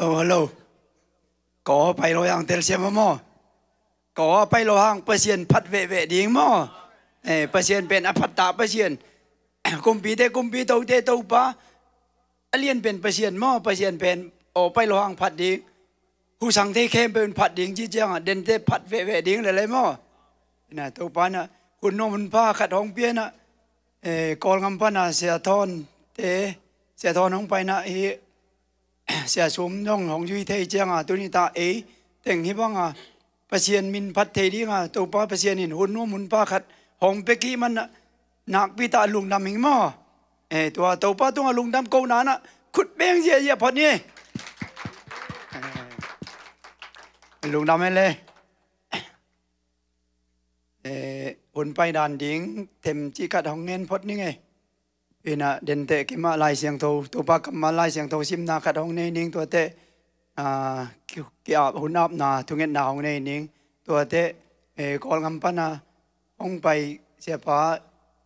Hello, có phải lo hàng tel xem mò, có phải lo hàng pasien phát vệ điên mò, pasien bên phát tạ pasien, kumpi tàu pa, alien bên pasien mò pasien bên phải lo hàng phát điên, hu sang thế kem bên phát điên chỉ chăng đến thế phát vệ điên là lấy mò, nè tàu pa nè, hun nôm pa khát hong pia nè, call ngắm pa nè xe thon hong pa nè sẽ xuống nông hồng duy thế chăng tôi đi ta ấy tình hi bang pasien min phát thế đi tàu pa pasien in hun nôm pa khát hong pe ki man nạc pita lung đam hình mò, tua tàu pa tua lung đam câu nán khut beng gì phật nhỉ, lung đam lên hun bay đàn điếng thêm chỉ cắt hong nghe phật như nghe, vì nè đến thế cái mà lai xiang thâu tàu pa cầm mà lai xiang thâu sim na cắt hong nghe nín tua thế cái hun áp na thu nghe na hong nghe nín tua thế còn ngắm pa na hong bay sẽ pa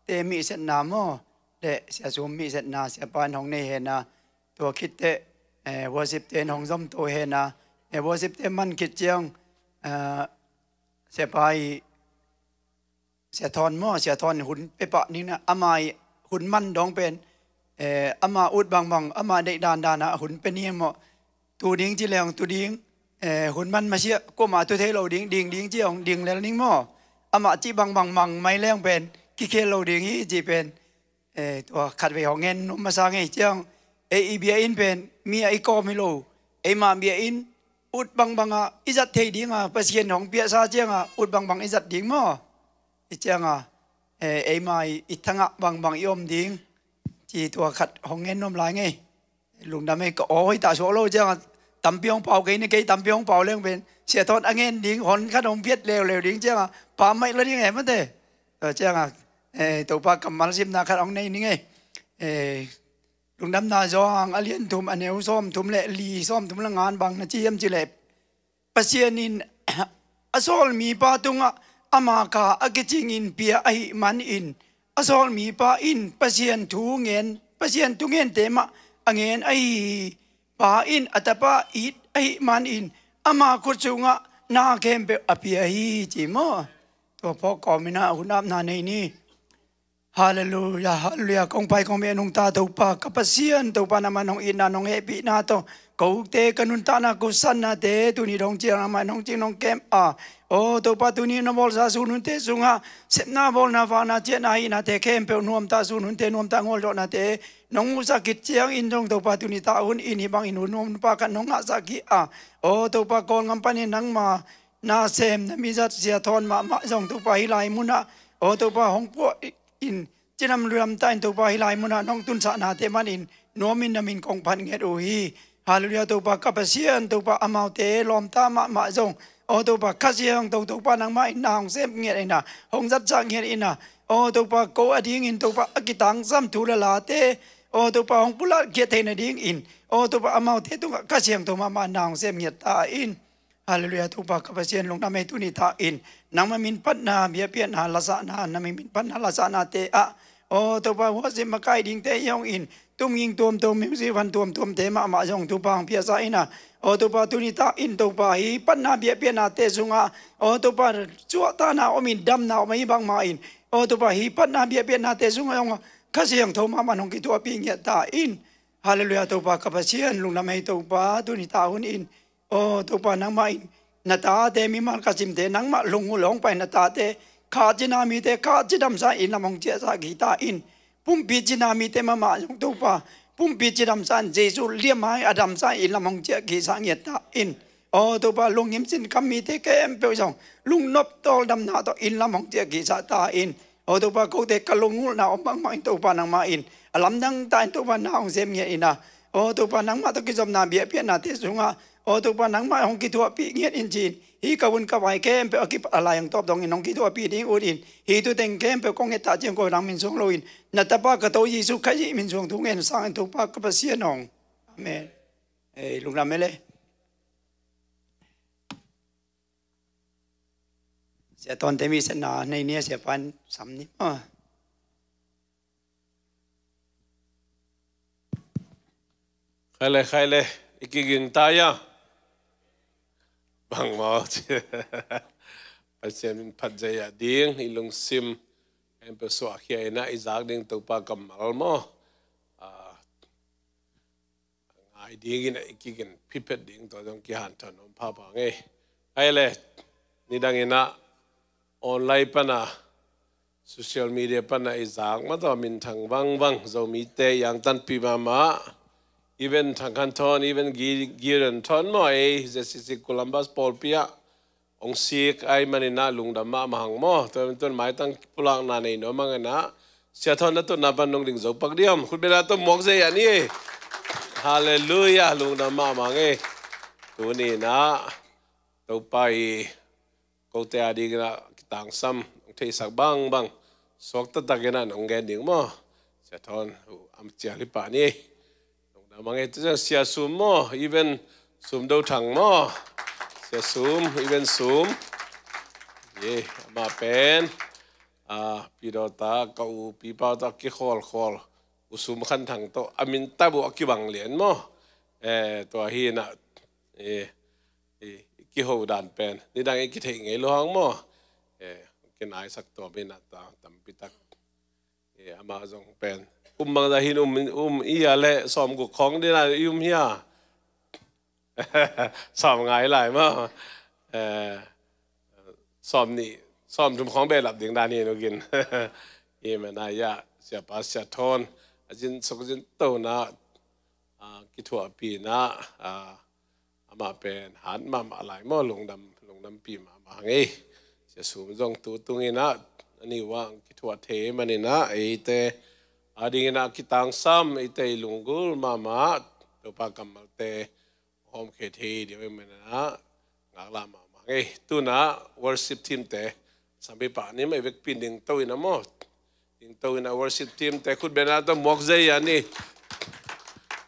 thế mi sẽ nằm mò để sẽ xuống mi sẽ nà sẽ pan hong này hè na tua kít thế worship thế hong zom tôi hè na worship thế man kít chiang sẽ bay sẽ thon mò sẽ thon hun pe paนี่นะamai hun man dongเป็นama ud bang amaได้ดานหุ่นเป็นนี่มอตัวดิ้งจีเหลียงตัวดิ้งหุ่นมันมาเชี่ยก็มาตัวเทเราดิ้งจีของดิ้งแล้วนิ่งมอamaจีบางมังไม่เลี้ยงเป็นกี่เคเราดิ้งยี่จีเป็นตัวขัดไปของเงินนุ่มมาสร้างไงเจ้าอีเบียอินเป็นมีไอ้ก็ไม่รู้มาเบียอินอุดบางอิจัดเทดิ้งเปอร์เซ็นต์ของเบียซาเจ้าอุดบางอิจัดดิ้งมอเจ้ามาอิทังบางยอมดิ้งจีตัวขัดของเงินนุ่มลายไงลุงดำไม่ก็โอ้ยตาโซโล่เจ้าตำเปียงเป่าไงนี่ไงตำเปียงเป่าเรื่องเป็นเสียทอนเงินดิ้งหอนขัดของเพียรเร็วดิ้งเจ้าป่าไม่แล้วยังไงมันเด้เจ้าตัวปากกับมาลซิมนาขัดของในนี่ไงลุงดำนาจองอเลียนทุ่มอันเนวซ้อมทุ่มเละลีซ้อมทุ่มละงานบางนาจีมจีเล็บปัสเซียนินอสอลมีปาตุงอามากาอกิจิงินเปียไอมันอินอสอลมีปาอินปัสเซียนทูเงินปัสเซียนทูเงินเตมะเงินไอปาอินอัตปาอิดไอมันอินอามาคุจุงะนาเกมเปอเปียฮีจิมอตัวพ่อกอมินาหุนับนาในนี้ฮาเลลูยาฮาเลลูยากองไปกองเมนุงตาตัวปากกับเสียนตัวปานามันองอินนานองเอปีนาโตกูเตกันุนตานากุสันนาเตตุนีดองเจียงนามันองจิงน้องเกมโอ้ตัวปาตุนีนบอลซาซูนุนเตสุงะเสพนาบอลนาฟานาเจนาฮีนาเตเกมเปนวมตาซูนุนเตนวมตางอลโจนาเตน้องมุสกิจเจียงอินจงตัวปาตุนีตาอุนอินฮิบังอินุนวมปากันน้องอาสกิโอ้ตัวปากองงำปานีนังมานาเซมนามิจัดเสียทอนมาจงตัวปาฮิไลมุนะโอ้ตัวปาหงปัวอินจีนำเรือมใต้ตัวปาฮิไลมุนะน้องตุนสานาเตมันอินนัวมินนามินกองพันเงโอฮีฮาเลลูยาตัวปากับเสียนตัวปาอามาวเตลอมตามาจงโอ้ตัวปาคัสเยงตัวปานังมาอินนาหงเซมเงียอินะหงจัดจังเงียอินะโอ้ตัวปาโกอดิ้งอินตัวปาอกิตังซัมทุเรลาเตโอ้ตัวปาหงปุระเกียเทนดิ้งอินโอ้ตัวปาอามาวเตตัวคัสเยงตัวมานาหงเซมเงียตาอินฮาเลลูยาตัวปากับเสียนลงน้ำให้ตุนิตาอินนังมามินปัตนาเบียเปียนหาลาสานานามินปัตนาลาสานาเตโอ้ตัวปาหัวเซมมาไกดิ้งเตยองอินตุ้มยิงตัวมิวสิวันตัวเตมาจงตัวปาเพียซาอินะโอ้ตัวปาตุนิตาอินตัวปาฮีปันนาเบียเปียนาเตซุงโอ้ตัวปาจัวตานาอมินดำนาไม่บังมาอินโอ้ตัวปาฮีปันนาเบียเปียนาเตซุงยองข้าเสียงโทมามันของกิตัวปีเงียตาอินฮาเลลูยาตัวปากับเชียนลุงนำให้ตัวปาตุนิตาหุนอินโอ้ตัวปานังมาอินนาตาเตมีมันกสิมเตนังมาลงไปนาตาเตข้าจินามีเตข้าจิดำซาอินลำมงเจสากีตาอินปุ่มปีจินามีเตมาจงตัวปาปุ่มปีจิดำซันเจสุเลี้ยมให้อดัมซาอินลำมงเจกีสังเกตาอินโอ้ตัวปาลุงยิมสินคำมีเตเกมเปียวจงลุงนบโตดำนาโตอินลำมงเจกีสาตาอินโอ้ตัวปาเขาเตกลุงงูนาอมบังมาอินตัวปานังมาอินลำดังตายตัวปานาองเซมเงียอินะโอ้ตัวปานังมาตัวกิจอมนาเบียเปียนาเตสุงะโอ้ตัวปานังมาของกิตัวปีเงียอินจีนฮีกวนกับไอเกมเปอกิปอะไรอย่างตอบดงอินน้องกิตัวปีนี้อุดินฮีตัวเต็งเกมเปกงเฮตาเจียงโกนังมินซงโลอินนัตตาปากระโตยิสุขยิมินซงทุงเงินสร้างทุกปากกับเสียนองอเมนลุงรำไม่เลยเสียตอนเตมีเสนาในเนี้ยเสียปันสำนี้ใครเลย ikiging tayo bang mo pasien padjaya ding ilung sim empeso akhia ina izag ding tupa kamal mo ngai ding ina ikigin pipet ding to dong kihan ton pa pa nge ai le ni dang ina online pa na social media pa na izag ma to min thang wang zo mi te yang tan pi ma even thang kan ton even giren ton mo ai jesisi Columbus Paul pia ong sik ai manina lungdam ma mahang mo ton mai tang pulang na nei no mangana sia thon na to na ban nong ding zo pak diam khut bela to mok je ani hallelujah lungdam ma mangai tu ni na to pai ko te adi na kitang sam thei sak bang sok ta takena ong gen ding mo sia thon am chia li pa ni lungdam mangai tu sia sum mo even sum do thang mo sia sum even sum ye ma pen pidota kau pipa ta ki khol usum khan thang to amin tabu akibang lian mo to hi na ki ho dan pen ni dang ki thei ngei lo hang mo ki nai sak to be na ta tam pitak ama jong pen mang da hin iya le som gu khong di na hia som ngai lai mo som ni somจุมของเบลับดิ่งดานี่นกินมันนายะเสียปัสเสียทอนจินสกจินโตนะกิทัวปีนะมาเป็นหันมาอะไรมั่วลงดำปีมาไงเสียสูงจงตุงนะอันนี้ว่ากิทัวเทมันนี่นะไอเตอดีนะกิตังซ้ำไอเตลุงกุลมาตัวปากำมัลเตโฮมเคทีเดี๋ยวมันนะงากลามาไงตัวนะ worship team เตsampai pak ni mai vek pin ding tau ina mo ding tau ina worship team te khut bena to mok je ya ni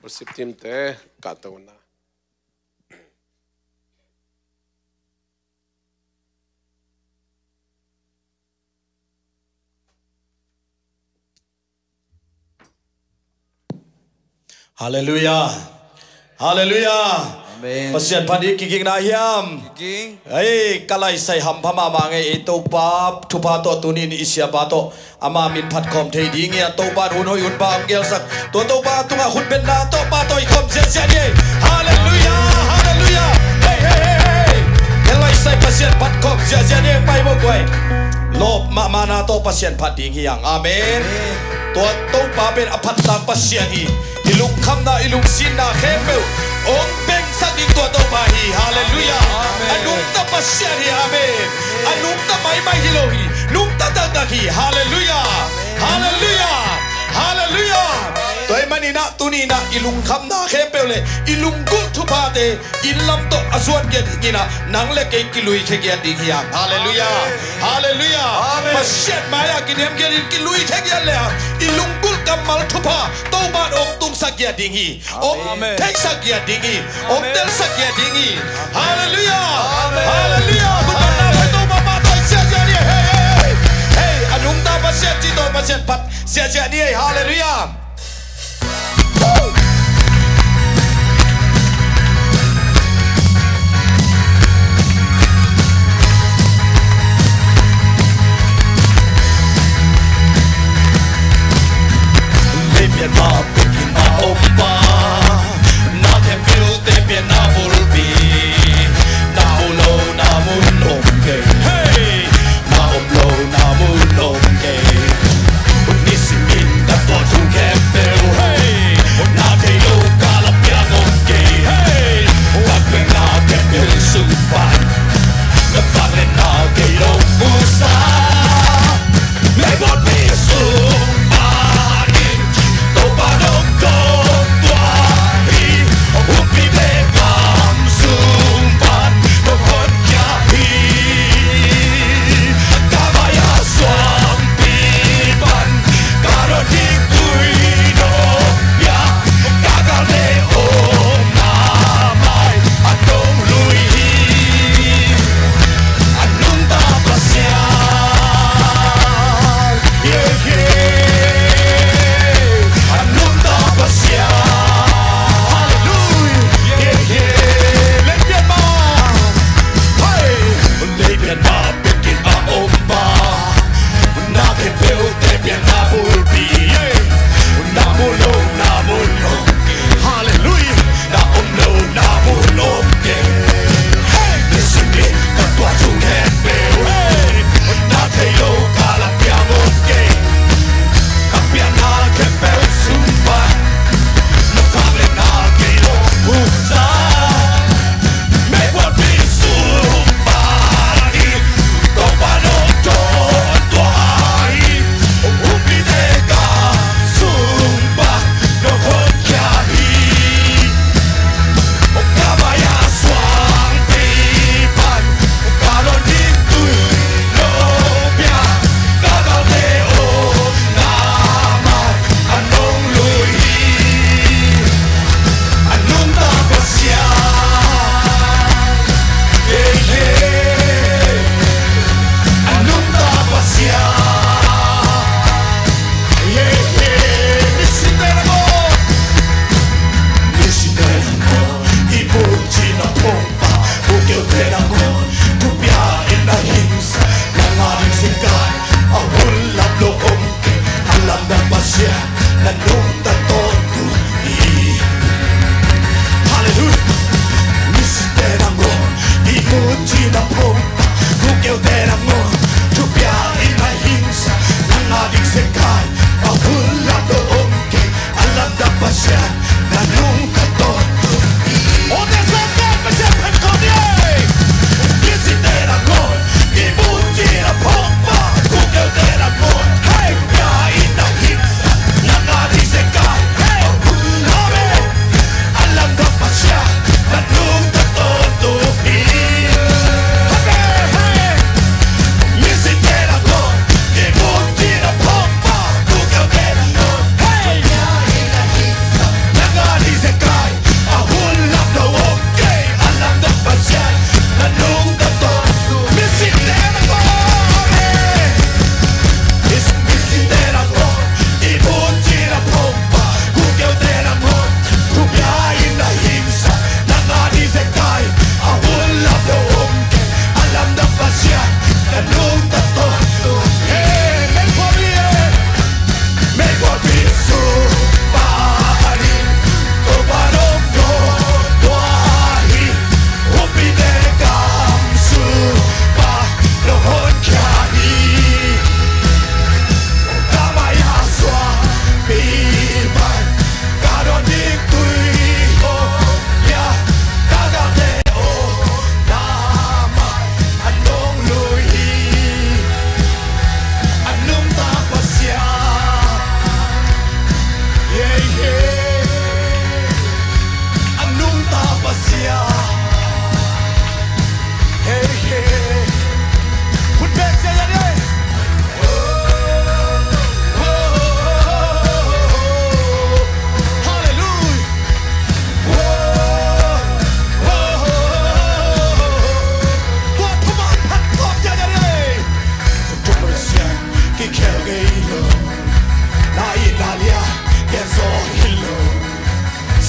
worship team te ka tau na hallelujah hallelujah pasien padi kiging na hiam ai kalai sai ham phama ma nge e to pa thupa to tunin isya ba to ama min phat khom thei ding ya to pa hun hoi un ba gel sak to pa tunga hun ben na to pa to khom se se ni hallelujah hallelujah hey kalai sai pasien phat khom se se ni pai bo koi lop ma na to pasien phat ding hiang amen to pa ben aphat tak pasien hi ilung kham na ilung sin na khemel ong beng sa ding to pahi hallelujah anung ta pasya hi amen anung ta mai hilohi nung ta hi hallelujah hallelujah hallelujah toy manina tunina ilung kham na khepele ilung gu thupa te ilam to aswan ge ngina nang le ke kilui the ge ding hiya hallelujah hallelujah pasya maya kinem ge kilui the ge le ilung gul kamal thupa to ba ong tung sakya ding hi ong thek sakya ding hi ong tel sakya ding hi hallelujah hallelujah kunana to ba to sia sia ni hey anung ta pasya ti to pasya pat sia sia ni hallelujah ma pikin ma opa na tempil te pia na bulbi na ulo na mulongge hey na umlo na mulongge nisimin da to tu ke hilo na Italia che so hilo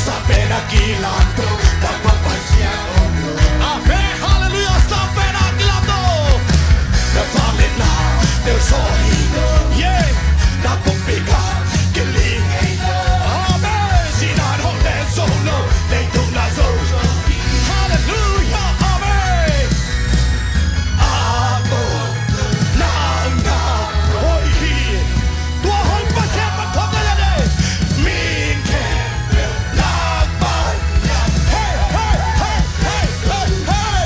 sapena kilanto da papasiano amen hallelujah sapena kilanto da famina del so hilo yeah da pompica che lì amen sinano del solo dei tu naso hallelujah amen abo nanga oi tua holpa sempre come la de min che la hey hey hey hey hey hey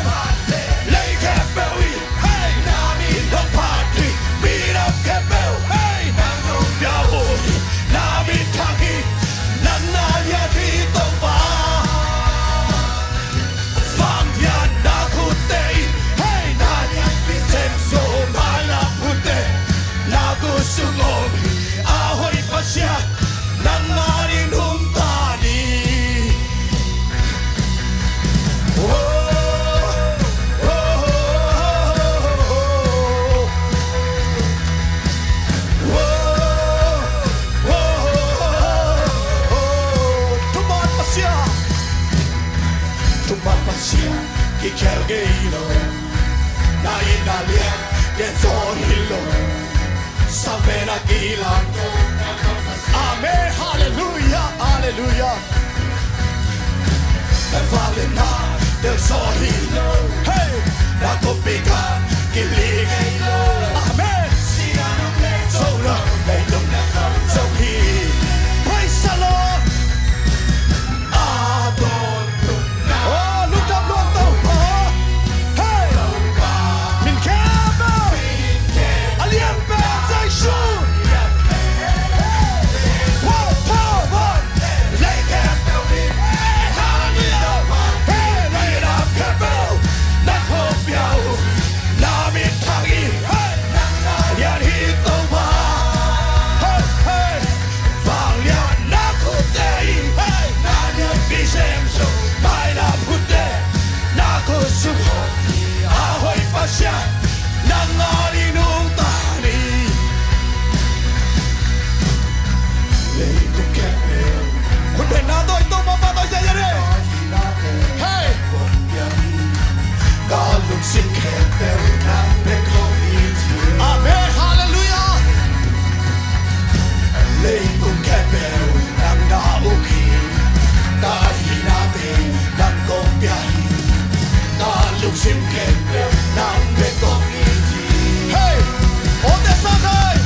lei che belli hey nami no party beat up che belli hey nano piao nami tangi nanna ya di to ba fam ya da kutei hey nanya senso mala pute na kusulomi ahoi pasya nanari nuntani Tumat pasya ki kelgeilo na Italia che so hilo sapena kilanto amen hallelujah hallelujah per farle na del so hilo hey la topica che liga amen solo lei non so he praise the Lord adon oh look up hey min kaba alien benzation wow power like a building hey light up kabel na kopiao na mi tangi hey yan hito ba hey hey vanglia na kutei hey na yan bisemso mai na pute na kusuho ahoy pasya nangari nung tali leito kepel condenado ito mapato sa yare hey kalung sin kepel ng pekomiti amen hallelujah leito kepel ng nauki kahinate ng kopyahi kalung sin kepel ng pekomiti hey onde sakay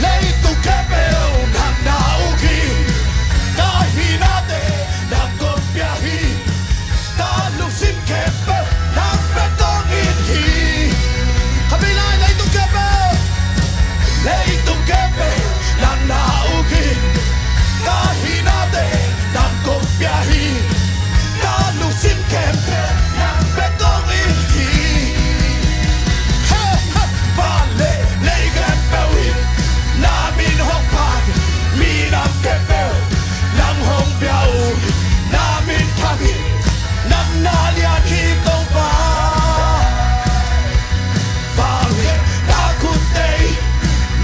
leito kepel ng nauki kahinate ng kopyahi kalung sin kepel ng pekomiti kabilay leito kepel ng nauki kahinate ng kopyahi kalung sin kepel ng pekomiti vale lei kepel namin hokpag minam kepel ng hongpiao namin tangi ng nalian hito pa vale nakutei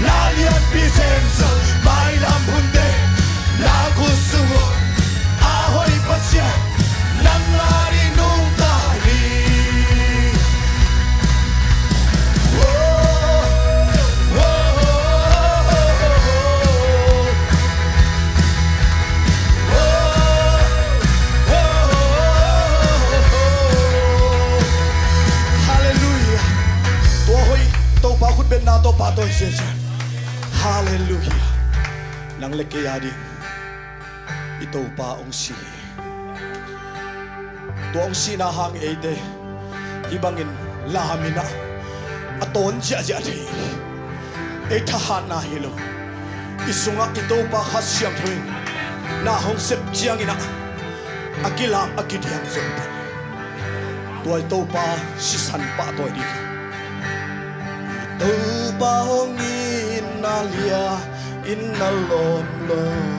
nalian bisenso may lampunde nagusumo ahoy pasya ng marinong tali hallelujah tua hoy tau pa khut ben na to pa to se hallelujah nang lekeyadi ito pa ong si tuong sinahang ede ibangin lahamina aton jaja di etahan na hilo isunga ito pa hasyang tuwing na hong sep jiang ina akilang akidiang zompan tuwa ito pa sisan pa to di ito pa hong inalia inalomlom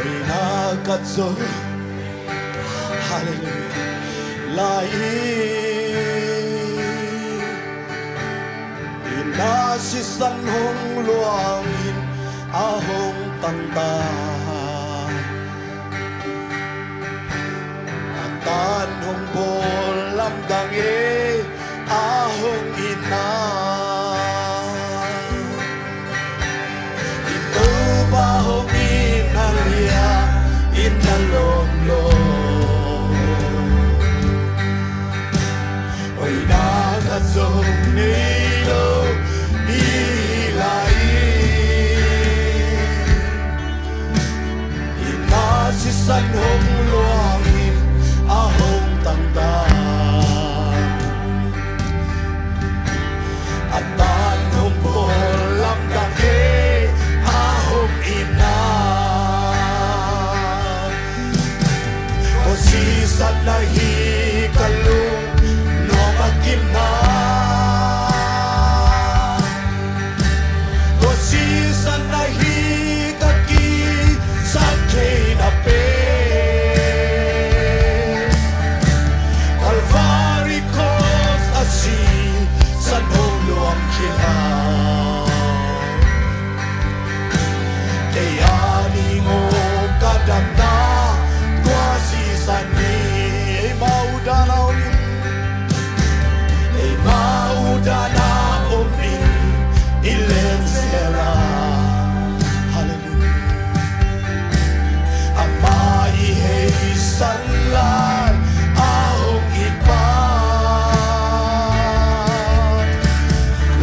inakatso hallelujah lai si san hong luang in ahong tanda atan hong bol lam dang e ahong ina ito ba hong inalia inalom lom oy nagasong nilo ilai ina si san hong luangin ahong tanda atan hong bolam dake ahong ina o si san lahi kalung no magimna o si san lahi kaki sakhe na pe Calvary cross asi san hong luang kila kaya ni ngo kadam na tua si san ni maudana umin ilen sela hallelujah ama ihe salan ahong ipa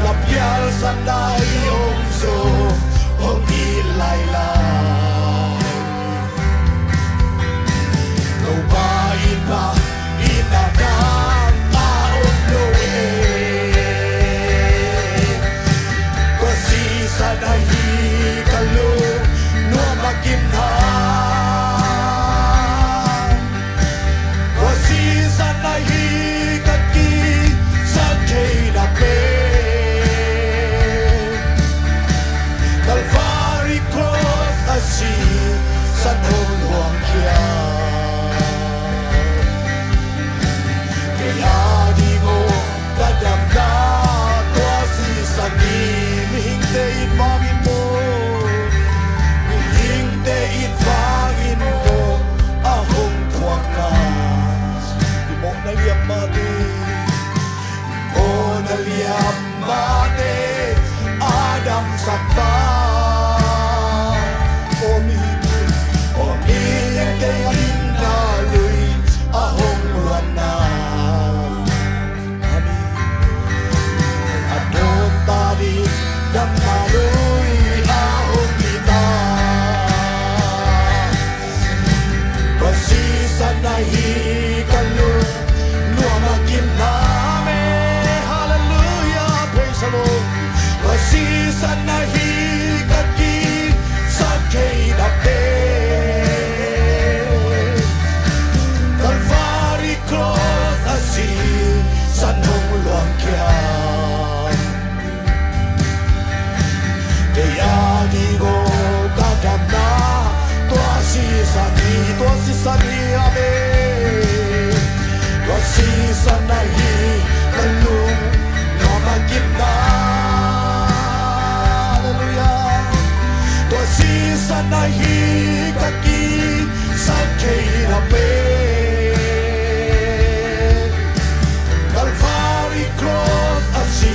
lapial sanday omso hong ilayla no ba ina inadan ahong loe kasi sanahi kalu no magimhan kasi sanahi kaki sakay na pe Calvary cross asi sa tulwang kya kaya di mo kadamda tua si sani mihingte itfangin mo mihingte itfangin mo ahong tuwag na di mo naliyam mati o naliyam mati Adam sakta o mihingte indaluy ahong wana Adon tadi dan maluy ahong kita Pasisan nahi kalu Nua makin name Hallelujah Praise the Lord Pasisan nahi kaki Sakay dape Calvary cross asi Sanong luang kya Kaya di ko kadam na Tua si sani ame Tua si sanahi kalung no magim na Hallelujah Tua si sanahi kaki sakay na pe Calvary cross asi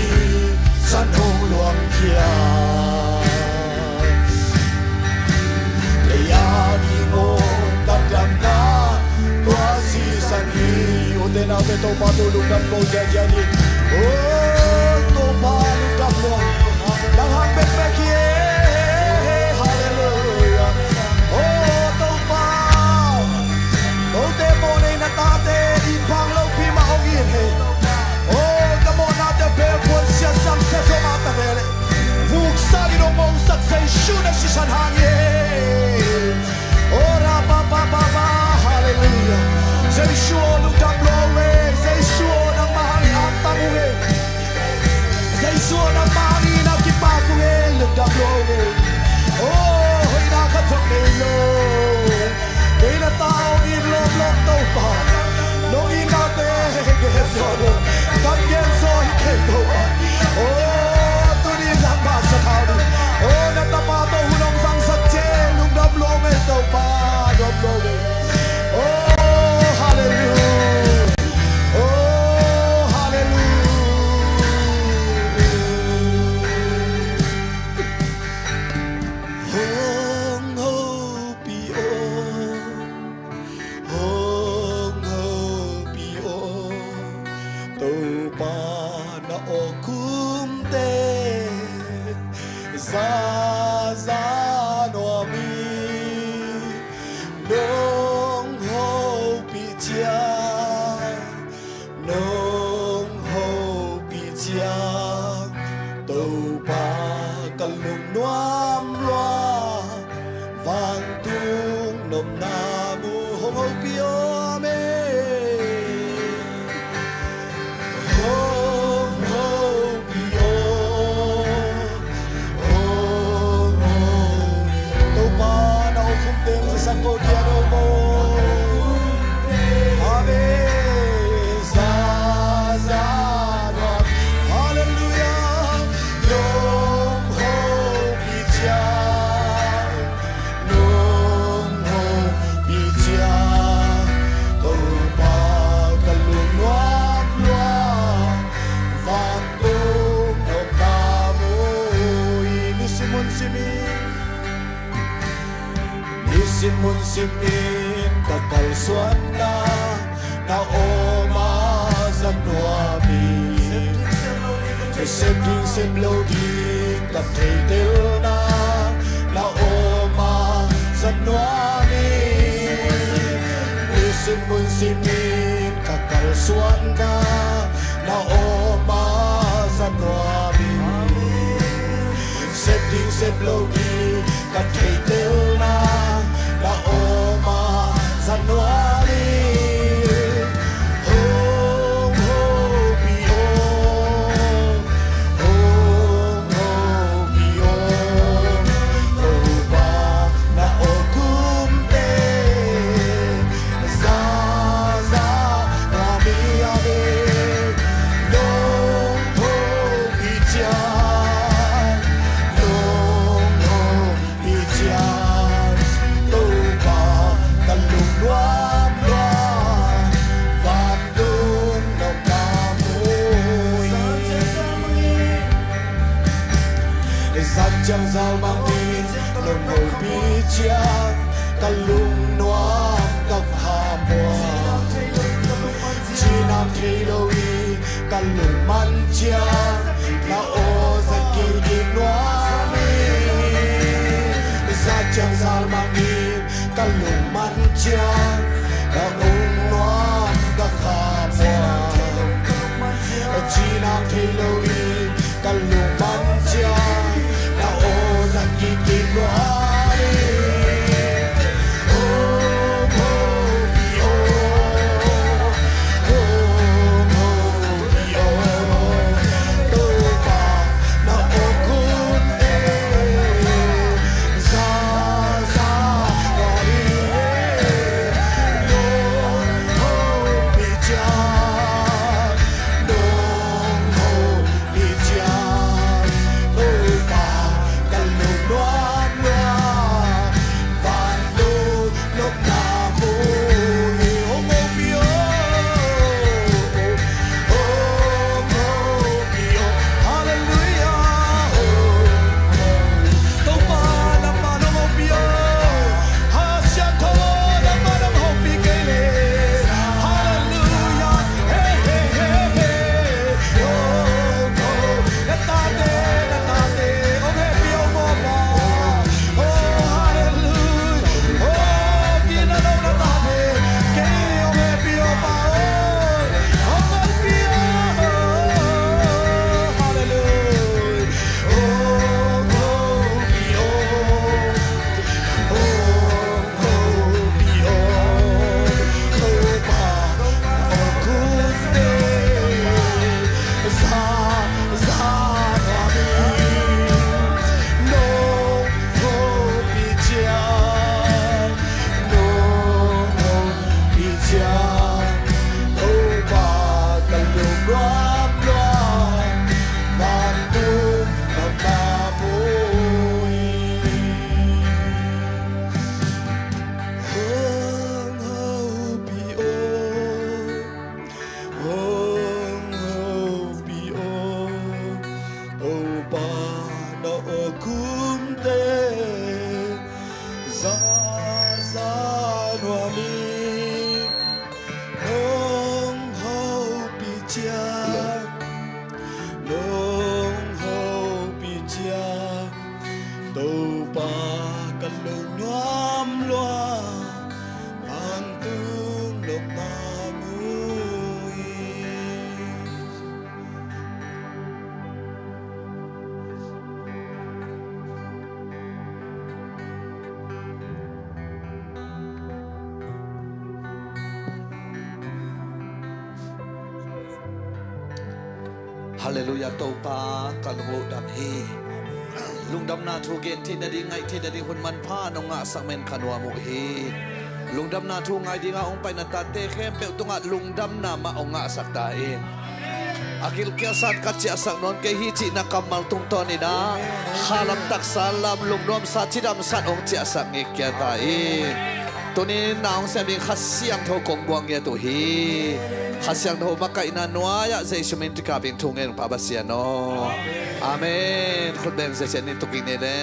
sanong luang kya kaya di mo kadam na tua si sani ute na te to patulog na po jajani oh to patulog mo lahang betbekie hallelujah oh to pa to te mo na tate ipang law pima ogin oh kamo na te pe po siya sam se so matavele Vuksagi no mongsak say shuna si sanhangi Ora pa pa pa pa hallelujah Say shuo lukam lowe Say shuo nang mahangi atamuhe Say shuo nang mahangi nakipakuhe Lukam lowe Oh hoy nakatok nilo Kay na tao inlom tau pa Nung inate Geso Kam genso hikendo Oh tuni o kum te za za no mi nong ho pi chia nong ho pi chia tàu ba cần lùng noam loa vang tung nôm na mu hong ho pi o me hong ho pi o hong ho tàu ba na o khum tem sa sang ko dia no mo ave za za no hallelujah nong ho pi chia nong ho pi chia tàu ba cần lùng loam loa vang tung nôm na mu ni simon simin kakal suan na oma zanwa mi se ding se melody ka thei tel na oma zanwa mi simon simin kakal suan na oma zanwa mi se ding se melody ka thei tel na oma zanwari hong ho pi o hong ho pi o o ba na o kum te za za na mi ave nong ho pi chia nong ho pi chia loam loa van dung nông nam môi sát chăng giao mang đi nông hồi bi chia cả lung noa các hà mùa chi nam thi lâu đi cả lung man chia na ô giật kỳ đi noa mi sát chăng giao mang đi cả lung man chia cả ung noa các hà mùa chi nam thi lâu đi cả lung man chia na ô giật kỳ đi noa mi hong ho pi o เลลูยาโตปากาลโวดับฮีลุงดำนาทูเกนที่นาดีไงที่นาดีคนมันผ้านงะสังเมนขนวมุฮีลุงดำนาทูไงดีงาองไปนาตาเตเข้มเปลตุงะลุงดำนามาองะสักตาเองakil kiasan kacia sak non ke hi chi na kamal tung to ni na khalam tak salam lungnom sa chidam san ong chia sak ngi kya ta i to ni naung sem ding khasiang tho kong buang ya to hi khasiang tho ma kai na noa ya zai shumin ti ka bin thung en pa ba sia no amen khut beng se chen ni to ki ne le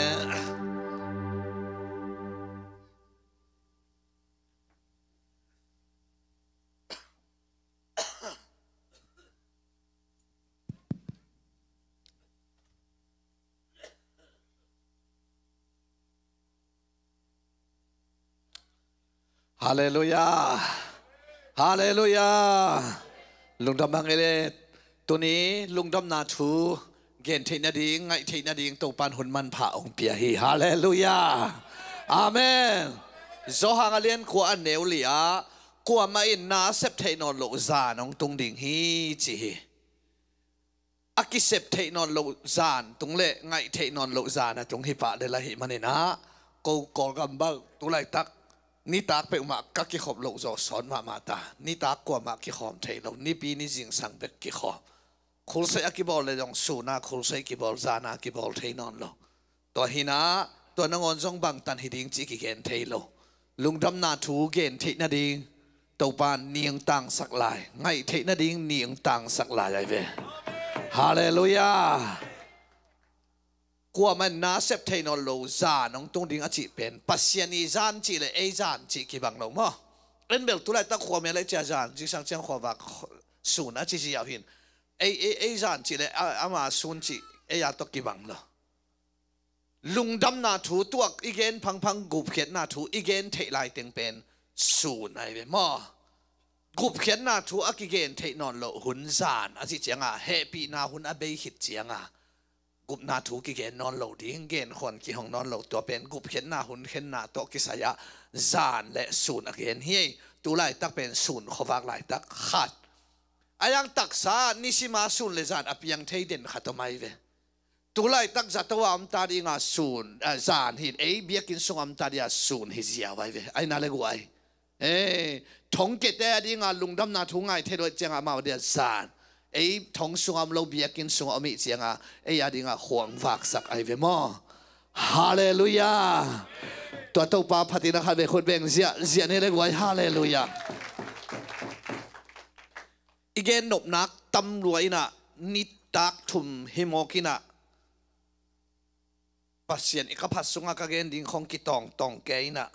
ฮาเลลูยาฮาเลลูยาลุงดำบังเอเลตัวนี้ลุงดำนาทูเกณฑ์เทนดิงไงเทนดิงตัวปันหุ่นมันผ่าองเปียฮีฮาเลลูยาอาเมนโซฮังเลียนขวานเนวเลียขวามาอินนาเซปเทนอนโลซานองตุงดิ่งฮีจีอากิเซปเทนอนโลซานตุงเล่ไงเทนอนโลซานนะตุงฮิปะเดลหิมันนะกูกอกัมบังตุไลตักนี่ตากไปอุมากักกิขอบโลจอสอนมาตานี่ตากกว่ามากิขอมเทโลนี่ปีนี่จิงสังเบกกิขอคุลเซอกิบอลเลยองสูนาคุลเซกิบอลจานากิบอลเทนอนโลตัวหินะตัวนงอนจงบังตันหิดิงจิกิเกนเทโลลุงดำนาทูเกนเทนาดิงตัวปานเนียงตังสักลายไงเทนาดิงเนียงตังสักลายไอเวฮาเลลูยากว่ามันน่าเซปเทนอลโลซาน้องตรงดิ่งอาจิเป็นปัสยานีจานจีเลยเอจานจีกี่บังลงมั้งเอ็นเบลตัวไรตั้งขวาเมลัยเจ้าจานจีสังเชียงขวาวักศูนย์นะจียาวหินเอจานจีเลยอามาศูนย์จียาตกกี่บังละลุงดำนาถูตัวอีเกนพังกุบเขียนนาถูอีเกนเทลายเต็งเป็นศูนย์ไอ้เว้มั้งกุบเขียนนาถูอีเกนเทนอนโลหุ่นจานอาจิเจียงอ่ะเฮปีนาหุ่นอเบยหิดเจียงอ่ะกุบนาถูกิเกนนอนโลดิ้งเกนคนกี่ห้องนอนโลตัวเป็นกุบเข็นหน้าหุ่นเข็นหน้าโตกิสยะจานและศูนย์เกนเฮียตัวไล่ตักเป็นศูนย์ขวากไล่ตักขัดอายังตักษานิสิมาศูนย์เลยจานอภิยังเทเด่นขัดตัวไม่เวตัวไล่ตักจัตวามตาดีงาศูนย์จานหินเบียกินสงอัมตาดีศูนย์ฮิเซียไว้เวไอ้นาเลกไว้ทงเกตแต่ดีงาลุงดำนาถูไงเทโดยเจ้ามาเดียจานทงสงามเราเบียกินสงอามิเจียงยาดิงห่วงฝากสักไอเวมอฮาเลลูยาตัวตัวป้าพัตินะครัเบคนเบ่งเสียนี่เลยไว้ฮาเลลูยาอีเกนนบนักตำรวจน่ะนิตักทุมฮิโมกินะปัสเซียนอีกพัดสงากเกนดิ้งของกิตองเกยน่ะ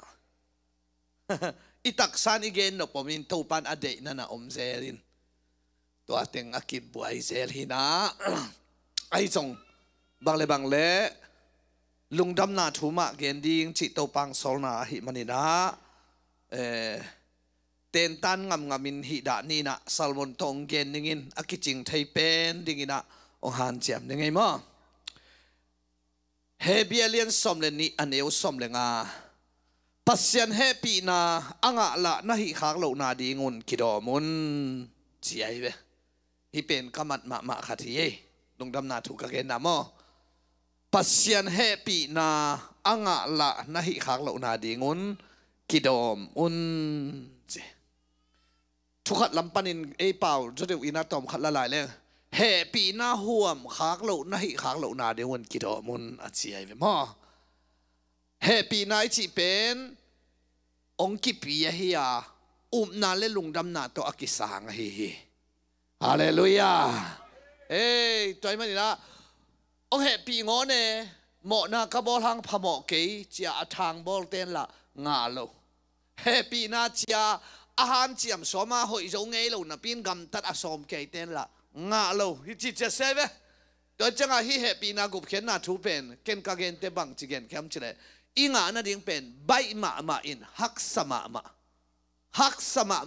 อีตักซานอีเกนนบผมอินตัวปันอเดนั่นน่ะเซรินตัวเต็งอากิบวยเซลฮินะไอจงบางเล่ลุงดำนาถูมาเกนดิ้งจิตโตปังโซลนาหิมันนี่นะเต็นตันงำมินหิดานี่นะซัลมอนทงเกนดิ้งินอากิจิงไทเป็นดิ้งินะองฮันเจียมยังไงมั้งเฮเบียเลียนสมเลนี่อันเอวสมเลงาปัสยันเฮปีนาอ่างละนะหิขากเหล่านาดีงุนกิดอมุนเจียเวฮิเป็นกมัดมาขัดที่ลุงดำนาถูกเกณฑ์นามอปัสยันเฮปีนาอ่างละนะหิขากเหล่านาดีงุนกิดอมอุนเจทุกขัดลำปันินเป่าจะเดี๋ยวอินาตอมขัดละลายเลยเฮปีนาห่วมขากเหล่านะหิขากเหล่านาดีงุนกิดอมุนอาเจียเวมอเฮปีนาจิเป็นองกิปียฮียานาเลลุงดำนาตัวอกิสางฮีฮาเลลูยาตัวมันนี่นะองเฮปีงอเน่หมอนาคบอลหังพมอเกยจะทางบอลเต้นละงาโลเฮปีนาจะอาหารเจียมสมาหอยจงเงยโลนะปีนกำตัดอสมเกยเต้นละงาโลฮิจิจะเซเวตัวจังอาฮิเฮปีนากุบเข็นนาทูเป็นเกนกาเกนเตบังจิเกนเข้มเฉลยอิงานาดิ่งเป็นใบมาอินฮักสมา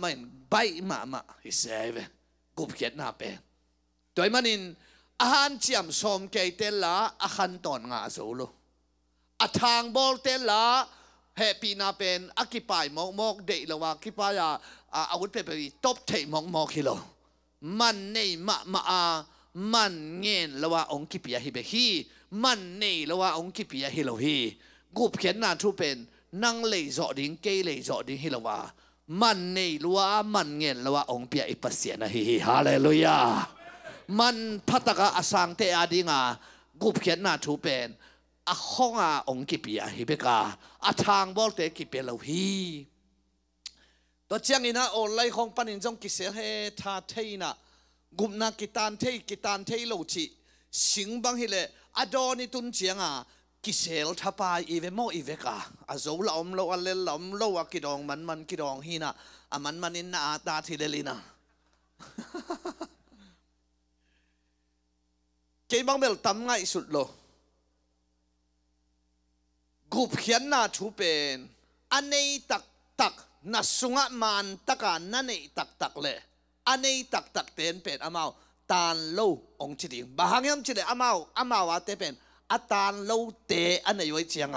อินใบมาฮิเซเวกุบเขียนหน้าเป็นตัวมันอินอาหารเจียมสมเกยเตลละอาขันตอนงาสูโลอาทางบอลเตลละเฮปีนาเป็นอากิปายมอกเดลว่ากิปายอาวุธเปรีตบเทมอกฮิโลมันในมา มันเงินละว่าองค์กิปิยาฮิเบฮีมันนี่ละว่าองค์กิปิยาฮิโลฮีกูเขียนหน้าทุเป็นนั่งเลยจอดิ้งเกยเลยจอดิ้งฮิละว่ามันนี่ละว่ามันเงินละว่าองค์ปิยาอิปัสเซียนะฮีฮาเลลูยามันพัตตะอาสังเตอาดิงากูเขียนหน้าทุเป็นอาห้ององค์กิปิยาฮิเบกาอาทางบอลเตกิเปโลฮีตัวเชียงอินะโอไลของปันินจงกิเสเฮทาเทนะกุมนากิตานเทโลจิสิงบังฮิเลอดอนิตุนเชียงกิเสลทับไปอีเวโมอีเวกาอาโซลอมโลอัลเลลอมโลวกิดองมันกิดองฮีนะมันอินนาตาทิเลลินะเกบังเบลตั้มง่ายสุดโลกุบเขียนหน้าชูเป็นอันนี้ตักนัสสุงะมันตักอันนั้นตักเลยอันนี้ตักเต็นเป็นอามาตานโลองจิดิงบางอย่างจิเลอามาว่าเตเป็นอาตานโลเตอันนี้ไว้เชียง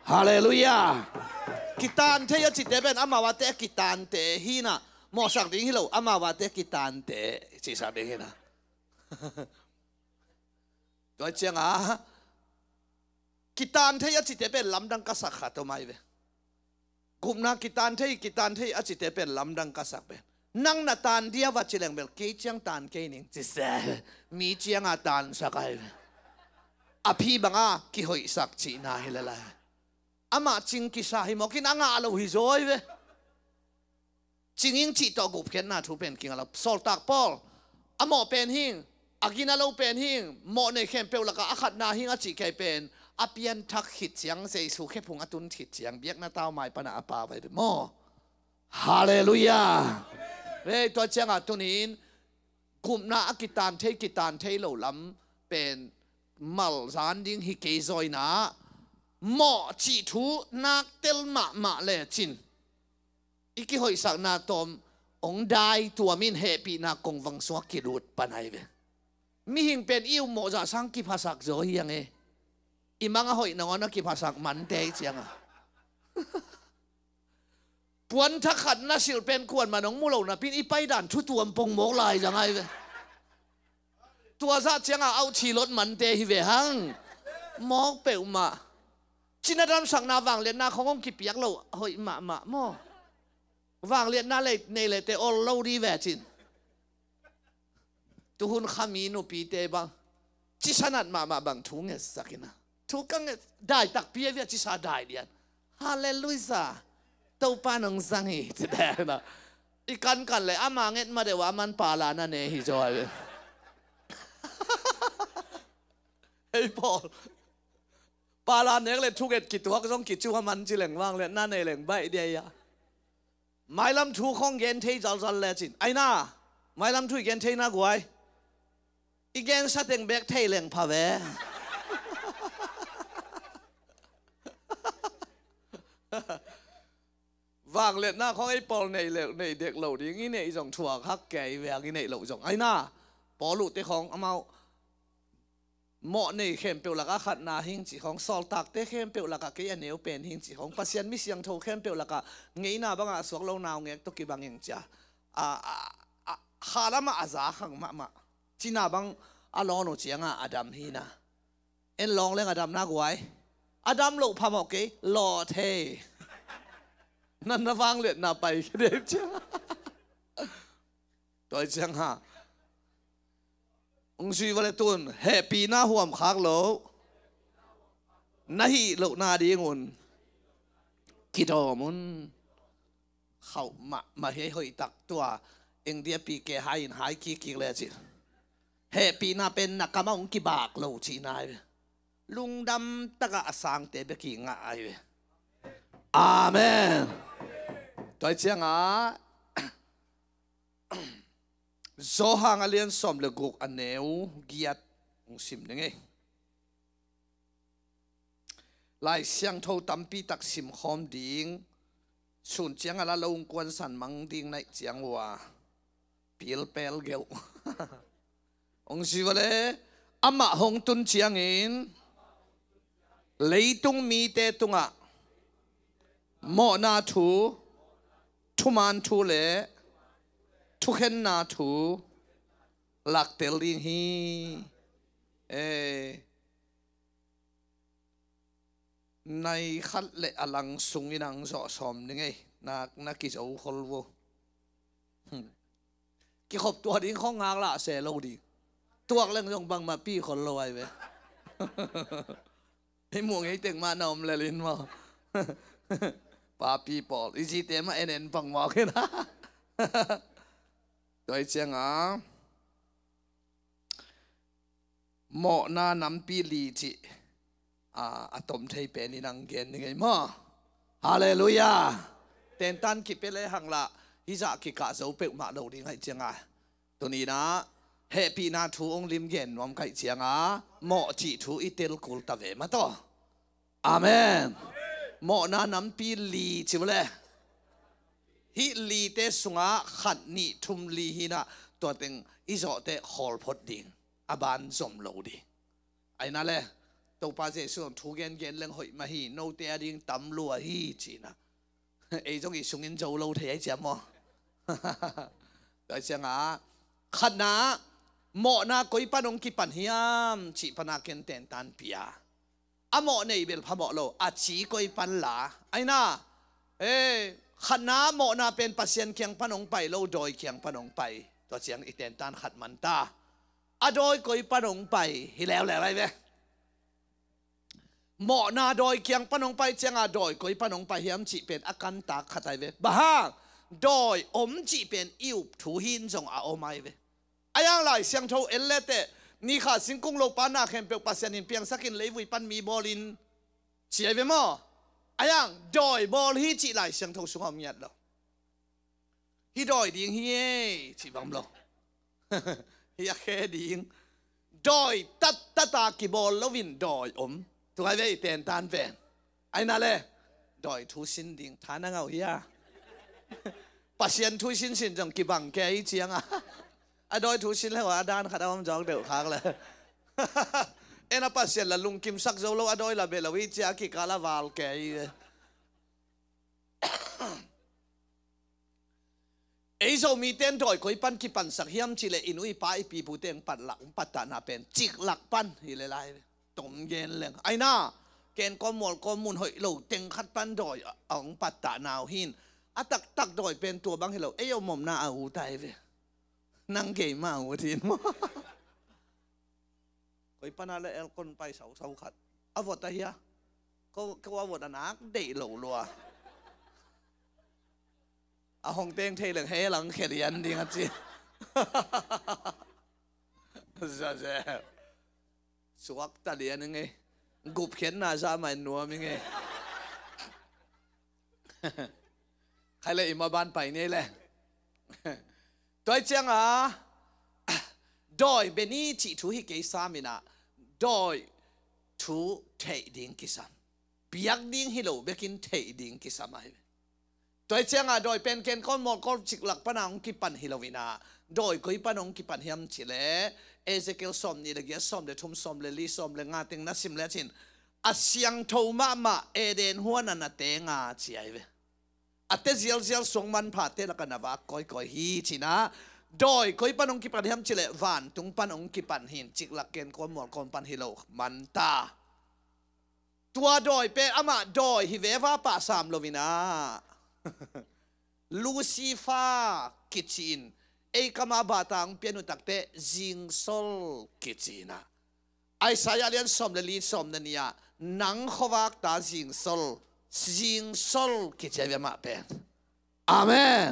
ฮาเลลูยากิตานเทียจิเตเป็นอามาว่าเตกิตานเตฮีนะมอสักดิ้งฮิโลอามาว่าเตกิตานเตจิสักดิ้งฮินะตัวเชียงกิตานเทียจิเตเป็นลำดังกษักขาตัวไม่เวกุมนากิตานเทียอจิเตเป็นลำดังกษักเป็นนั่งนาตานเดียวัดเจริญเบลเกยจียงตานเกยนิงจิเสมีเจียงอาตานสักไออภิบังอากิหอยสักจีนาฮิเลลอามาจิงกิสาฮิโมกินอ่างอาลูฮิโซยเวจิงยิงจีตอกุบเขียนนาทุเป็นกิงอาลูสอลตักปอลอาโมเป็นหิงอากินาลูเป็นหิงโมในเข้มเปลละก็อาขัดนาหิงอาจิเกยเป็นอาเปียนทักหิดเสียงเซสุแค่พุงอตุนหิดเสียงเบียกหน้าเต้าไม้ปนาอาปาไปเดโมฮาเลลูยาเฮ้ยตัวเจ้าตัวนี้กุมนากิตานเทโลลำเป็นมัลซานดิ้งฮิเกยซอยนาหมอจีทูนักเตลมาเลจินอีกหอยสักนาตอมองได้ตัวมินเฮปีนากงวังสวกิรุดปนัยเวมีหิงเป็นอิวโมจะสังกิภาษาโจยยังไงอีมังหอยนอนกิภาษามันเตยเจียงปวนทักขันน่าสิลเป็นขวนมาน้องมูโลนะพินอีไปด่านชุดตัวปงโมกลายจังไงเวตัวซาเจียงเอาชีรถมันเตยเวหังมอกเปลมาจินดามสังนาวังเลียนนาของกิปียกโลหอยมาโมวังเลียนนาเลยในเลยเตอโลดีแวจินตุหุนขามีนุปีเตบังจิสนัดมาบังทุงเอสสักนะทุกังได้ตักเปียเวียจิสาได้เดียนฮาเลลูยาตัวปานงสังฮีจะได้นะอีกันเลยอามาเงินมาเดี๋ยวมันปาลานั่นเองฮิจอยเฮ้ยพอปาลาเนี่ยเลยทุกเอ็ดกิจตัวก็ต้องกิจว่ามันจีเหลงว่างเลยนั่นเองเหลงใบเดียไม่ลำทุกห้องเย็นเทยจัลเลยจินไอ้น่าไม่ลำทุกเย็นเทยน่ากวยอีกเย็นสัตย์เบกเทยเหลงพาเววางเล็ดหน้าของไอ้ปอลในเด็กเหล่านี้งี้เนี่ยจงถั่วคักแก่แหวกงี้เนี่ยเหล่าจงไอ้น่าปอลุเตของเอามาเหมาะในเข้มเปลวหลักขัดนาหิงจีของซอลตักเตเข้มเปลวหลักเกียนเหนียวเป็นหิงจีของปัสยันมิเสียงโทเข้มเปลวหลักงี้น่าบังอาสวกเราหนาวเงี้ยตุกิบังยังจ้าขาละมาอาซาขังมาจีน่าบังอาลองโนเจียงอาดัมฮีนะเอ็นลองเรื่องอาดัมน่ากวยอาดัมโลพามอกเกหล่อเทนั่นนะฟังเล็ดน่าไปเด็กจ้าตัวเจียงฮะองค์ชีวเลตุนเฮปีน่าห่วมคักโลนาฮีโลนาดีงุนคิดอมุนเขามาเฮหอยตักตัวเอ็งเดียปีเกหายหายกิกเลยจิเฮปีน่าเป็นนักกรรมองกิบากโลชีนายลุงดำตะกะสังเตเบกิงายอาเมนตัวเจียงโซฮังอเลียนสมเลกุกอันเนวเกียดองซิมนึงไงลายเสียงโทตัมปีตักซิมคอมดิ่งสุนเจียงอะไรลงกวนสันมังดิ่งในเจียงว่าพิลเปลเกลองซิวเลอามาหงตุนเจียงอินเลยตุงมีเตตุงะโมนาทูทุมันทูเลทุกเห็นนาทู หลักเตลิงฮีในขัดเละอลังสุงอินังสอสอมนี่ไงนักกิจเอาคนวัวกี่ขบตัวดิ้งข้องงางละเสโลดีตัวเรื่องยงบังมาปี้คนรวยไปให้หมวงให้เต็งมานอมเลยลินมาป้าปีปอลอีจีเตมาเอ็นฟังมาขึ้นนะโดยเชียงหมอนานำปีลีจิอะตอมไทยเป็นนังเกนยังไงมาฮาเลลูยาเต็นตันคิดไปเลยหังละฮิจะคิดกะเจ้าเป็กมาดูดิ้งให้เชียงตัวนี้นะเฮปีนาทูองลิมเกนวอมไก่เชียงหมอจิทูอิเตลกุลตะเวมาต่ออาเมนหมอนานำปีลีจิวเลยฮิลีเตสุงะขัดนิทุมลีฮินะตัวเต็งอิจอเตฮอลพดดิ้งอบานสมโลดีไอ้นั่นแหละตัวป้าเจส่วนทุกเงินเรื่องหอยมาฮีโนเตียดิ้งตำลัวฮีจีนะไอ้จงอีสุงินโจโลเทียเจ้าหมอแต่เชียงขัดนะหมอนากุยปนงกิปันเฮียมจีปนาเกนเตนตันปียอะหมอในเบลพะหมอโลอาจีกุยปันลาไอ้น่ะขัดนะหมอนาเป็นปัสเซียนเคียงปนงไปโลโดยเคียงปนงไปตัวเชียงอีเตนตันขัดมันตาอะโดยกุยปนงไปฮิแล้วแหละไรเว้หมอนาโดยเคียงปนงไปเชียงโดยกุยปนงไปเฮียมจีเป็นอาการตาขัดใจเว้บ้าโดยอมจีเป็นอิวถูหินจงอาอไม่เว้ไอ้ยังไรเสียงโทเอลเลตนี่ข้าสิงกุงโลปานาเข้มเปียกปัสยานินเพียงสักินเลยวิปันมีบอลินเสียไปมั้งไอ้ยังโดยบอลฮีจีไรเสียงโทสุขมีดแล้วฮีโดยดิ้งฮีจีบัมโลฮีแค่ดิ้งโดยตัดตากีบอลแล้ววินโดยอมตัวไอ้เว้เตนตานเป็นไอ้นั่นแหละโดยทุสินดิ้งฐานังเอาเฮียปัสยานทุสินสินจังกีบังแกอีเจียงโดยทุสินแล้วว่าด้านขัดเอาจองเดือดค้างเลยน่ะปัสยานละลุงกิมสักโจโลโดยละเบลวิเจียกิกาลาวาลแกโจมีเต้นโดยคอยปั้นกิปันสักเฮียมจิเลอินุยป้าปีผู้เต้งปัดหลักปัตตานาเป็นจิกหลักปั้นฮิเลไลตมเย็นเลยไอ้น่าเกณฑ์ก้อนหมดก้อนมุนหอยโลเต็งขัดปั้นโดยอ่องปัตตานาวหินตักโดยเป็นตัวบังให้เรายมมนาอาหูไตเวนั่งเกยมาหูทีนมั้งคอยปั้นอะไรคนไปเสาขัดอวตารเฮียก็ว่าวดนักเดหลัวห้องเต้งเทเหลืองเฮหลังเขียนดีงั้นจีจะสวักตาเลียนยังไงกุบเขียนหน้าซาไม่หนัวยังไงใครเลยมาบ้านไปนี่แหละตัวเจียงโดยเบนี่จีทูฮิเกซามินะโดยทูเทดิ้งกิสามเบียกดิ้งฮิโลเบกินเทดิ้งกิสามไอตัวเชียงโดยเป็นเกณฑ์ก้อนหมดก้อนจิกหลักปนังกิปันฮิโลวินาโดยกุยปนังกิปันเฮียมจิเลเอเซเกลสอมนี่เดียสอมเดทุ่มสอมเลลีสอมเลงาติงนัสิมเลจินอาเซียงโทมาเอเดนหัวนันเตงาจีไอเวอเตเซียลส่งมันผ่าเตละกันนะว่าก้อยฮีจินะโดยกุยปนังกิปันเฮียมจิเลวันตุงปนังกิปันหินจิกหลักเกณฑ์ก้อนหมดก้อนปันฮิโลมันตาตัวโดยเป็นอามาโดยฮิเววาปะสามโลวินาลูซิฟากิจินกามาบาตังเปียนุตักเตจิงโซลกิจินะไอสายเลียนสมเลลีสมเนียนังขวักตาจิงโซลกิจิเวมาเป็นอาเมน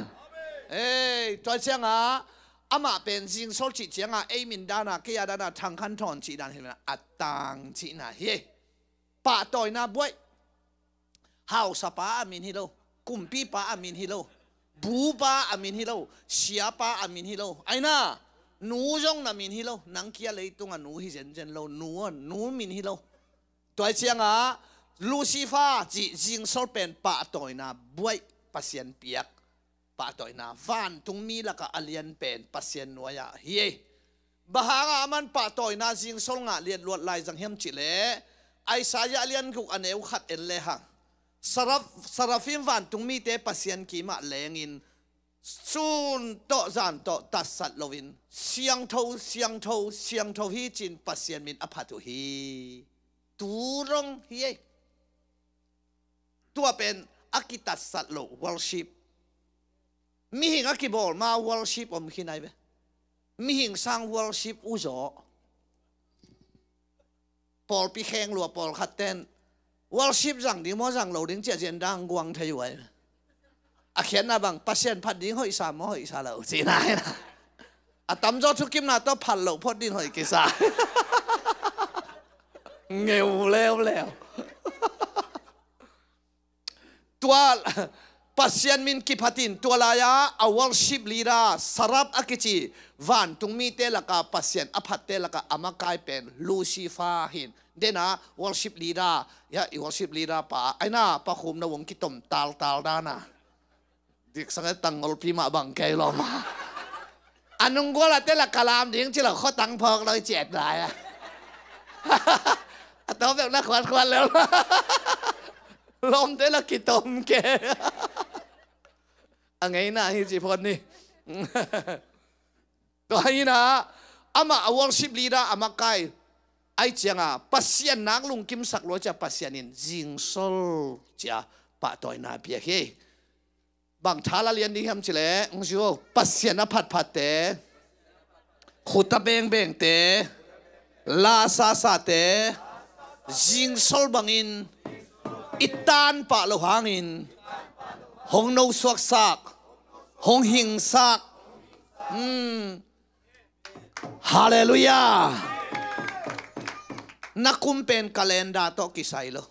ตัวเจ้าอามาเป็นจิงโซลจิเจ้ามินดานาเกียดานาทางขันทอนจีดานเห็นไหมอัตตังจีนะเฮ้ปะต่อยนาบวยฮาวสปาอามินฮิโลกุมปีป้าอามินฮิโลบูป้าอามินฮิโลเสียป้าอามินฮิโลไอ้น่ะหนูจงนามินฮิโลนังเกียเลยตรงหนูฮิเจนโลหนูมินฮิโลตัวเชียงลูซิฟ้าจีจิงโซเป็นป้าต่อยนาบวยปัสเซียนเปียกป้าต่อยนาฟันตุงมีละก็อเลียนเป็นปัสเซียนนัวยาเฮ้บางมันป้าต่อยนาจิงโซงะเลียนลวดลายจังเฮมจิเลไอสายเลียนกุกอันเอวขัดเอลเลหังสารฟิมวันตุงมีเตปัสยันกีมาเลงิน sun to zan to tasat lovin siang tho hi chin pasien min apatu hi turong hi tua pen akitat sat lo worship mi hing akibol ma worship om hinai be mi hing sang worship uzo Paul pi kheng lua Paul khaten worship rằng đi mo rằng lâu đến chia diện đang quăng thay vậy à khiến là bằng pasien phát đi hội sa lâu gì này na à tắm gió thu kim na to phát lâu phát đi hội cái sa nghèo leo tua pasien min kipatin tua laya a worship leader sarap akichi van tungmi te laka pasien aphat te laka amakai pen Lucifer hin dena worship leader ya worship leader pa aina pa khum na wong kitom tal dana dik sangat tangol pima bang kai lo ma anung gola te la kalam ding chila kho tang phok loi chet lại à tao việc nó khoan leo lom te la kitom ke anh ấy na hi chỉ phone đi to hi na ama worship leader ama kai ai chang à pasien nak lung kim sak lo cha pasienin jing sol cha pa toy na pia he bang thala lian ding ham chile ngjo pasien na phat te khuta beng te la sa te jing sol bangin itan pa lo hangin hong no suak sak hong hing sak hallelujah nakum pen kalenda to kisai lo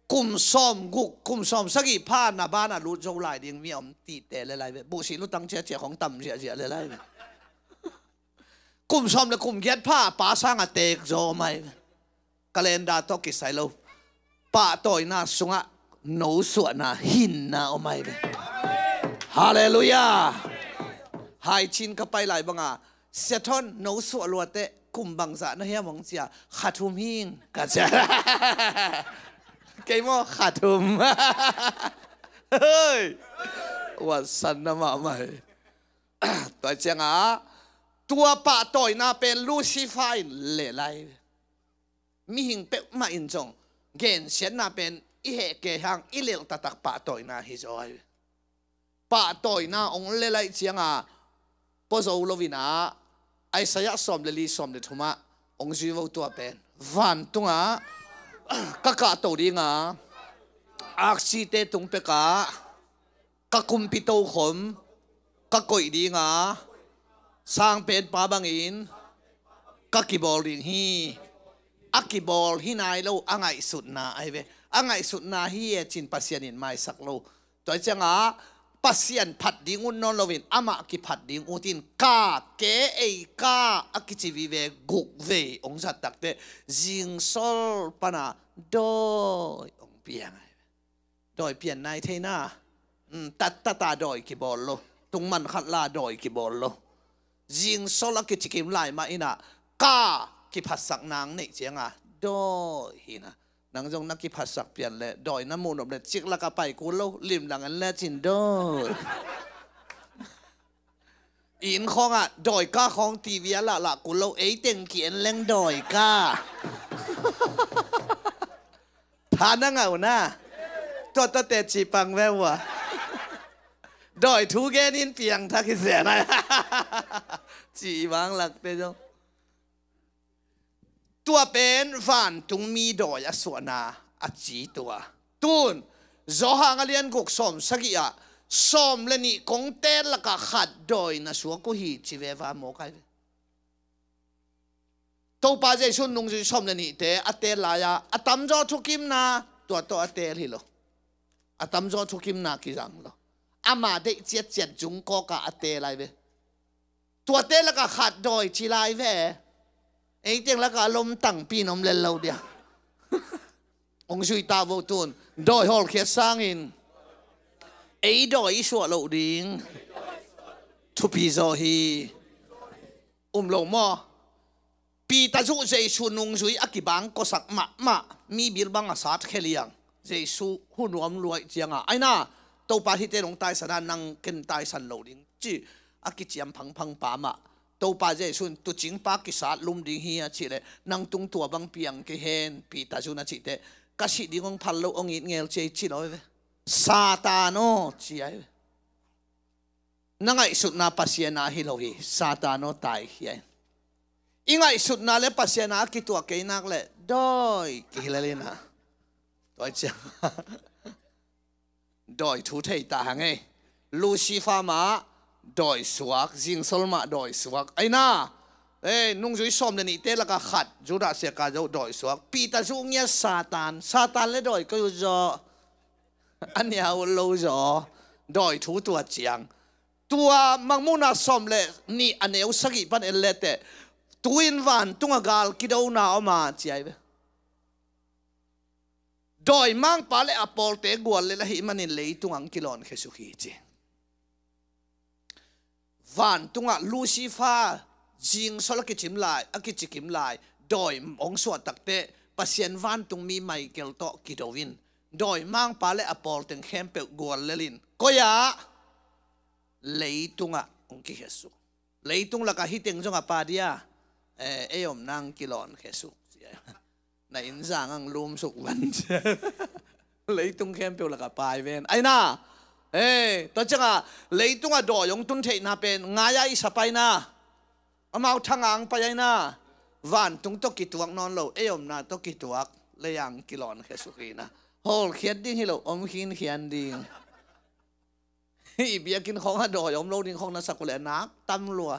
kum som sagi pha na ba na lu zo lai ding mi om ti te le lai bu si lu tang cheของต่ำเสียle lai kum som le kumเกียดผ้าปาสร้างa tek zo mai kalenda to kisai lo pa toy na sunga no su na hin na o mai be hallelujah hai chin ka pai lai banga seton no su lo te kum bang za na hiam ong sia khathum hing ka cha cái mò khathum ơi wa san na ma mai toy chang a tua pa toy na pen Lucifer le lai mi hing pe ma in jong gen xian na pen i he ke hang i lel tatak pa toy na hi zoi pa toy na ong le lai chiang a po zo lovina ai saya som le li som le thuma ong ji vo tua pen van tunga kaka to ringa aksi te tung pe ka kum pi to khom ka koi dinga sang pen pa bangin ka ki bol ring hi akibol hinai lo angai sut na ai ve angai sut na hi e chin pasien in mai sak lo toy changa pasien phat ding un non lovin ama ki phat ding utin ka ke ei ka akichi vi ve guk ve ong zat tak te jing sol pana doi ong piang doi pian nai the na ta doi ki bol lo tung man khat la doi ki bol lo jing sol akichi kim lai ma ina ka kiผัดสักนางนี่เจียงอ่ะดอยหินะนางจงนักkiผัดสักเปลี่ยนเลยดอยน้ำมูลออกเลยจิกละกะไปกูเล่าริมหลังอันแรกจินดอยอินของอ่ะดอยก้าของทีวีละกูเล่าเอ้เต็งเขียนแรงดอยก้าทานนั่งเอาหน้าตัวตะเตจีปังแววะดอยทูแกนินเปียงทักเสียนะจีวางหลักเตจงตัวเป็นฟันตุงมีดอยอสวนาอจีตัวตูนจอหางเลียนกุกสมสกิอาสมเลนี่คงเตลละกะขัดดอยนะสัวกุฮีจีเววาโมกายตัวป้าใจชุนนุงจีสมเลนี่เตอเตลายาอตัมจอทุกิมนาตัวอเตลฮิโลอตัมจอทุกิมนากิจังโลอามาเดเจ็ดจุงก็กะอเตลายเวตัวเตลละกะขัดดอยจีไลเวเองจังแล้วก็ลมตั้งปีนอมเล่นเราเดียวองค์ชุยตาโวตุนดอยฮอลเขียสร้างอินไอ้ดอยชัวเราดิ้งทุพีโซฮีลงมอปีตาจุเจชุนองค์ชุยอักิบังก็สักมะมีบิลบังอาสาทเคลียงเจสุหุ่นรวมรวยเจียงอ่ะไอ้น่าต ตัวปาที่เตลงตายสนานังเกินตายสันโลดิงจีอากิจยมพังปามาตัวปาเจสุนตุจิงปากิสาลุมดิงเฮียจีเลนังตุงตัวบังเปียงเกเฮนปีตาจุนาจิเตกสิดิงองพัลโลองอินเงลเจจีโอยซาตานโนจีไอนังไอสุดนาปัสยนาฮิโลฮีซาตานโนตายเฮียอิงไอสุดนาเลปัสยนากิตัวเกนักเลดอยกิฮิเลนะตัวเจ้าดอยทุเทตาหังไงลูซิฟามาดอยสวกจิงสลมาดอยสวกไอ้น่านุ่งจุยสมเดนี่เตละก็ขัดจุดาเสียกาจะดอยสวกปีตาจุงเนี่ยซาตานเลยดอยก็อยู่จ่ออันนี้เอาโลจ่อดอยทุตัวเจียงตัวมังมุนาสมเลยนี่อันนี้อุสกิปันเอเลเตตัวอินวันตุงกาลกิดเอาหน้าออกมาเจียบดอยมังปาเลอปอลเตกวลเลยละหิมันนี่เลยตุงอังกิลอนเคสุขีจีวันตุงะลูซิฟาจิงสลกิจิมไลอากิจิกิมไลดอยองสวดตักเตปัสยันวันตุงมีไมเคิลโตกิดวินดอยมังปาเลอปอลเตงเข้มเปกวลเลลินก็ยาเลยตุงะองกิเคสุเลยตุงละกะฮิตเองจงอปาดียเอยอมนางกิลอนเคสุในอินซางังลุมสุกวันเลยตุงเข้มเปละกะปายเวนไอ้น่าตัวจังอ่ะเลยตุงอ่ะดอยงตุนเทน่าเป็นงายาอิสไปนะอามาทางอังไปยัยนะวันตุงตกิตัวกนอนโลเอยมนาตกิตัวกเลยยังกิลอนแค่สุขีนะโฮลเขียนดิ้งฮิโลอมขินเขียนดิ้งอีเบียกินของอ่ะดอยมโลดิ้งของนักสักเลยนักตำรัว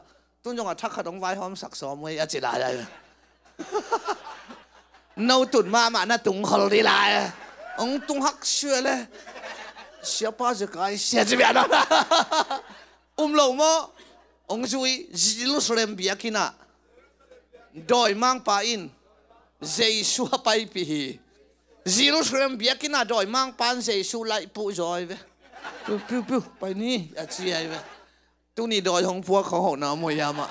ตุนจงอ่ะทักขดงไว้หอมสักสอมไว้อาจิลาได้นูตุนมาน่ะตุงฮอลดีลายองตุงฮักเชื่อเลย小巴就该写这边了，老么，我注意日路上边别看呐，对忙把因，谁说白皮，日路上别看呐，对忙把谁说来不在呗，不，ไปนี่อย่าเชียร์ไปตัวนี้ดอยของพวกเขาหน้ามวยยามา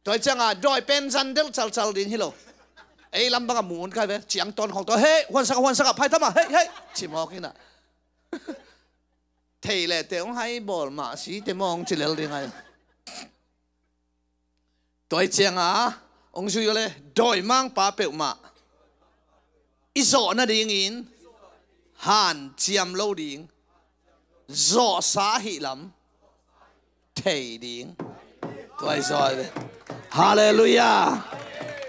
ดอยจังอ่ะดอยเป็นจันเดลจัลดิ้งฮิโลไอ้ลำบากหมุนใครไปเสียงตอนของตัวเฮ้ยวันสักไพ่ทำไมเฮ้ยชิมอกินอ่ะเทเลเตองให้บอลมาสีเตมองจิเลลดิ้งไงตัวเจียงอ่ะองค์ช่วยเลยดอยมังป้าเปิลมาอิโซน่ะดิ้งอินหันเจียมโลดิ้งโซสาหิลำเทดิ้งตัวไอ้ซอยเลยฮาเลลูยา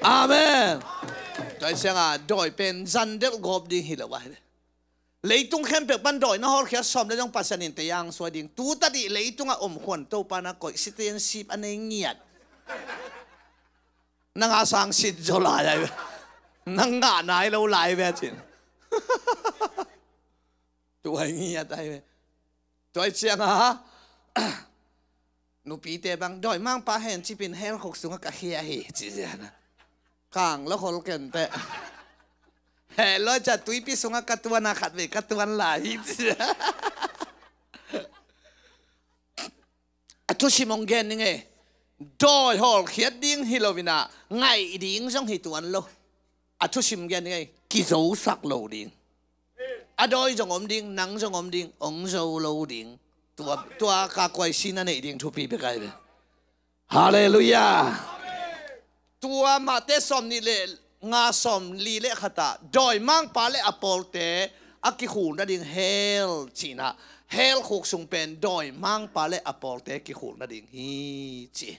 อาเมนตัวเสียงอ่ะดอยเป็นจันเดลกอบดิ้งฮิลวะเลยตุงเข้มเปิดบันดอยนะฮอลแค่สอมแล้วต้องปัสนินแต่ยังสวยดิ้งตูตัดดิเลยตุงอ่ะอมขวัญโตปานะก่อยสิเตียนซีบอันนี้เงียดนังอาสังสิทธิ์จะลายไปนังงานไหนเราลายไปจริงตัวเงียดได้ไปตัวเสียงอ่ะนูปีเตบังดอยมั่งป้าเห็นที่เป็นเฮลหกสูงกับเฮียจีเจนะกลางแล้วคนกันแต่เฮลจะตุยปีสูงกับตัวนาขัดเวกับตัวหลายจีทุชิมองเกนนี่ไงดอยฮอลเขียดดิ้งฮิโลวินาไงดิ้งจังฮิตัวนั้นโลทุชิมเกนนี่ไงกิโซสักโลดิ้งดอยจงอมดิ้งนังจงอมดิ้งองโซโลดิ้งตัวกากวยสินันเองทุปีไปไกลเลยฮาเลลูยาตัวมาเตสอมนี่เลงาสอมลีเลขตาดอยมังปาเลอปอลเตอากิขูนนั่นเองเฮลจีน่าเฮลหกสุงเป็นดอยมังปาเลอปอลเตกิขูนนั่นเองฮีจี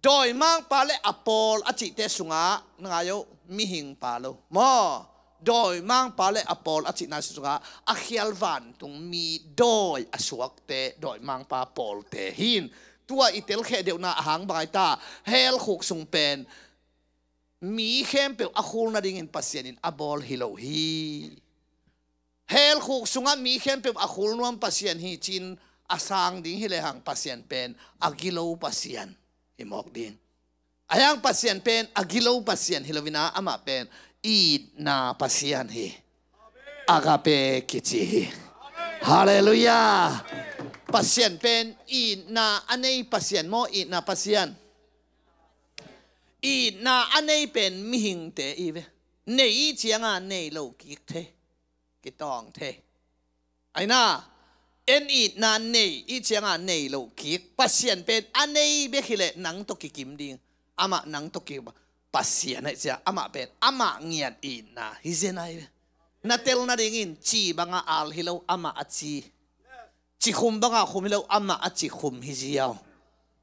ดอยมังปาเลอปอลอจิเตสุงะนายโยมิหิงปาโลมอดอยมังปาเลอปอลอจินาสุงะอาเขียลวันตุงมีดอยอสวกเตดอยมังปาปอลเตหินตัวอิเตลเคเดียวนาหางบายตาเฮลหกสุงเป็นมีเข้มเปลอคูลนาดิ่งปัสยานินอบอลฮิโลฮีเฮลหกสุงะมีเข้มเปลอคูลนวมปัสยานฮีจินอาสังดิ่งฮิเลหังปัสยานเป็นอากิโลปัสยานฮิมอกดิ่งอายังปัสยานเป็นอากิโลปัสยานฮิโลวินาอามาเป็นอีนาปัสยานฮีอากาเปกิจิฮาเลลูยาปัสยานเป็นอีนาอันนี้ปัสยานโมอีนาปัสยานอีนาอันนี้เป็นมิหิงเตอีเวเนยเจียงอ่ะเนยโลกิเทกิตองเท ไอ้น่าเอ็นอีนานเนยอีเจียงอ่ะเนยโลกิกปัสเซียนเป็นอันเนยเบคิเลนังตกิกิมดิงอามานังตกิปัสเซียนไอ้เจ้าอามาเป็นอามาเงียดอินนะฮิเซนไอนาเตลนาดิงินจีบังอาลฮิโลอามาอจีจีคุมบังอาคุมฮิโลอามาอจีคุมฮิจิยาว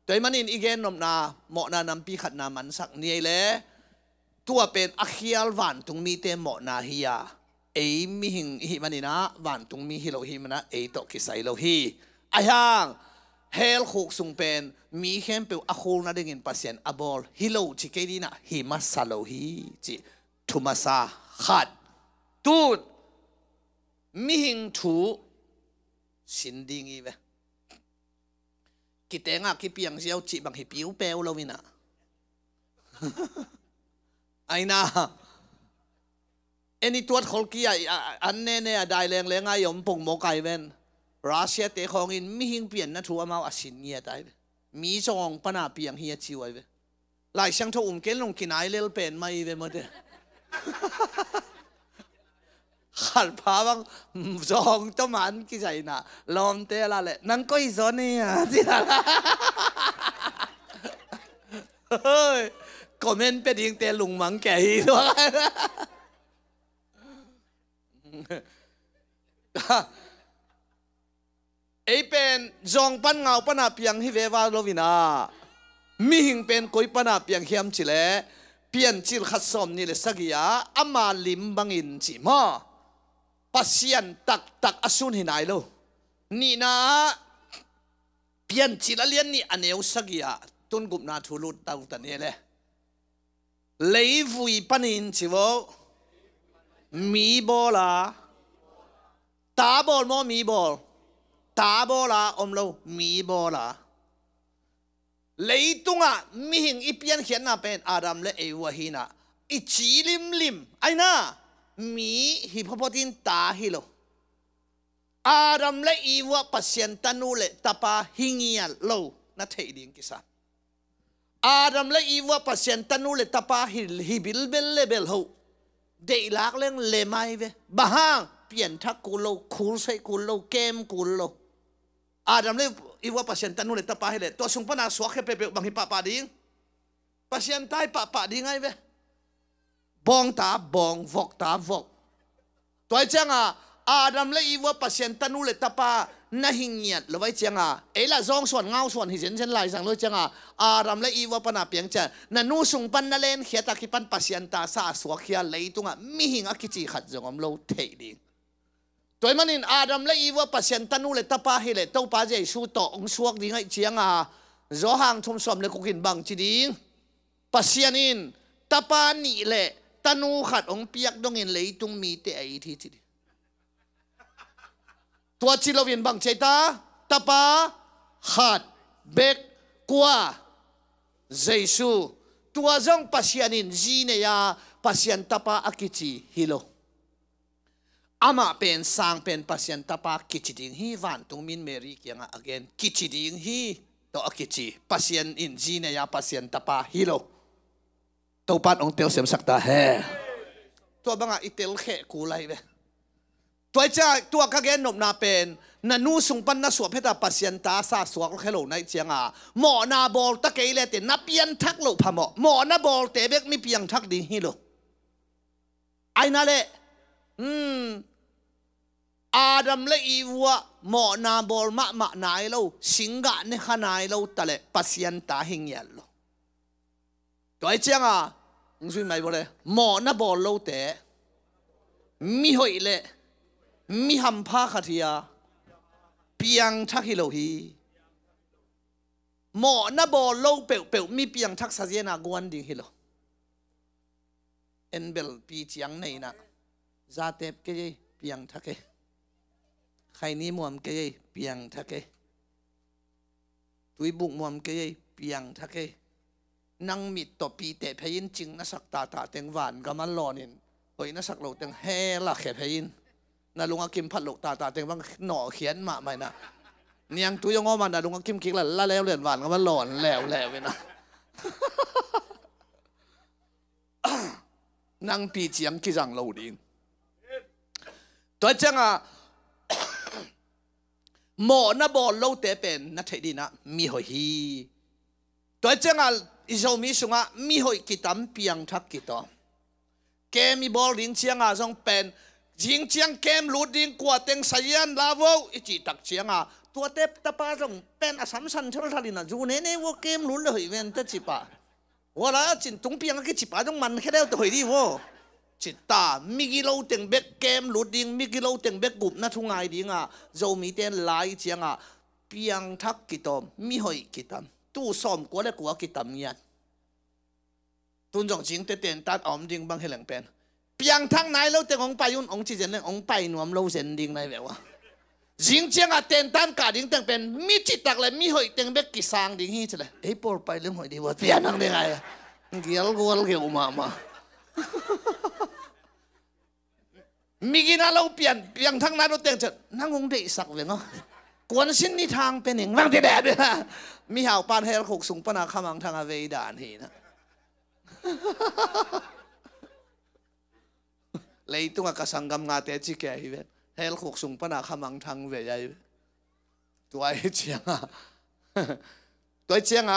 โดยมันอินอีเกนนมนาเหมาะนานำปีขัดนามันสักเนียเลยตัวเป็นอัคยาลวันตรงมีเตเหมาะนาฮิยาเอมีหิงฮิมันนี่นะวันตรงมีฮิโลฮิมันนะเอตกิไซโลฮีอายังเฮลขุกสุงเป็นมีเข้มเปอคูลนาดิงินปัสเซียนอบอลฮิโลจิเกดีนะฮิมาซาโลฮีจิทุมาซาขัดตูดมีหิงถูสินดิงีเวกิเตงะกิเปียงเสียวจิบังฮิปิวเปลโลวินะไอ้น่าเอ็นี่ตัวขอลกี้อันเน่ๆได้แรงไงยมปงโมไกเวนรัสเซียเตะของอินมีหิงเปลี่ยนนะทัวมาอสินเงียได้มีจองปนาเปียงเฮียชิวไว้เวหลายช่างทุ่มเกลลงกินไอเลลเป็นไม่เวหมดเลยขัดพาบังจองต้มมันกี่ใจน่ะลอมเตะละเลยนั่งก็อีสอนนี่อ่ะที่ละเฮ้ยคอมเมนต์เป็นยิงเตะลุงมังแก่อีด้วยไอเป็นจองปันเงาปนาเปียงฮิเววาโลวินามีหิงเป็นกุยปนาเปียงเฮียมจิเลเปียนจิลขัดสมนี่เลยสักยาอามาลิมบังอินจิมาปัสยันตักอสุนหินายโลนี่นะเปียนจิลเลียนนี่อันเอวสักยาตุนกุบนาทุลุตตาอุตันเอเลยเลยฟุยปันินจิโวมีบอลาตาบอลมอมีบอลตาบอลาอมโลมีบอลาเลยตุงอ่ะมีหิงอีเปียนเขียนน่ะเป็นอาดัมและเอวะฮีน่ะอีจีลิมไอ้น่ะมีฮิปโปตินตาฮิโลอาดัมและอีวะปัสยันตันูเลตาปาฮิงียโลนัทเฮดิงกิสาอาดัมและอีวะปัสยันตันูเลตาปาฮิบิลเบลเลเบลโฮเดย์ลักเล่งเลไม่เวบ้างเปลี่ยนทักกูโลคูลใส่กูโลเกมกูโลอาดัมเลยอีว่าปัสยันตันนู่นเลยตาปาให้เลยตัวสุงปนาสวกให้เปเปบางทีปะดิ้งปัสยันตายปะดิ้งไงเว้บองตาบองวอกตาวอกตัวจังอาดัมเลยอีว่าปัสยันตันนู่นเลยตาปาน่าหิงเงียดเลยไว้จังเอล่ะจองส่วนเงาส่วนหินเช่นไรสั่งเลยจังอาดัมเลยอีว่าปนาเปียงจันนั่นนู่สุงปันนั่นเล่นเขียตาคิปันปัสยันตาสาสวกเขียเลยตุงมีหิงอักจิขัดจงอมโลเทดิ้งตัวมันอินอาดัมและอีวะปัสยันตันูเลตาปาฮิเลตัวปาเจสูโตองสวกดิ้งไอเจียงโจหังทุ่มสมเลกุกินบังจีดิ้งปัสยันอินตาปานีเลตันูขัดองเปียกดงอินเลยตุงมีเตไอทีจีดิตัวจิโลวินบังเจตาตาปาขัดเบกกัวเจสูตัวจงปัสยันอินจีเนียปัสยันตาปาอากิจิฮิโลอามาเป็นสร้างเป็นปัสยันตาปากิจดิ้งฮีวันตรงมินเมริกยังagainกิจดิ้งฮีตัวกิจปัสยันอินจีเนียปัสยันตาปาฮิโลตัวปัดองเตียวเสียมสักตาเฮตัวบังอิเตลเขกูไลเวตัวจ้าตัวกะเกนนมนาเป็นนันนูสุงปันนัสวบให้ตาปัสยันตาสาสวกเฮโลในเจียงหมอนาบอลตะเกยเลตินับเปียนทักโลพะหมอนาบอลเตเบกมีเปียงทักดิ้งฮิโลไอ้นั่นแหละอาดัมและอีวะหมอนาบอลมะนายเราสิงกะเนขนายเราตะเลปัสยันตาหิงยัลโลตัวไอ้เจ้ามึงช่วยไหมบ่เลยหมอนาบอลเราแต่มีหอยเละมีหัมพาขัดยาเปียงทักฮิโลฮีหมอนาบอลเราเปลมีเปียงทักซาเจนากวนดิฮิโลเอ็นเบลปีเจียงในนะซาเตปเกยเปียงทักเกใครนี้มวมเกยเปียงทักเกตุยบุกมวมเกยเปียงทักเกนั่งมิดต่อปีเตะพยินจริงนะสักตาเต็งหวานก็มันหล่อนินโอ้ยนะสักโลเต็งแห่ละแค่พยินนะลุงอากิมพัดโลตาเต็งบางหน่อเขียนมาไหมนะเนียงตุยงอมันนะลุงอากิมคิกละแล้วเลื่อนหวานก็มันหล่อนแล้วไปนะนั่งปีเจียงกิจังเราดิ้งตัวจัง หมอนะบอลโลเตเป็นนัทดีนะมีหอยฮีตัวเจ้าอิโซมิสุงะมีหอยกิตามเปียงทักกิตอเกมีบอลลิงเชียงจงเป็นจิงเชียงเกมลูดิงกว่าเต็งสายันลาวอิจิตักเชียงตัวเตปตะปาจงเป็นอสัมสันเท่าทัลินะจูเน่ว่าเกมลุ้นเลยเวนตจิปะว่าละจินตุงเปียงก็จิปะจงมันแค่เดียวตัวดีว่าจิตตามิกิโลเต็งเบกเกมลูดิงมิกิโลเต็งเบกกุบนะทุ่งไงดิงโจมีเต็นไล่เชียงเปียงทักกิตอมมีหอยกิตามตู้ซ้อมกว่าเลยกว่ากิตามยันตุนจงจิงเต็นตัดอมดิงบางเฮลังเป็นเปียงทักไหนเราเต็งองไปยุ่นองจีเจนเลยองไปนวมเราเซนดิงในแบบว่าจิงเชียงเต็นตันกาดิงเต็งเป็นมีจิตตักเลยมีหอยเต็งเบกกิสางดิงฮีเฉลยไอ้ปอลไปเรื่องหอยดีว่าเปียนั่งได้ไงเกี่ยวกับเกี่ยวมามีกินอะไรเปลี่ยนทั้งนั้นเราเต็งจะนั่งงงได้สักเวงกวนสิ้นนิทางเป็นอย่างร่างที่แดดด้วยนะมีหาวปานเฮลขกสูงปนาขมังทางเวดานฮีนะเลยตัวกสังกำงาเตจิแกฮีเวเฮลขกสูงปนาขมังทางเวยัยตัวไอ้เจียงตัวเจียง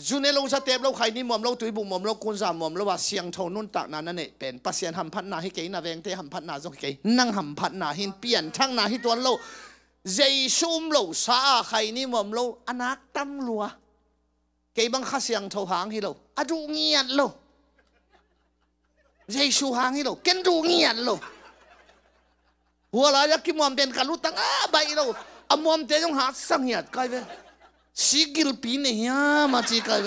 จูเนลงสเต็ปเราใครนี่มอมเราตุยบุมมอมเรากุนสามมอมเราว่าเสียงเท่านุ่นตักนั้นนั่นเองเป็นปัสเซียนหำพัดนาให้เก๋นาเวงเตหำพัดนาจงเก๋นั่งหำพัดนาหินเปลี่ยนทั้งนาให้ตัวเราเจซูมเราสาใครนี่มอมเราอนักตั้มลัวเก๋บังคับเสียงเท่าหางให้เราอดูเงียดเราเจซูหางให้เราเก่งดูเงียดเราหัวเราอยากกินมอมเป็นการรู้ตั้งใบเราอมอมเตยงหาสังเหียดใครเว้สิกิลปีเนี่ยมาจีกัน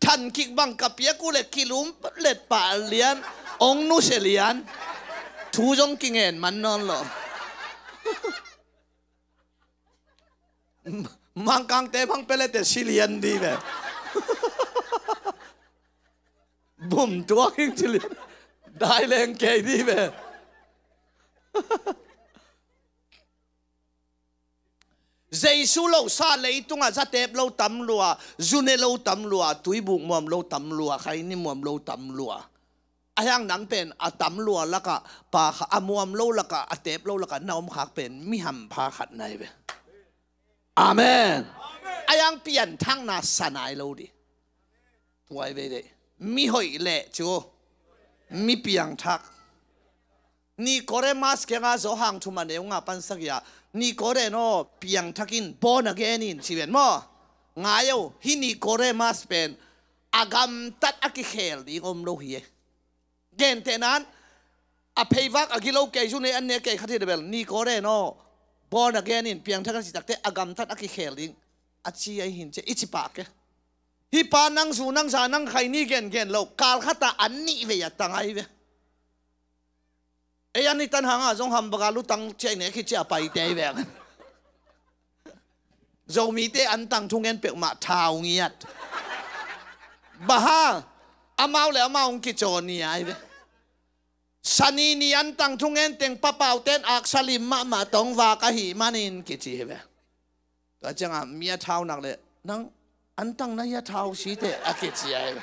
ท่านคิกบังกับเปียกูเล็กกิลุมเล็ดป่าเลียนองนุเสเลียนทูจงกิงเงินมันนอนหรอมังกังเตพังเปเลเตสิเลียนดีแบบบุ่มตัวกิงสิเลียนได้แรงเกยดีแบบเจสูโลซาเลยตุงอาจะเทปโลตำลัวจูเนโลตำลัวตุยบุกมอมโลตำลัวใครนี่มอมโลตำลัวอายังนั้นเป็นอาตำลัวแล้วก็ปากอามอมโลแล้วก็อาเทปโลแล้วก็น้อมขักเป็นมิหัมพาขัดในเว้อาเมนอายังเปลี่ยนทั้งนาสนายโลดิไว้ไปเลยมีหอยเละจูมีเปียงทักนี่ก็เรมาสเกงาโซหังทุมันเองปันสักยานี่ก็เรโนเปียงทักินบอนเกนินชีเวนมั้งง่ายอยู่ฮินี่ก็เรมาสเป็นอากามตัดอักเขลดีอมโลหีเกณฑ์เท่นั้นอภัยวักอักิโลเกยุในอันเนเกขัดที่เดเบลนี่ก็เรโนบอนเกนินเปียงทักันสิตักเตอากามตัดอักเขลดีอัจฉริยะหินเจอิจิปากเกฮิปานังสูนังสานังใครนี่เกณฑ์เรากาลขัดตาอันนี้เวียตังไอเวไอ้ยันนี่ตันหางจงทำบการลุตังเจเนี่ยคิดจะไปเตะแบบเรามีเตอันตังทุ่งเงินเปียกมาท้าวเงียดบ้าอามาแล้วมาองกิจนี่ไอ้เว้สันนี่อันตังทุ่งเงินเต็งป้าเป่าเต้นอักษริมมาตองวากะหิมานินกิจเว้ตัวจังเมียท้าวนักเลยนั่งอันตังนายท้าวสีเตะอากิจไอ้เว้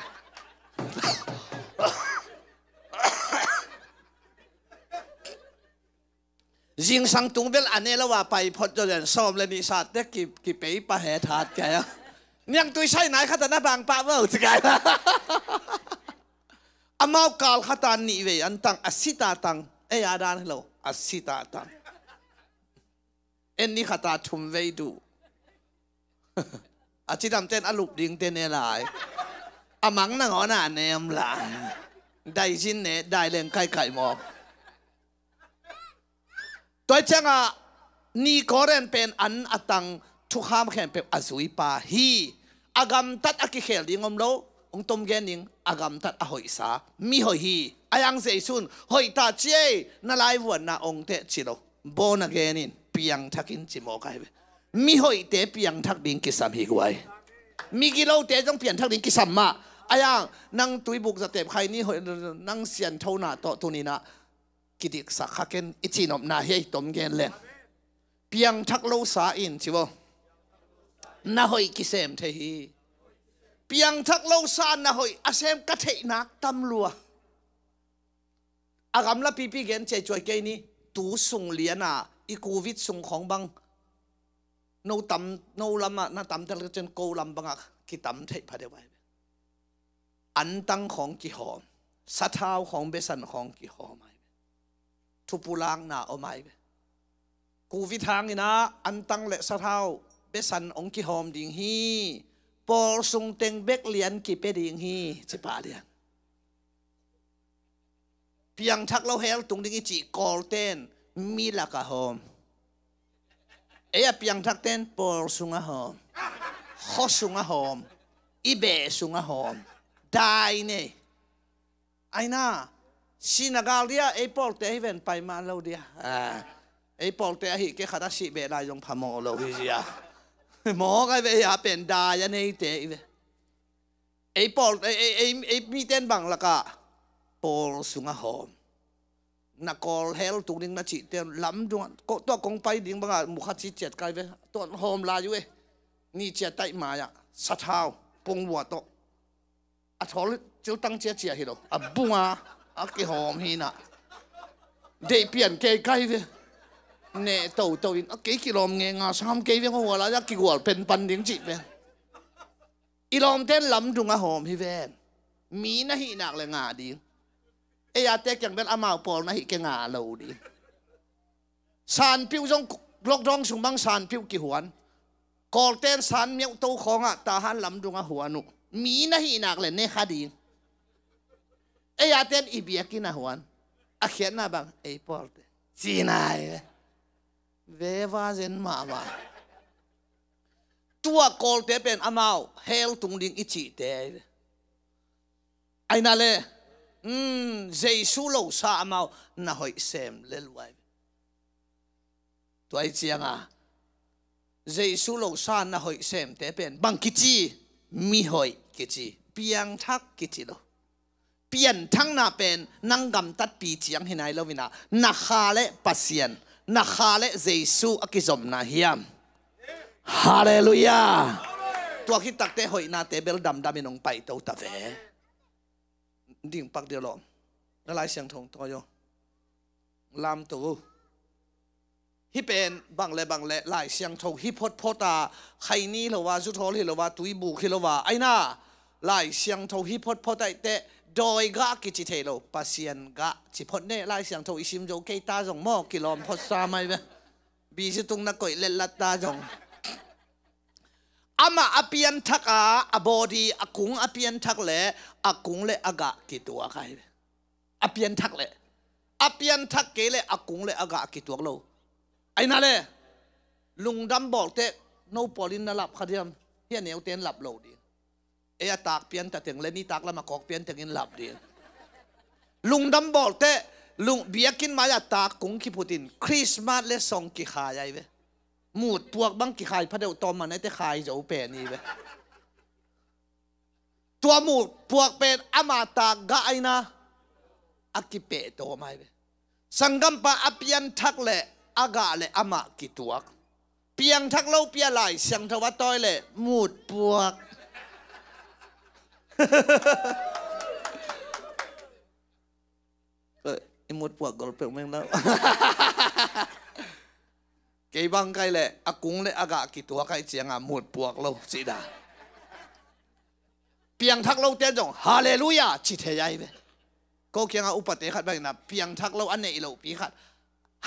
ยิงสังตุงเบลอันนี้แล้วว่าไปพอจะเรียนซ้อมเลยนิสัตเด็กกี่ปีปะเหตุแกยังตัวใช่ไหนขัตนาบางปะว่าจะไงอามากาลขัตานนี่เวอันตังอสิตาตังเออาดานเราอสิตาตังเอ็นนี่ขัตาทุมเวดูอาจิตามเต้นอลุบดิงเต้นเอลายอามังนังอ๋อน่ะเนมหลังได้ชินเนได้เรื่องไก่หมอกตัวเจ้านี่ก็เรียนเป็นอันอัตังทุกข้ามแข่งเป็นอสุยปาฮีอากามตัดอักเขลดิงอมโลองตมเกนิงอากามตัดอหอยสามีหอยฮีอายังเสซุนหอยตาเจนาลายวันนาองเตจิโลโบนักเกนินเปียงทักินจิโมกายมีหอยเตเปียงทักดิงกิสัมฮีกไว้มีกิโลเตจงเปียงทักดิงกิสัมมาอายังนั่งตุยบุกสเต็ปใครนี่หอยนั่งเสียนเท่าหน้าโตตัวนี้นะกิดิกสักขักเกนอิจินอมนาเฮยตมเกนเลงเปียงทักโลสาอินชิวน่าหอยกิเซมเทฮีเปียงทักโลสาน่าหอยอาเซมกะเทนักตำลัวอากำละปีเกนเจจวยเกนี่ตูสุงเลียนา อีโควิดส่งของบังโนตำโนลำอ่ะน่าตำแต่ละจนโกลำบังอ่ะกิตำเทพาเดไว้อันตั้งของกิหอมสะเท้าของเบสันของกิหอมทุปุลางนาเอาไหมกูวิทางนี่นะอันตั้งและสะเท้าเบสันองกิหอมดิ่งฮีปอลทรงเต็งเบกเลียนกิเปดิ่งฮีจิปาเลียนเพียงทักเราเฮลตรงดิ่งจีกอลเต้นมีลักหอมเอ้ยเพียงทักเต้นปอลสุงหอมข้อสุงหอมอีเบสุงหอมได้เนี่ยไอ้น่าสินากาลเดียไอ้ปอลเตะให้เวนไปมาเราเดียไอ้ปอลเตะหิเกขัดสิเบลายงพามอเราฮิจิยาหมอไอ้เบียเป็นได้ยันไอ้เตะไอ้ปอลไอ้มีเต้นบังละกะปอลสุงหอมนักกอลเฮลตุงดิ้งนัดจีเต้นล้ำดวงก็ตัวกงไปดิ้งบังอ่ะมุขจิตเจ็ดไกลเว้ตัวหอมลายอยู่เว้นี่เจ็ดไตมาอ่ะสะเท้าปงวัวโตอะทอลเจ้าตั้งเจียฮิโร่อะบุ้งอะกี่หอมฮีน่ะเดี๋ยวเปลี่ยนเกย์ไกลเว้เนี่ยโตอินอะกี่กิโลเงี้ย3 เว้หัวละยักกี่หัวเป็นปันดิ้งจีเว้อีลอมเต้นล้ำดุงอะหอมฮีเว้มีนะฮีนักเลยงาดิ้งเอยาเต็กอย่างเป็นอามาปอลนะฮีเกงาเราดิ้งสารพิวจงลกดองสุงบังสารพิวกี่หัวกอลเต้นสารเมียวโตของอะตาหันล้ำดุงอะหัวนุมีนะฮีนักเลยเนี่ยขาดิ้งเอ้ยอาเต้นอีเบียกินนะหัวอาเขียนนะบังไอ้ปอลเต้จีนายเววาเซนมาตัวกอลเต้เป็นอามาวเฮลตุงดิ้งอิจิเต้ไอ้นั่นเลยเจสุโลซาอามาวน่าหอยเซมเลลไว้ตัวไอ้เจียงอ่ะเจสุโลซาน่าหอยเซมเต้เป็นบังกิจิมีหอยกิจิเปียงทักกิจิโลเปลี่ยนทั้งน่าเป็นนั่งกำตัดปีเจียงให้นายเลวินานักขาเลปัสยันนักขาเลเจสุอักิจอมนาฮิยามฮาเลลูยาตัวคิดตักเตะหอยนาเตเบลดำมินงไปเต้าตาเวดิ่งปักเดียวหลอมละลายเสียงทงตัวยงลามตัวฮิเป็นบังเลลายเสียงทงฮิพดตาใครนี่หรือว่าจุดทอลหรือว่าตุยบุกหรือว่าไอ้น่าลายเสียงทงฮิพดเตะโดยกะกิจิเทโลปัสยันกะจิพดเน่ลายเสียงโทอิชิมโจเกตาจงหม้อกิโลมพดซาไม่เว้บีจิตุงนักกอยเล่นลัตตาจงอามาอภิยันทักอบอดีอากุงอภิยันทักเล่อากุงเล่อากะกิตัวใครอภิยันทักเล่อภิยันทักเกเล่อากุงเล่อากะกิตัวโลไอ้นั่นเล่ลุงดำบอกเตะโนปอลินน่ะหลับขะเดียมเฮียเหนียวเตียนหลับโลดีเอ้ยตากเปลี่ยนแต่ถึงเล่นนี่ตากแล้วมากอกเปลี่ยนถึงกินหลับดีลุงดำบอกเตะลุงเบียกินมาอย่าตากกุ้งขี้พุตินคริสต์มาสและส่งกี่ขายเว้ยหมูดพวกบังกี่ขายพระเดวตอมมันไอ้แต่ขายจะเอาเปนี่เว้ยตัวหมูดพวกเป็นอามาตากกะไอนะอากิเปโตไม่เว้ยสังกัมปะอภิยันทักเล่อากาเล่อามากิตัวเปียงทักเล่าเปียไหลเสียงทวัตต้อยเล่หมูดพวกไอ้หมดพวกกอลเปิลแม่งแล้วเกี่ยบังไกลเลยอากุงเลยอากาศกี่ตัวไกลเสียงหมดพวกเราสิดาเพียงทักเราเต้นจงฮาเลลูยาจิตเฮียไปก็เกี่ยงอุปเทขัดไปนะเพียงทักเราอันไหนเราปีขัด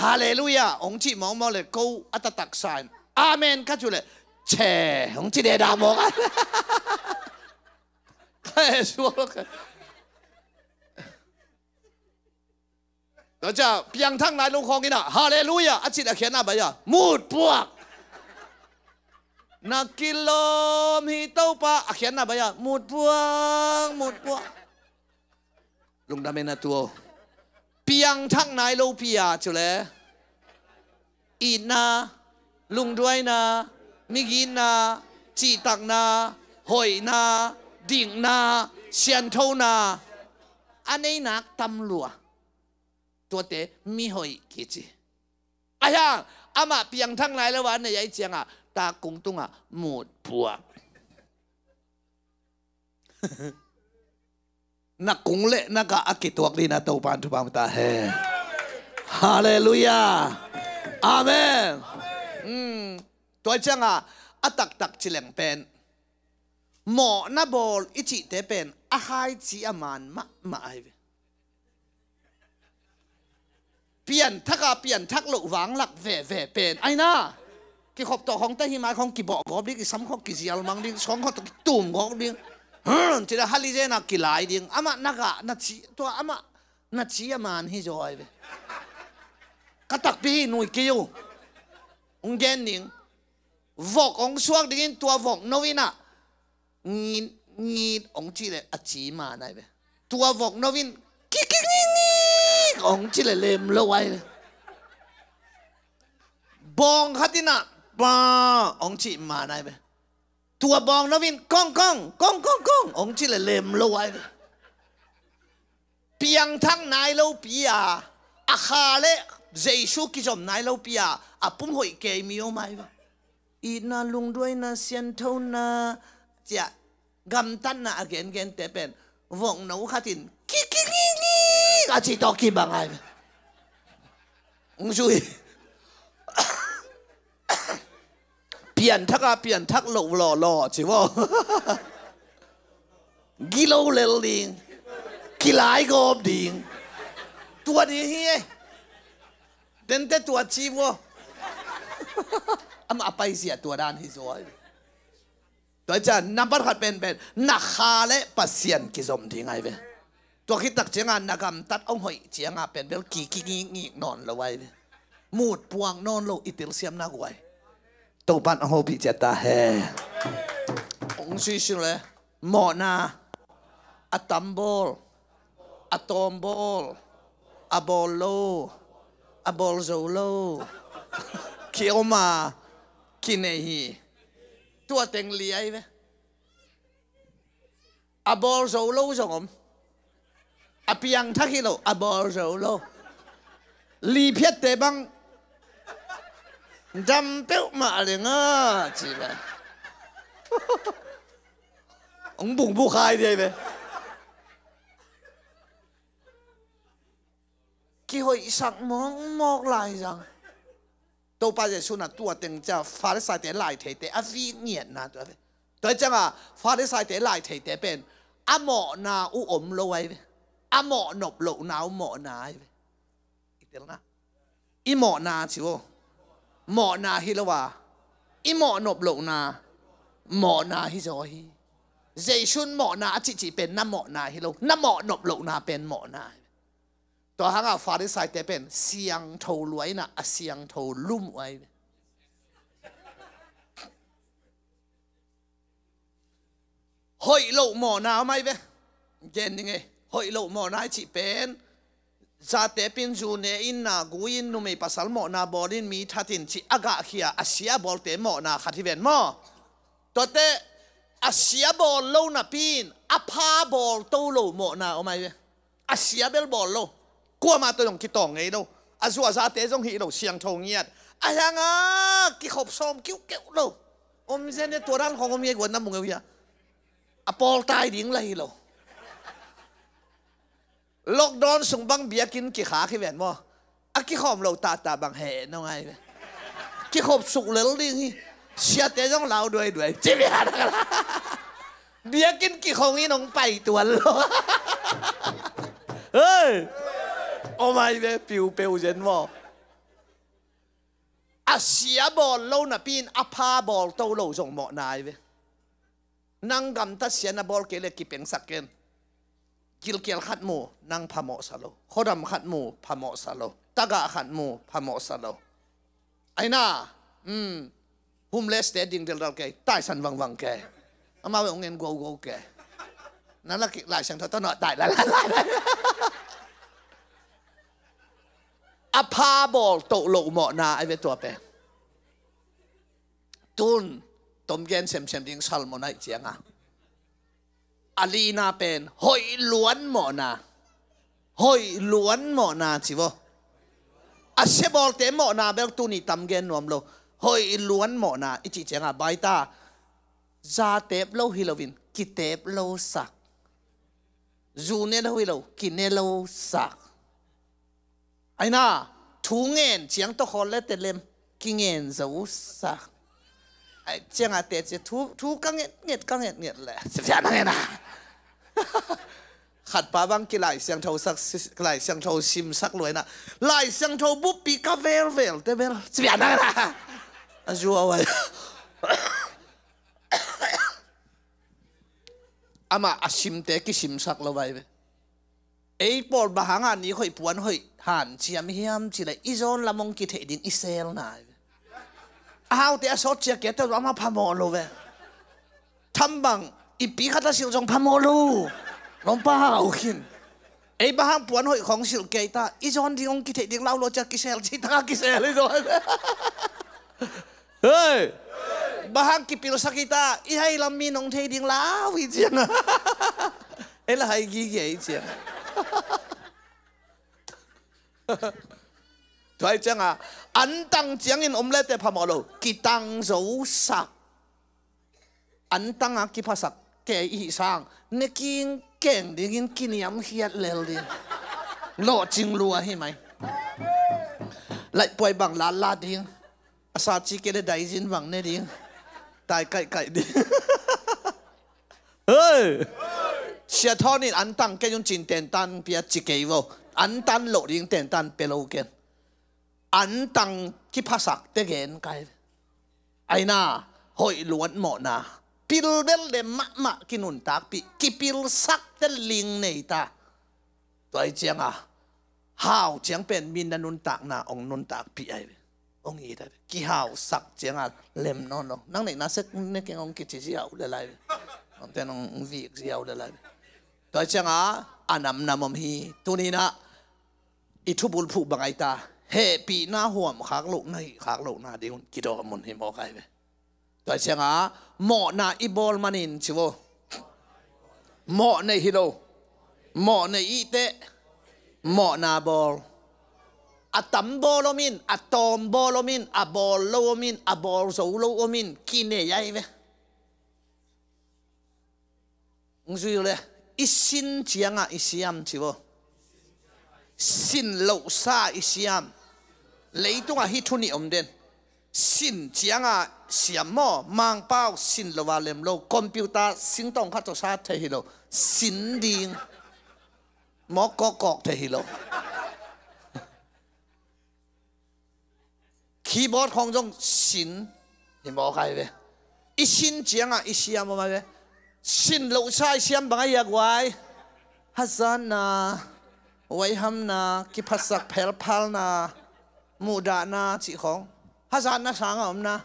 ฮาเลลูยาองค์จิมองเลยกูอัตตักสานอาเมนข้าจุเลยเช่องค์จิเดดามองใครชัวร์กันเราจะเพียงทั้งนายลงคองกินอ่ะฮาเลลูยาอาจิตเขียนอะไรอ่ะมูดพวกนักกิโลมีเต้าปะเขียนอะไรอ่ะมูดพวกลุงดำเนินตัวเพียงทั้งนายโลพิยาจุเลยอีนาลุงด้วยนะมิกินนะจีตักนะหอยนะดิ่งนาเชียนเท่านาอันนี้นักตำรวจตัวเตมีหอยกิจิอายังอามาเพียงทั้งหลายแล้ววันในยัยเจียงอ่ะตากุงตุงอ่ะหมดพวกนักกุงเละนักอากิตัวกลีนะตัวปานทุบามตาเฮฮาเลลูยา อาเมนตัวจังอ่ะตักจิเลงเป็นหมอนาบอลอิจิเตเป็นอาหายจีอามันมาไอเปลี่ยนทักหลุวังหลักเว่เป็นไอ้น่ากี่ขอบตัวของแต่หิมะของกี่บอกกอบดิกี่ซ้ำของกี่เสียลมังดิของของตุ่มของดิจะได้ฮัลลิเจนักกี่หลายดิอามานักนัดชีตัวอามานัดชีอามันฮิโจไอเวกตักปีนุยกิวองเกนดิงวอกองสวกดิงตัววอกโนวินะงีองจีเลยอจีมาไอเวตัววอกโนวินกิ๊กองจีเลยเลมโลไอเวบองขัดินะบ้าองจีมาไอเวตัวบองโนวินก้ององจีเลยเลมโลไอเวเพียงทั้งนายโลปีอาอาคาเลเจสุกิจอมนายโลปีอาอาปุ่มหอยเกยมีโอไมวะอีน่าลุงด้วยนะเซียนเท่านะจะกำตันนะเกนแต่เป็นวงหนูขัดินกิ๊กอาจิตอกีบังไงองช่วยเปลี่ยนทักหล่อจิวะกิโลเลลดิงกิไลกอบดิงตัวนี้เฮ้ยเดินแต่ตัวชีวะอาไปเสียตัวด้านที่สวยตัวจะนับบัตรขัดเป็นนักคาและปัสเซียนกิจอมที่ไงเว้ตัวคิดตักเจียงนักกำตัดเอาหอยเจียงเป็นเบลกี่นอนละไว้มูดพวงนอนโลอิติลเซียมนักไว้ตัวปันเอาพิจตาเฮองชิวเลยหมอนาอะตัมโบลอะตอมโบลอะบอลโลอะบอลโซโลเขียวมากินเอฮีตัวเต็งเลี้ยไหมอะบอลโซโลสงมอะเปียงทักฮิโลอะบอลโซโลลีเพียเตบังจำเปี้ยวมาเลยง่ะจีบองบุ๋งบุคายดีไหมกี่หอยสักมองลายจังตัวป้าจะชวนตัวเต็งจะฟาริสายเตะลายเทเตอฟีเงียนนะตัวจังฟาริสายเตะลายเทเตเป็นอะหมอนาอุอมโลไว้อะหมอนบโลนาวหมอนาอีกเดียวนะอีหมอนาชิวหมอนาฮิโลวาอีหมอนบโลนาหมอนาฮิโซฮีเจชุนหมอนาจิเป็นน้ำหมอนาฮิโลน้ำหมอนบโลนาเป็นหมอนาตัวหางฟาริสายแต่เป็นเสียงโทรวยนะเสียงโทรลุ่มไว้หอยโลหมอนาไหมเว้ยเจนยังไงหอยโลหมอนาจิเป็นซาเตปินจูเนอินนากูอินนุไม่ภาษาหมอนาบอลินมีทัดินจิอากาเขียอาเซียบอลเตหมอนาขัดที่เป็นหมอตัวเตอาเซียบอลโลนาปินอาพาบอลโตโลหมอนาเอาไหมเว้ยอาเซียเบลบอลโลกัวมาตัวของกิตองไงโลอาชัวซาเตจงฮีโลเสียงโทงเงียดอายังกิขบซ้อมกิ้วโลอมเซนเนี่ยตัวร่างของอมเมียกวนน้ำมึงเอาเฮียอาปอลตายดิ้งเลยโลล็อกดอนส่งบังเบียกินกี่ขาขี้แหวนบ่อากี่ขอมเราตาบังแห่น้องไงกี่ขบสุกเลยลิงเสียเตจงเหลาด้วยเจ็บยาดังเบียกินกี่ของนี้น้องไปตัวโลเฮ้ยโอ้ไม่เว้ยปิวเจนบ่อาเสียบอลโลน่ะปีนอาพาบอลโตโลส่งหมอนายเว้ยนั่งกำตัดเสียนะบอลเกลือกี่เป็นสักเกนกิลเกียลขัดหมูนั่งพามอสโลขดมขัดหมูพามอสโลตากะขัดหมูพามอสโลไอ้น่าหุ่มเลสเตดิ้งเดลเราแกใต้สันวังแกเอามาเอาเงินโกแกนั่นละหลายเสียงต้นหน่อตายแล้วอาพาบอลโตโลหมอนาไอเวตัวเป็นตุนต้มเย็นเฉมดิ้งซัลมอนไอเจียงอาลีนาเป็นหอยล้วนหมอนาหอยล้วนหมอนาจิวะอาเชบอลเตหมอนาเบลตุนีตำเกนนวมโลหอยล้วนหมอนาอิจิเจงาใบตาซาเตบโลฮิโลวินกิเตบโลสักจูเนโลฮิโลกินเนโลสักไอ้น่า thu ngàn chiang to khol le te lem ki ngàn dấu sa ai chiang a te che thu ka ngẹt le sia na na khát ba bang ki lai siang thâu sắc lai siang thâu sim sắc lối na lai siang thâu búp pi ka vel te vel sia na na azua wa ama asim te ki sim sắc lo vai ấy bol bahang an ni khoi puan hoi han chiam hiam chi lai izon lamong ki the ding isel na how te asot chia ke te ama phamo lo ve tham bang ipi khata sil jong phamo lo long pa hao khin ấy bahang puan hoi khong sil ke ta izon ding ki the ding lao lo cha ki sel chi ta ki sel rồi hey bahang ki pil sakita i hai lam mi nong the ding lao wi chiang ấy là hay gi ge chiang thôi chăng à anh tăng chiang in om lete phamolo ki tăng dấu sak anh tăng à ki phasak ke i sang ne king keng ding in kiniam hiat lel din lo ching lua hi mai lại poi bang la ding asa chi ke dai jin bang ne ding tai kai ding ơi sia thonin anh tăng ke yun chin ten tan pia chi ke wo anh tan lo ding ten tan pe lo ken anh tăng ki phasak te gen kai ai na hoi luan mo na pil bel le ma kinun tak pi ki pil sak te ling nei ta toi chiang à hao chiang pen min na nun tak na ong nun tak pi ai ong i ta ki hao sak chiang à lem no nang nei na sek ne ke ong ki chi jiao le lai ong ten ong vi jiao le lai toi chiang à anam namom hi tu ni na i thu bul phu bangai ta he pi na huam khak lo na de ki do mon hi mo kai ve toi chiang à mo na i bol manin chivo mo nei hi lo mo nei i te mo na bol atam bolomin atom bolomin abol lomin abol zo lomin kine yai ve ngui le isin chiang a isiam chivo sin lo sa isiam leitung a hi thuni omden sin chiang a siam mo mang pau sin lo walem lo computer sin tong kha to sa the hi lo sin ding mo kok the hi lo keyboard khong jong sin hi mo khai ve isin chiang a isiam ma ve sin lo sa isiam bangai yak wai hazana wai ham na ki phasak phel phal na muda na chi khong hazan na sanga om na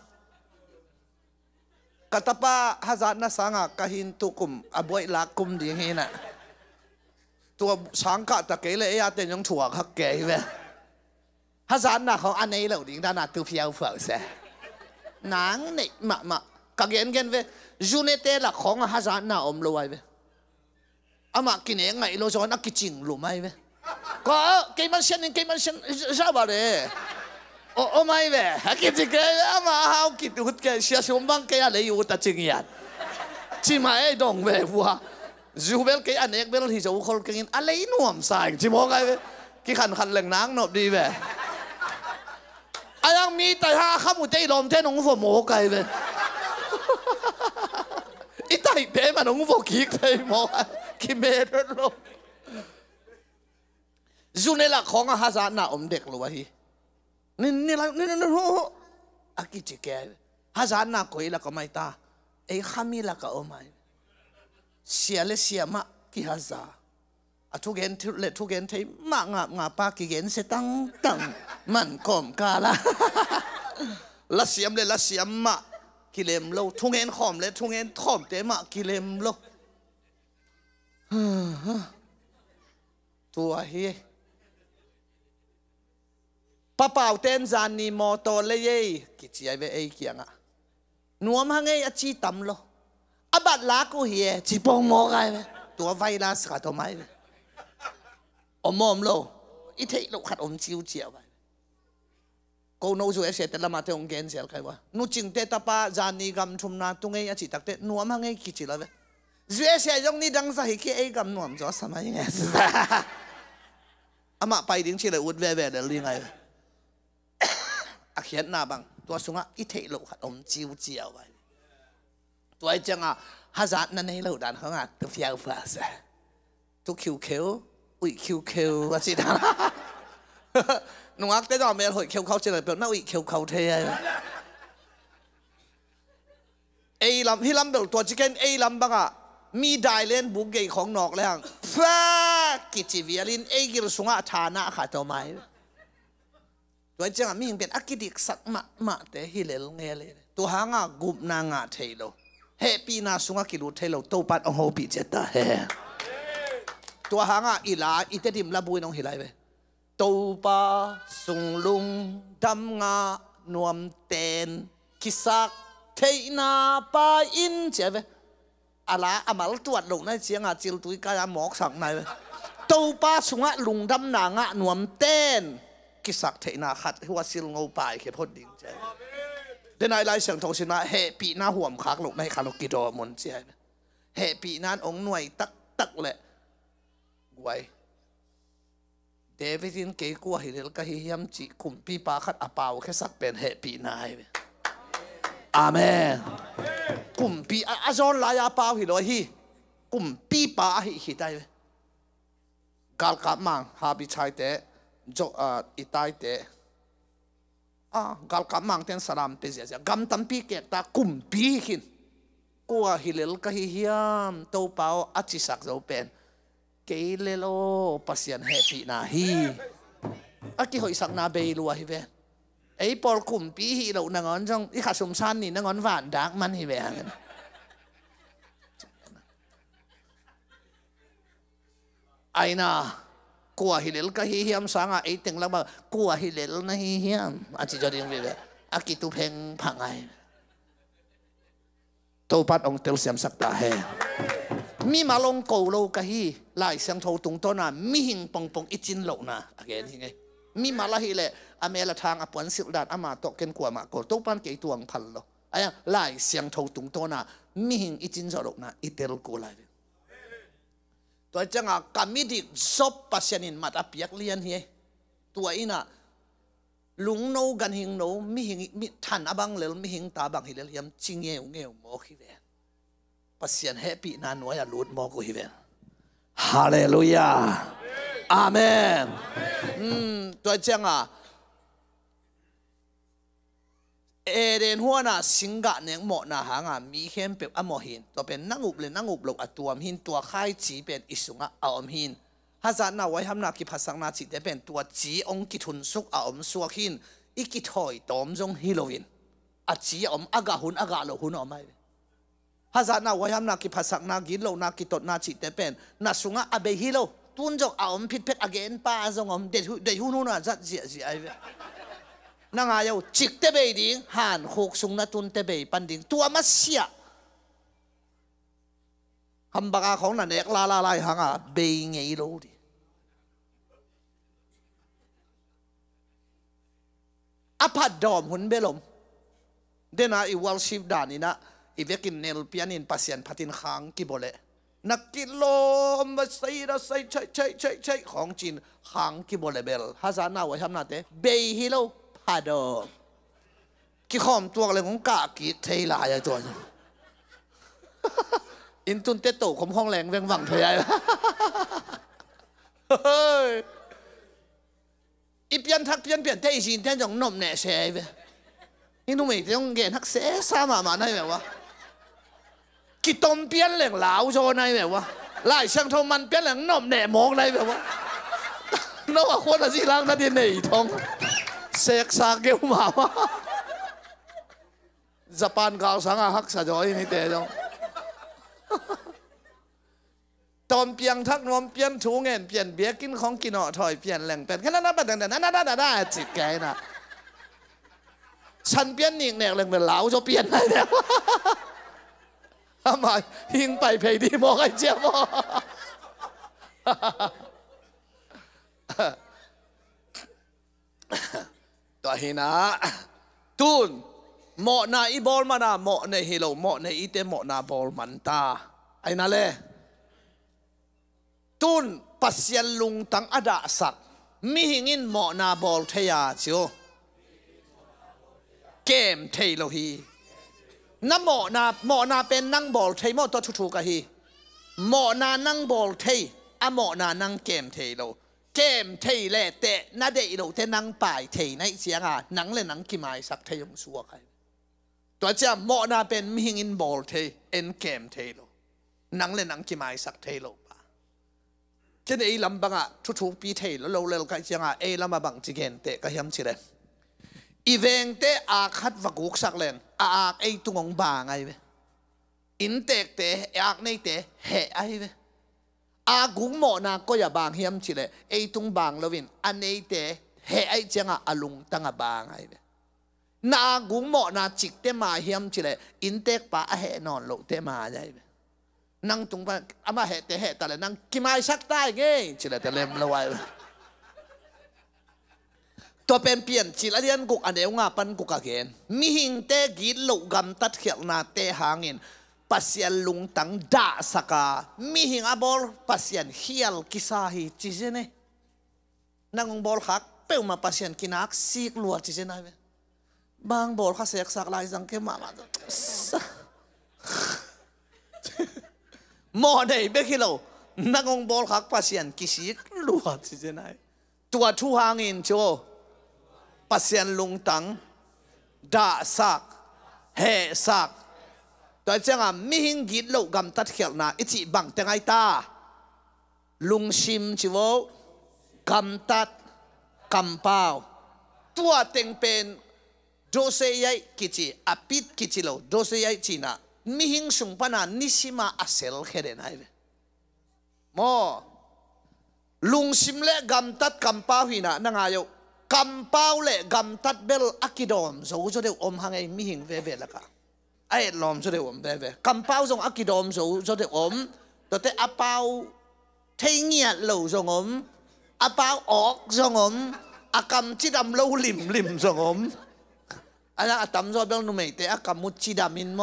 katapa hazan na sanga kahin tukum aboi lakum ding hi na tua sangka ta ke le ya ten yong thua khak ke ve hazan na khong anei lo ding da na tu phiao phao se nang nei ma ka gen ve junete la khong hazan na om lo ai ve ama kine ngai lo zon akiching lu mai ve có cái man sen sao bảo đấy ô mai về cái gì cái mà hao kỹ thuật cái xe xuống băng cái anh ấy yêu ta chừng nhạt chỉ mà ấy đồng về vua dù biết cái anh ấy biết thì dấu khol cái anh ấy nuông sai chỉ mong cái khăn leng nắng nộp đi về anh đang mi tại ha khăm một tay lom thế nông phụ mồ cái về ít tay thế mà nông phụ kiệt thế mồ cái mệt rồi Junela khong hazana om dek lo hi ni akichike hazana koila kamai ta ei khamila ka omai siale siama ki haza atugen le tugen thei ma nga pa ki gen se tang man kom kala la siam ma ki lem lo tungen khom le tungen thom te ma ki lem lo tua hi Papau ten zan ni moto le ye ki chi ai ve ai kianga nuam hangai achi tam lo abat la ko hi chi pong mo gai ve tua virus ka to mai ve omom lo i thei lo khat om chiu chiao vai ko no zu se te lama te ong gen sel kai wa nu ching te tapa zan ni gam thum na tu ngai achi tak te nuam hangai ki chi la ve zu se yong ni dang sa hi ki ai gam nuam zo samai nge ama pai ding chi le ut ve le li ngai เขียนหน้าบังตัวสุงะอิเทโลขัดอมจิวเจียวไว้ตัวไอ้จังฮัจนั่นให้เราดันเขาตัวเฟียวฟ้าเสตัวคิวเขียวอุ้ยคิวเขียวว่าสิท่านนุ่งอักได้ดอกเมลหอยคิวเขาเจริญเป็นน่าอุ้ยคิวเขาเทียไอ้ลำที่ลำเบลตัวจิเกนไอ้ลำบังมีได้เล่นบุกเกยของนอกแล้วฟ้ากิจวิลินไอ้กิรสุงะฐานะขาดตัวไม้ตัวจังมีเป็นอักดิกสักมาแต่ฮิเลลเงยเลยตัวหางกุบนางเทโลเฮปีนาสุงะกิรุเทโลตัวปัดองโฮปีเจตาเฮตัวหางอีลาอีเตดิมลาบุยน้องฮิไลเวตัวปาสุงลุงดำงานวมเตนกิสักเทนาปาอินเจเวอะไรอามาลตรวจลงในเชียงจิลตุยกายหมอกสังในตัวป้าสุงะลุงดำนางะนวมเต้นกิสักเทนาขัดหัวซิลงูป่ายเขพดดิ่งใจเดินไล่เสียงทงสินะเฮปีหน้าห่วมคักลงในคานุกิโดมนเจียเฮปีนั้นองหน่วยตักแหละไว้เดวิดินเกกัวฮิเลลกะฮิยมจิคุมปีปาขัดอาเปาแค่สักเป็นเฮปีนายอาเมนกุมปีอาจอนลายาปาหิโลฮีกุมปีปาหิได้กาลกับมังฮาบิชัยเตจอกอิตายเตกาลกับมังเต็นสลามเตเสียกัมตัมปีเกตากุมปีหินกัวฮิเลลกะฮิยามโตเปาอัจิสักโจเป็นเกเลโลปัสยันเฮปีนาฮีอากิหอยสักนาเบลัวฮิเวไอ้ปอลกลุ่มปีฮีเราหนังอันจังอีขาสมชันนี่หนังอันหวานดักมันฮีเวงไอ้น่ะกัวฮิเลลก็ฮิเฮียมสังไอ้ตึงแล้วมากัวฮิเลลนะฮิเฮียมอาจิจดิงเวอากิตุเพงพังไงตัวปัดองเตลเสียมสักตาเฮมีมาลงโกโลกะฮีไล่เสียงโทตุงต้นน่ะมีหิงปงปงอิจินโลน่ะอะไรนี่ไงมีมาละฮีเลยอเมริกาปวนสิลดานอามาตกเกินกว่ามาโกตัวปันเกยตัวงพันโลไอ้ไล่เสียงโทตุงต้นน่ะมีหิงอิจินโลน่ะอิเตลกูไลตัวจังกามิดิซบปัสยานินมาตาเปียกเลียนเฮตัวอิน่ะลุงโนกันหิงโนมีหิงมีทันอบังเลลมีหิงตาบังฮิเลลยมจิงเงวโมกิเวปัสยันเฮปีนานวอย่าลุดโมกุฮิเวฮาเลลูยาอาเมนตัวจังเอเดนหัวน่ะสิงกะเนี่ยหมอน่ะหางมีเข้มเป็ดอมหินตัวเป็นนั่งอุบเลยนั่งอุบลงตัวหินตัวค่ายจีเป็นอิสุงะอมหินฮะจันน่ะไว้ทำนักกิภาษาหน้าจีเดเป็นตัวจีองกิทุนสุกอมสวกหินอีกิถอยตอมจงฮิโลวินจีอมอากาหุนอากาโลหุนออกมาฮะจันน่ะไว้ทำนักกิภาษาหน้ากิโลนักกิตดหน้าจีเดเป็นน่ะสุงะอเบฮิโลตุนจงอมพิษเพชรอเกนป้าจงอมเดหุนุน่ะจัดเสียไอเวนั่งอายุจิกเตเบยดิ้งหันหกสุงนัตุนเตเบยปันดิ้งตัวมัสเสียคำบังอาของนั่นเอกลาหางเบยเงยโลดิอภัดดอมหุ่นเบลมเดน่าอีวอลชิฟดานี่นะอีเวกินเนลเปียนินปัสยันพัตินขังกิโบเลนักกิโลมาใส่ของจีนขังกิโบเลเบลฮาซาน่าไว้ทำหน้าเตเบยฮิโลพาดอกี่ข้อมตัวอะไรของกากีเทลายตัวนี้อินตุนเตโต้ขมห้องแรงเวียงวังเทยอีเปลี่ยนทักเปลี่ยนเทสินเทนจงนมแน่เสียไปนี่นุ่มอีกต้องเกณฑ์ทักเสียสามมาได้แบบว่ากี่ต้มเปลี่ยนแหล่งเหลาโชว์ในแบบว่าไล่ช่างทงมันเปลี่ยนแหล่งนมแน่มองในแบบว่าโน้ตคนละสิล้างนาทีไหนทองเสกสากเกี่ยวมาว่าญี่ปุ่นเขาสังหักสะจอยนี่เตะจงตอนเปลี่ยนทักนวมเปลี่ยนถูเงินเปลี่ยนเบี้ยกินของกินอ่อถอยเปลี่ยนแหล่งเป็นแค่นั้นแต่นั่นจิตแกน่ะฉันเปลี่ยนหนิงแหล่งเป็นเหลาจะเปลี่ยนได้แล้วทำไมหิงไปเพย์ดีมองไอ้เจี๊ยบตัวหินะตุนหมอนาอีบอลมานาหมอในฮิโลหมอในอีเตหมอนาบอลมันตาไอ้นั่นเลยตุนปัสยันลุงตั้งอดาสักมีหิงินหมอนาบอลเทียจิโอ เกมเทโลฮีน้ำหมอนาเป็นนั่งบอลเทมอตัวทุกๆกะฮีหมอนานั่งบอลเทอะหมอนานั่งเกมเทโลเกมเทเลเตะนาเดโลเตนั่งป่ายเทในเสียงอ่ะนังเลยนังกิมายสักเทยงสัวใครตัวจะหมอนาเป็นมิหินบอลเทเอ็นเกมเทโลนังเลยนังกิมายสักเทโลป่ะเช่นไอ้ลำบังอ่ะทุกๆปีเทโลเราเลยก็เสียงอ่ะไอ้ลำบังจิเกนเตะก็ย้ำชิเลยอีเวงเตะอาคัดวักกุกสักแรงอาไอ้ตุงบางไงเว้อินเตะเตะอาในเตะเฮไอ้เว้อากุงหมอนาก็อย่าบางเฮียมชิเลยไอ้ตุงบางลวินอันในเตะเฮไอ้เจ้าอาลุงตั้งบางไงเว้นากุงหมอนาจิกเตะมาเฮียมชิเลยอินเตะป้าเฮนอนโลเตะมาไงเว้นั่งตุงป้าอามาเฮเตะเฮแต่ละนั่งกิมายสักได้ไงชิเลยแต่เล่มละไว้ตัวเป็นเปลี่ยนจิลเลียนกุกอันเดียวงาปันกุกเกนมีหิงเตกินลุกำตัดเขียนนาเตหางินปัสยันลุงตังด่าสกามีหิงอบอลปัสยันเฮียลกิสาฮิจิเจเนนั่งบอลขักเป้ามาปัสยันกินักซีกลัวจิเจนายเวบางบอลขักเสกสักลายสังเกตมาโมเดย์เบคิโลนั่งบอลขักปัสยันกิซีกลัวจิเจนายตัวทูหางินโจปัสยันลุงตังด่าสักเฮสักตัวเจ้ามีหิงกิดโลกำตัดเขียนนาอิจิบังเตงไอตาลุงชิมจิโวกำตัดกำเป้าตัวเต็งเป็นโดเซียกิจิอภิตกิจิโลโดเซียจีน่ามีหิงสุงปนานิสิมาอาเซลเขเดนไอเวโมลุงชิมเล่กำตัดกำเป้าหินะนั่งอายุกำเป้าเล่กำตัดเบลอักิดอมสูจะเดี๋ยวอมหางไอมีหิงเวเวละกะไอ้ลมจะเดี๋ยวอมเวเวกำเป้าส่งอักิดอมสูจะเดี๋ยวอมตัวเตะอาเป้าเทียนเหลวส่งอมอาเป้าออกส่งอมอากำจิดำเหลวลิมส่งอมอันนั้นอาตำจะเบลนุ่มเตะอากำมุดจิดำมินโม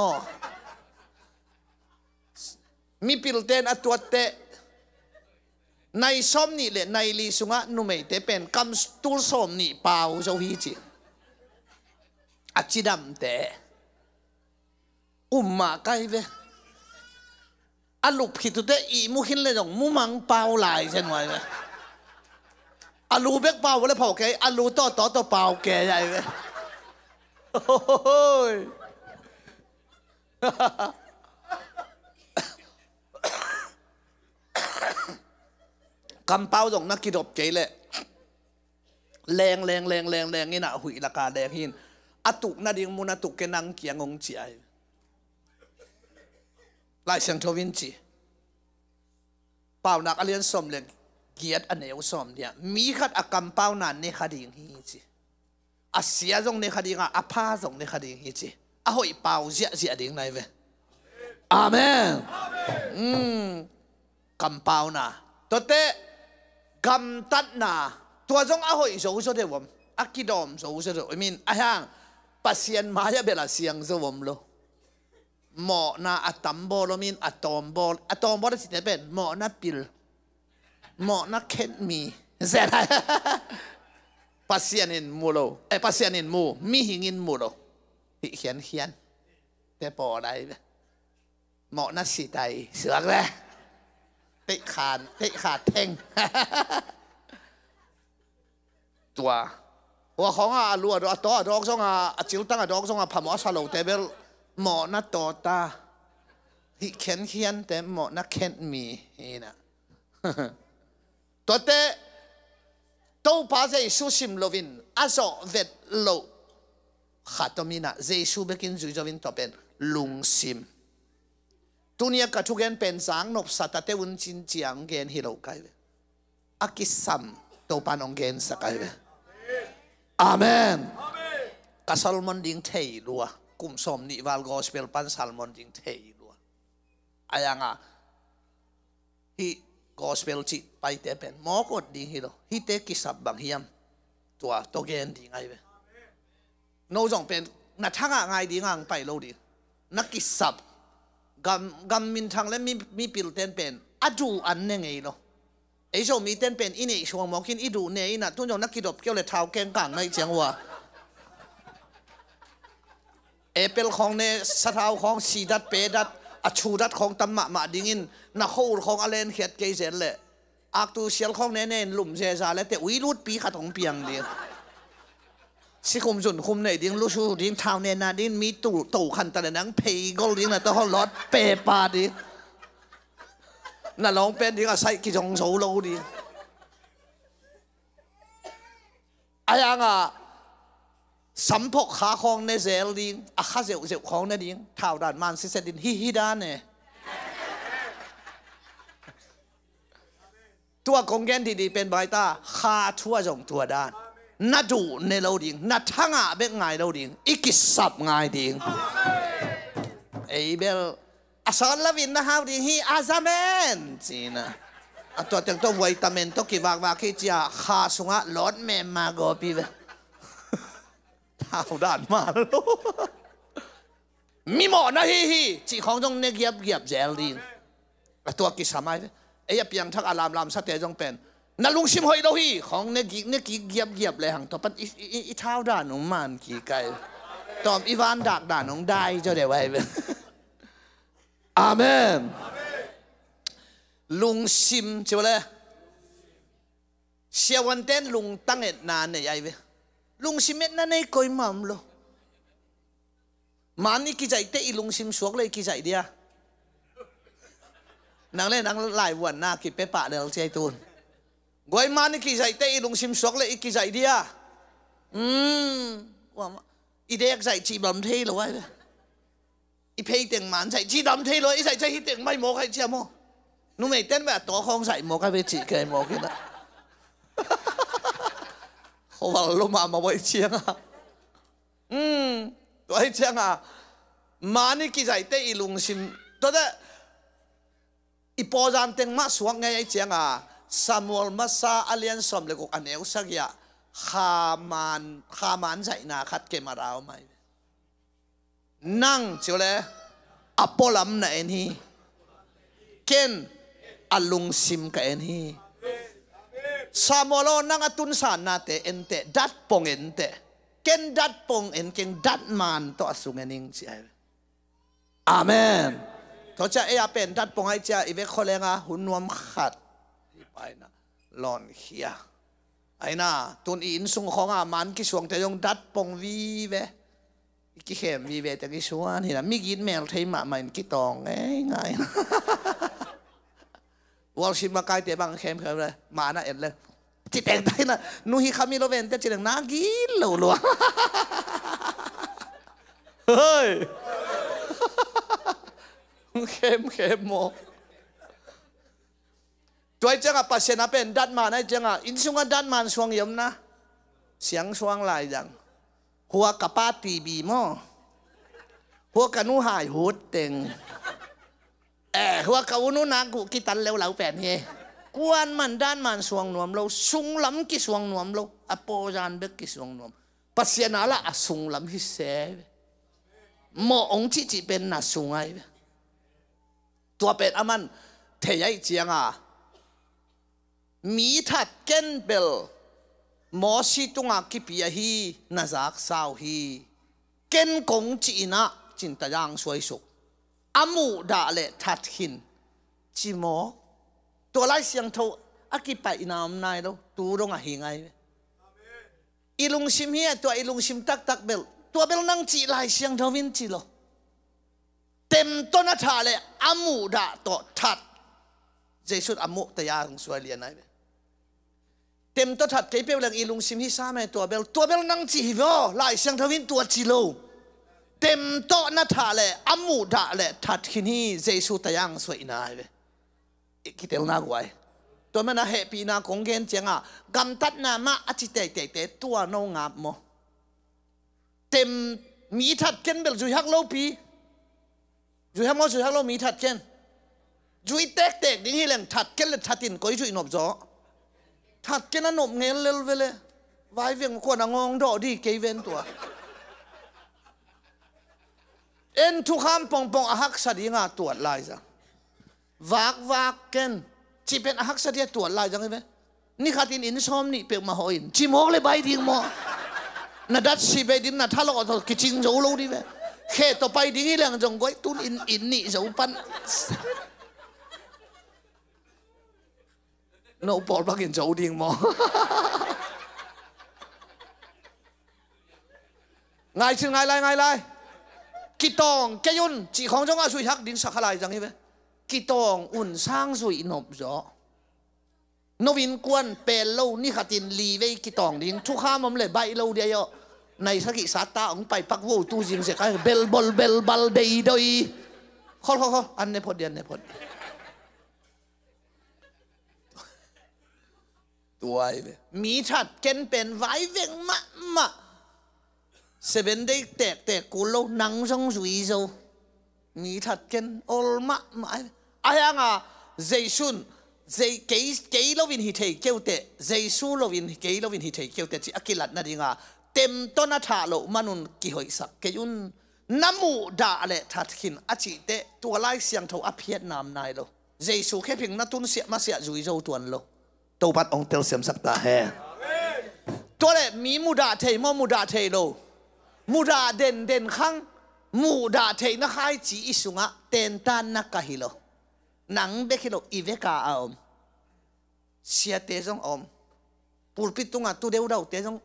มีปิลเตนอตัวเตะในซ้อมนี่เลยในลีสุงะนุ่มเตเป็นคำตูซ้อมนี่เปล่าเจ้าฮิจิอาจิดำเตมาไกเวอาลูกผิดตัวเตอีมุขินเลยจงมุมังเปล่าหลายเช่นไว้เวอาลูเบกเปล่าเลยพอแกอาลูต่อเปล่าแกใหญ่เวกำเป้าส่งนักกิจบใจเลยแรงนี่นะหุยราคาแรงหินอตุกนาดิงมุนอตุกเกนังเกียงงจีไอลายเสียงทวินจีเป้านักอเลียนสมเลยเกียรติอันเอวสมเนี่ยมีขัดอากำเป้านานในคดีหิจีอาเสียส่งในคดีอาพาส่งในคดีหิจีอาหอยเป้าเสียดิ่งไหนเวอาเมนกำเป้านะตัวเตกำตัดนาตัวจงอาหอยสูสุดเดียวอากิดอมสูสุดเดียวI meanอายังปัสยันมาจะเบลาเสียงสวมโลหมอนาอะตัมบอลมินอะตอมบอลสิเนี่ยเป็นหมอนาปิลหมอนาเคนมีเสร็จปัสยันินมูโลปัสยันินมูมีหิงินมูโลเขียนแต่ปอได้หมอนาสิไตเสือกเลยเตะขาดแทงตัวว่าของอาลัวตัวดอกส่งอาจิ๋วตั้งดอกส่งพม่าสโลแต่เบลหมอนัดต่อตาที่เขียนแต่หมอนักเขียนมีนะตัวเตะตัวป้าเจสุชิมโลวินอาโซเวทโลขัดตัวมีนะเจสุเบกินจุยจวินตัวเป็นลุงซิมตัวนี้ก็ทุกเกนเป็นสังนบสัตว์เตวุนจินจียงเกนฮิโร่ไกเวอากิสัมตัวปานองเกนสักไกเวอาเมนกัสซัลมอนดิงเทยลัวกุมสมนิวัลกอสเปลปันซัลมอนดิงเทยลัวอายังฮิกอสเปลจิไปเตเป็นหมอกดดิงฮิโร่ฮิเตกิสับบางเฮียมตัวเกนดิงไงเวโนจงเป็นนัดทั้งไงดิงไปโลดินักกิสับกำมินทางและมีปิลเตนเป็นอดูอันเนี่ยไงเนาะไอ้ชมมีเตนเป็นอินี่ช่วงมองกินอีดูเนี่ยนะทุนยงนักกิจบเกี่ยวเลยเท้าแกงกลางในเชียงว่า Apple ของเนี่ยสะเท้าของสีดัดเปดัดอชูดัดของตำมะมาดิ่งินนักขู่ของอเลนเขียดเกยเซนเลยอักตูเชียลของเนี่ยหลุมเจซาแล้วแต่วิรุดปีขัดของเปียงเดียวสิคุมจุนคุมเนี่ยดิ่งลูชูดิ่งเท้าเนี่ยนาดิ่งมีตู่ขันตะนังเพย์กอลดิ่งน่ะต้องรถเปปาดิน่ะลองเป็นดิ่งก็ใส่กิจงโซโลดิไอ้ยังอ่ะสัมพกขาของในเซลดิ่งอาคาเซลของในดิ่งเท้าด้านมันสิเสดินฮิดานเนี่ยตัวกงเกนที่ดีเป็นใบตาขาทั่วจงตัวด้านนัดดูในเราดิ่งนัดทั้งอ่ะเบกไงเราดิ่งอีกิสับไงดิ่งไอ้เบลอาสอนละวินนะฮาวดิ่งฮีอาซาเมนจีนะตัวเต็งตัววิตามินตัวกีวากขี้จ้าขาสุงะลดเมมาโกปีเบเท้าด้านมาลูมีหมอนะฮีจีของจงเนกียบเจลดิ่งตัวกิสามัยไอ้ยาเปียงทักอารามลามสัตย์จงเป็นนั่นลุงชิมหอยเราฮีของเนกีเกียบเลยหังตัวปันอีเท้าด่านของมันกี่ไก่ตอมอีวานดักด่านของได้เจ้าเดี๋ยวไว้เป็นอาเมนลุงชิมเจ้าเลยเสียวันเต้นลุงตั้งเอ็ดนานเนี่ยไอ้เว้ลุงชิมเอ็ดนั่นไอ้ก้อยมั่มโลมันนี่กี่ใจเตะลุงชิมสวกเลยกี่ใจเดียนางเล่นนางหลายวันหน้ากิเปปะเดี๋ยวใจตูนกวยมันนี่กี่ใจเตะลุงชิมสวกเลยกี่ใจเดียว่าอีเด็กใจจีบลำเทยเลยไว้อีเพย์เต็งมันใจจีดำเทยเลยอีใจฮิตเต็งไม่โมกให้เชียโมนุ่มเอเต้นแบบตัวของใส่โมกให้ไปจีเคยโมกินละเขาว่าลงมาไว้เชียงอ่ะไว้เชียงอ่ะมันนี่กี่ใจเตะลุงชิมตัวเด้อีปอจานเต็งมาสวงไงไอ้เจียงอ่ะซามูเอลมาซาอเลียนสมเลยกุกอันเอวสักยะขามันใจนาคัดเกมาเราไหมนั่งเจ้าเลยอพอลัมน่ะเอ็นฮีเคนอลุงซิมกับเอ็นฮีซามูเอลนั่งอตุนสานนาเตเอ็นเตดัดปงเอ็นเตเคนดัดปงเอ็นเคนดัดมันต่อสุงเอ็นนิงเจ้าอาเมนเขาจะเออาเป็นดัดปงไอเจ้าอีเวคโคเลงาหุ่นนวมขัดไปนะหลอนเขียไอ้น่ะตุนอินสุงของอามันกิสวงแต่ยงดัดปงวีเวกิเข้มวีเวแต่กิสวงนี่นะมีกินแมวไทยมามันกิตองง่ายวอลชิมมาไกลเตะบังเข้มเลยมานะเอ็ดเลยจิตแต่งได้นะนูฮิคามิโลเวนแต่จิตแต่งน่ากินเหลวลัวเฮ้ยเข้มโมตัวจังอ่ะปัสเซนาเป็นดัดมานะจังอ่ะอินสุงดัดมันสวงยมนะเสียงสวงลายจังหัวกระป้าตีบีโมหัวกระนูหายหูเต็งหัวกระอุนุนักกูกิตันเร็วเหลาแปดเฮกวนมันด้านมันสวงนวมเราสุงล้ำกิสวงนวมเราอโปจานเบกกิสวงนวมปัสเซนาละสุงล้ำฮิเซโมองค์ที่เป็นน่ะสุงไอตัวเป็ดอามันเทียเจียงอ่ะมีทัดเกนเบลมอสิตุงอากิปีฮีนาจากสาวฮีเกนกงจีน่ะจินตยางสวยสุกอามูดาเลทัดหินจิโมตัวไล่เสียงโทอากิไปนามนายแล้วตูรงอ่ะหิงไงอีลุงชิมเฮียตัวอีลุงชิมตักเบลตัวเบลนั่งจีไล่เสียงโทวินจีโลเต็มต้นทาเลยอามูดาต่อทัดเจสุดอามูตยาของสวยเลียนไหนเต็มต้นทัดเก็บเปลือกอีลุงซิมฮิซาไม่ตัวเบลนั่งจีฮิโวไล่เสียงทวินตัวจีโลเต็มต้นทาเลยอามูดาเลยทัดที่นี่เจสุตยางสวยไหนคิดเท่านักไว้ตัวมันน่ะเฮปีน่ะคงเงินเจียงอ่ะกำตัดน่ะมาอจิเตตัวโนงับโมเต็มมีทัดเกินเบลจุยฮักโลปีจุยฮักโมจุยฮักโลมีทัดเกินจุยเตกดิ้งฮิเลนทัดเกินเลยทัดอินก็จุยนบจ่อทัดเกินน่ะนบเงินเลวเลยไว้เวียงคนอ่ะงงดอดีเกยเวนตัวเอ็นทุกคำปองอาฮักสัตย์งาตัวลายจ้ะวากเกินจีเป็นอาฮักสัตย์ตัวลายจังไงไหมนี่ขัดอินชอมนี่เปียกมาหอยจีโมกเลยใบดิ้งโมน่ะดัชชีไปดิ้งน่ะถ้าเราเอากิจจริงโจโลดีไหม เขตต่อไปดิ้งเรื่องจงก้อยตุนอินนี่จะอุปันโนปอดพักกินจะอุดิ้งมอไงชื่อไงไรกีตองแกยุนจีของจงอาสุยฮักดินสักอะไรจังใช่ไหมกีตองอุ่นสร้างสุยนบจ่อนวินกวนเปลโลนี่ขัดินลีเวกีตองดิ้งทุกข้ามมันเลยใบโลเดียวในสักิสัตตาองไปปักวูตู้จิงเสกเบลบอลเบลบัลเดย์ดอยข้ออันในพอดีอันในพอดีตัวไอ้มีชัดเกนเป็นไว้เวงมะเซเว่นได้แตกกูโลนังซงสุยโซมีชัดเกนอลมะไอ้ยังอ่ะเจสุนเจเกย์โลวินฮิเทเกียวเตเจสุโลวินเกย์โลวินฮิเทเกียวเตที่อักิลัดนั่นเองอ่ะเต็มต้นทาโลมันุนกิหอยสักเกยุนน้ำมูดาเลทัดขินอจิเตตัวไล่เสียงเท่าอภิญนามนายโลเจสุแค่เพียงนัตุนเสียมาเสียจุยโซตัวนโลตัวปัดองเตลเสียมสักตาแห่ตัวเลมีมูดาเทมมูดาเทโลมูดาเด่นข้างมูดาเทนักให้จีอิสุงะเต็นตานนักกะฮิโลหนังเบคิโลอีเวกาอมเสียเตจงอมปูปิตุงะตัวเดียวเราเตจง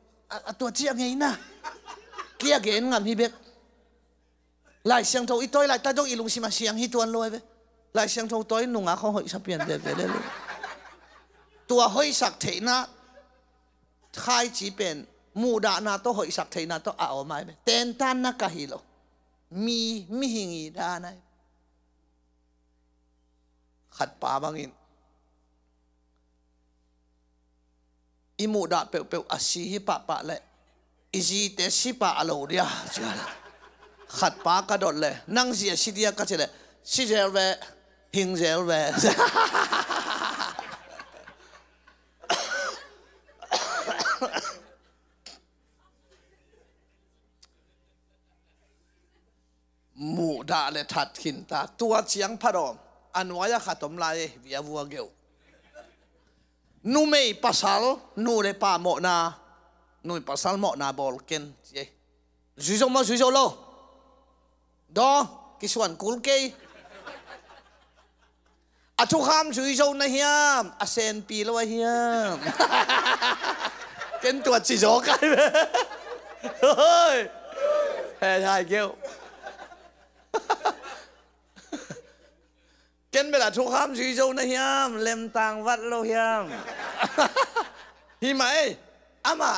ตัวเจียงไงนะเกียเกนงามฮิเบกลายเสียงโทอีตัวลายตาจงอีลุงสิมาเสียงฮิตวนลอยไปลายเสียงโทตัวนุ่งอ่ะเขาหอยสับเปลี่ยนเด็ดเลยตัวหอยสักเทนะใครจีเป็นมูดานาตัวหอยสักเทนะตัวเอาไม่ไปเต็นตันนักกะฮิโลมีหิงีดานะขัดป่าบางอินอิมูดาเปอาชีฮิปะเลยอิจีเตชิปะอโลเดียจ้าขัดป่ากระโดดเลยนั่งเสียชิเดียก็จะเลยชิเจลเวหิงเจลเวมูดาเลยทัดขินตาตัวเชียงพระรอมอันวายขัดตมลายวิยาวัวเกวนูไม่ปัสสาวนูเลยป่าหมอนานูปัสสาวหมอนาบอลเกนเจ้จุยโจมาจุยโจโลดอกิสวนกุลเกยอาทุกคำจุยโจนะเฮียมอาเซนปีแล้วเฮียมเกนตัวจุยโจกันเฮ้ยแพ้ชายเกวเกนเวลาทุกคำจุยโจนะเฮียมเล่มต่างวัดโลเฮียมฮิไหมอามา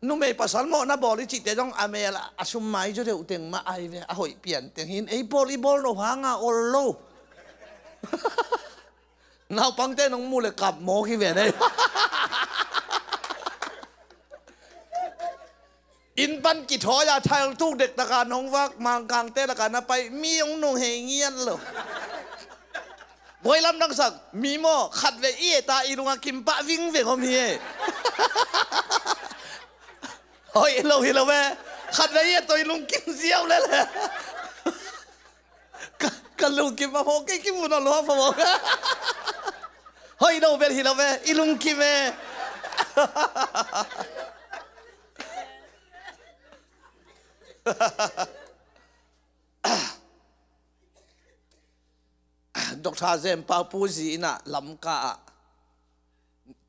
นุ่มเอปัสสาวะน่ะบอลจิตเตจงอเมล่ะอาชุมไม้จะเดือดเต็งมาไอเวอหอยเปลี่ยนเต็งหินไอบอลโลหางาโอโลน่าปังเต้นงมูเลยกับโมกิเวเนอินปันกิทอยาไทยทุกเด็กตะการน้องวักมังกางเต้ตะการน่ะไปมีองนุ่งเฮงเงียนเลยบอยลำนังสักมีโมขัดเวอีตาอีลุงกิมปะวิ่งเวงอมีเฮ้ยเราเห็นแล้วแม่ขัดเวอีตัวอีลุงกินเสียวเลยแหละกันลุงกิมมาโหกิกิมุนอลฮะฟะเฮ้ยเราเป็นเห็นแล้วแม่อีลุงกิมแม่ดอกทาเซมปาปูจีน่ะลำกา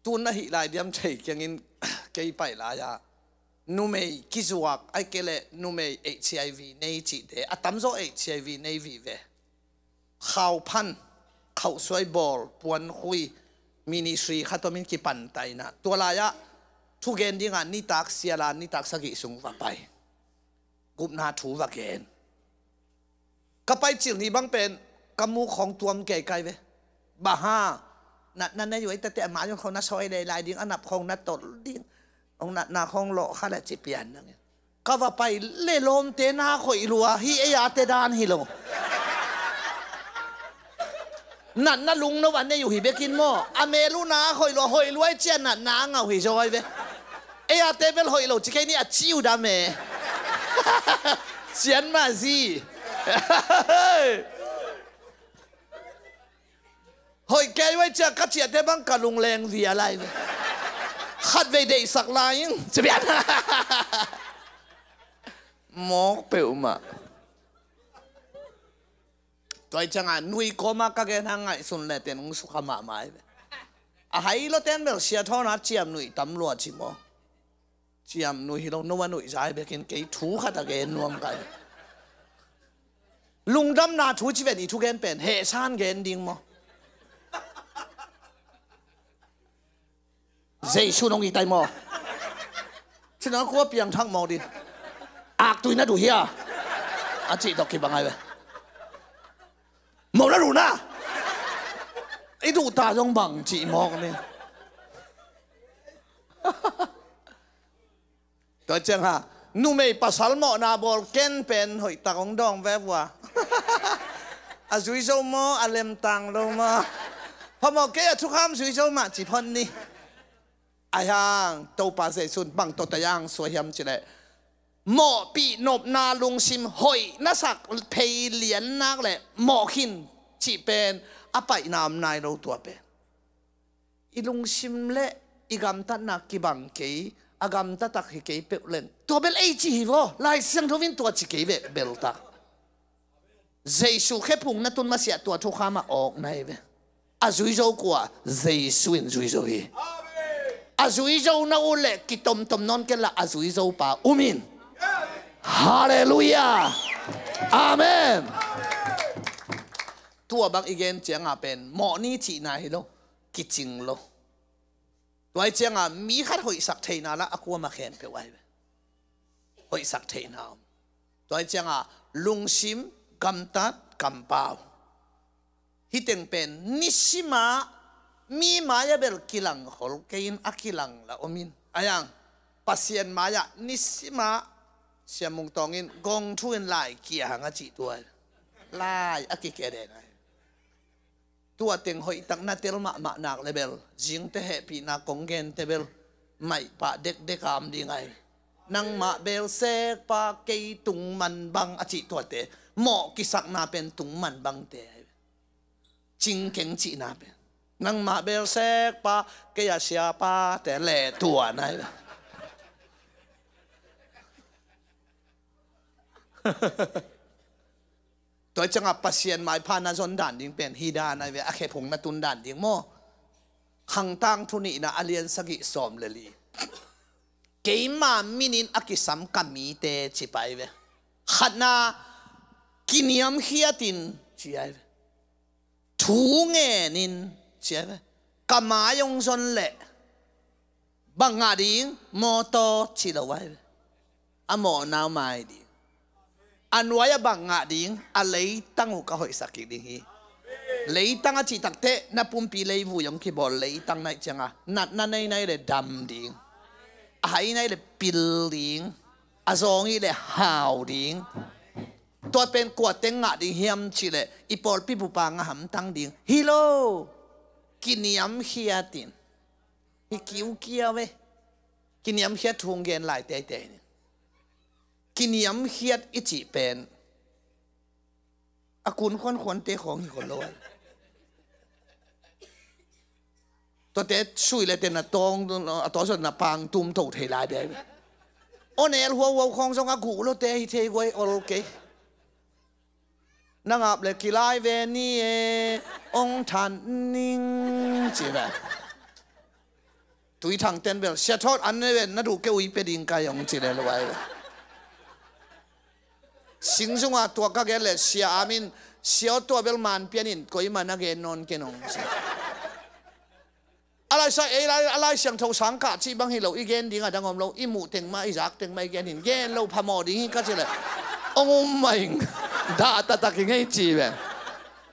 ตุนน่ะหิลายเดียมใช่เกียงินเกยไปลายานูเมย์กิจวักไอเกเลนูเมย์ HIV ในจีเดอตัมโซ HIV ในวีเวข่าวพันข่าวสวยบอลปวนคุยมินิสรีขัดตัวมินกิปันไตนะตัวลายะทุกเกณฑ์ที่งานนิตักเสียลานนิตักสกิสุงว่าไปกุบนาถูว่าเกณฑ์ก็ไปจิ๋วนี้บังเป็นกมูของตัวมันเก๋ไก่เว้บ้าฮ่านั่นอยู่ไอ้แต่หมาอยู่ของนัดซอยลายดิ้งอันนับของนัดตดดิ้งองนัดนาของโลข้าแหละจิเปียนนั่นเองก็ว่าไปเล่ลมเตนาข่อยรัวฮิเอียเตดานฮิโลนั่นลุงนวันนี้อยู่หิเบกินโมอเมรุนาข่อยรัวข่อยรวยเจียนนั่นนางเอาหิจอยเว้เอียเตเบลข่อยโลจิแค่นี้จิ้วดาเมเจียนมาสิเฮ้ยแกไว้จะกัดเจียดได้บ้างกับลุงแรงเสียอะไรขัดไปเด็กสักลายจะเปลี่ยนหมอกเปล่ามา ตัวจังอ่ะนุยโกมาก็แกทั้งไงสุนเลยเต็นงสุขมาไม่อ่ะให้เราเต็นเบลเสียท่อนัดเจียมนุยตำรวจชิโมเจียมนุยเราโนวันนุยใจไปกินเกยถูขัดตะเกนนวมกันลุงดำนาถูชีวิตอีทุกเกนเป็นเฮชานเกนดิ้งโมเจชูนงอีไตโมฉะนั้นกูเปลี่ยนทั้งหมดดิอักตุยน่าดูเฮียอาจิตอกคิดบังไงเว้ยหมดแล้วรู้นะไอ้ดูตาต้องบังจีมองเนี่ยตัวเจ้าฮะนู่ไม่ภาษาหมอนาบอลเกนเป็นหอยตาของดองแวบว่าอาจุยโจมออาเลมตังลงมาพอหมอเกยทุกคำจุยโจมาจีพอนนี่ไอ้ห่างตัวภาษาสุนบังตัวตะยังสวยยำจีเลยหมอปีนบนาลุงซิมหอยนัสักเพยเหรียญนักเลยหมอขินจีเป็นอภัยนามนายเราตัวเป็นอีลุงซิมเละอีกำตัดนักกีบังเกยอากำตัดตักเกยเปล่นตัวเป็นไอจีวะลายเสียงทวินตัวจีเกยเบลตักเจสูแค่พุงนั่นตุนมาเสียตัวทุกข้ามาออกในเว้อาจุยโจกว่าเจสูอินจุยโจฮีอาจุยโจน่าอุเล่กิตมนอนกันละอาจุยโจป่าอุมินฮาเลลูยาอาเมนตัวบางอีกอย่างเจ้าเป็นหมอนี่จีน่าฮิโลกิจิงโลตัวเจ้ามีขัดหอยสักเทน่าละakuมาเขียนไปไว้หอยสักเทน่าตัวเจ้าลุงซิมกำตัดกำเปล่าฮิตเองเป็นนิสิมามีมายาเบลกิลังฮอลเกินอากิลังละอมินอายังปัสยันมายานิสิมาเสียมุงตองอินกงทุนลายเกียหังอจิตัวลายอากิเกเดนตัวเต็งหอยตักนาเตลมานักเลเบลจิงเตะปีนักกงเกนเตเบลไม่ปะเด็กามดีไงนังมาเบลเซกปะเกยตุงมันบังอจิตัวเตหมอกิสักนาเป็นตุงมันบังเตจิงเก่งจีนาเป็นนังมาเบลเซกปะเกยเสียปะแต่แหล่ตัวไหนตัวจังหวะปัสยันหมายพานาจนด่านดิ้งเป็นฮีดาในเวอเคพงนาตุนด่านดิ้งโมหังตังทุนีนาอเลียนสกิสอมเลลีเกยมามินินอกิสัมกัมมีเตจิไปเวขัดนากินยมเฮียตินจีไอเวทูเงนินจีไอเวกามายงจนเละบังอาดิ้งโมโตจิลไว้เวอโมนาวไม่ดีอันวายบังอาดิ้งอะไรตั้งหัวกะหอยสักดิ้งฮีเลยตั้งอาจิตักเตะนับปุ่มปีเลยวูยงคีบอลเลยตั้งในจังอ่ะนัดนั่นในเลยดำดิ้งไอ้ในเลยปิลดิ้งอาซองอีเลยหาวดิ้งตัวเป็นกวดเต็งอ่ะดิ้งเฮียมชิเลยอีปอลปีบุปังหำตั้งดิ้งฮิโลกินยำเฮียตินฮิคิวเกียวเวกินยำเฮียทุ่งเงินหลายเตะกินยำเฮียดอิจิเป็นอากุนคนเตะของอีกคนละวันตัวเตะช่วยเลยเตะน่ะตองตัวส่วนน่ะปังตุ้มถูกเทลายเด้โอเนลหัวของสงอากูโลเตะฮิเทไว้โอเคนังอับเลยกิไลเวนี่องทันนิงจีแบบตุยทางเต้นเบลเสียทอดอันนี้เว้นน่าดูเกี่ยวอีเป็ดิงกายองจีเลยละไว้สิงห์จงว่าตัวก็เกล้เสียอามินเสียตัวเบลมันเปียนินก็ยังมันนักเกนนอนเกนองอะไรใช่อะไรเสียงทงสังกัดที่บางทีเราอีเกนดิ้งอ่ะดังอมเราอีหมูเต็งมาอีจักเต็งมาเกนหินเกนเราพมอดิ้งก็จะเลยองค์ไม่ด่าตะกิงให้จีแบบ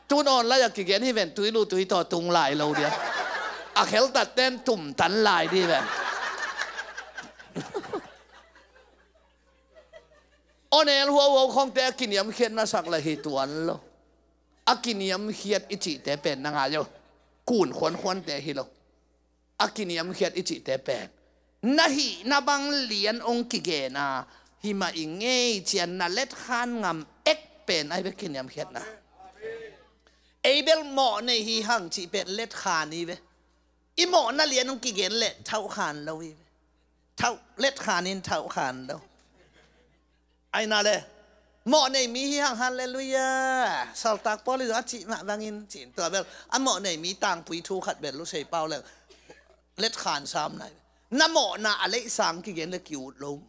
ตัวนอนแล้วอยากกินให้เป็นตุยลูตุยต่อตุงลายเราเดียวอาเคลตัดเต้นตุ่มตันลายดีแบบโอเนลหัวของแต่กินยำเขียนมาสักละเหตุวันโลอากินยำเขียนอิจิแต่เป็นนางอาโยกูนควนแต่ฮิโลอากินยำเขียนอิจิแต่เป็นนาฮีนาบังเลียนองกิเกนาฮิมาอิงเงยเจียนนาเล็ดขานงามเอ็กเป็นไอเบกินยำเขียนนะไอเบลหมอในฮีหังจีเป็นเล็ดขานนี่เวอีหมอน่าเลียนองกิเกนเล็ดเท่าขานเราอีเท่าเล็ดขานินเท่าขานแล้วไอ้นั่นเลย หมอในมีอย่างฮาเลลูยาสัลตักปอลิอาจิมาบางอินจินตัวเบลอันหมอในมีต่างปุยทูขัดเบลลุเซเปาเลยเล็ดขานซ้ำไหนน้ำหมอน่ะอะไรสังกิเกนเลยกิวลม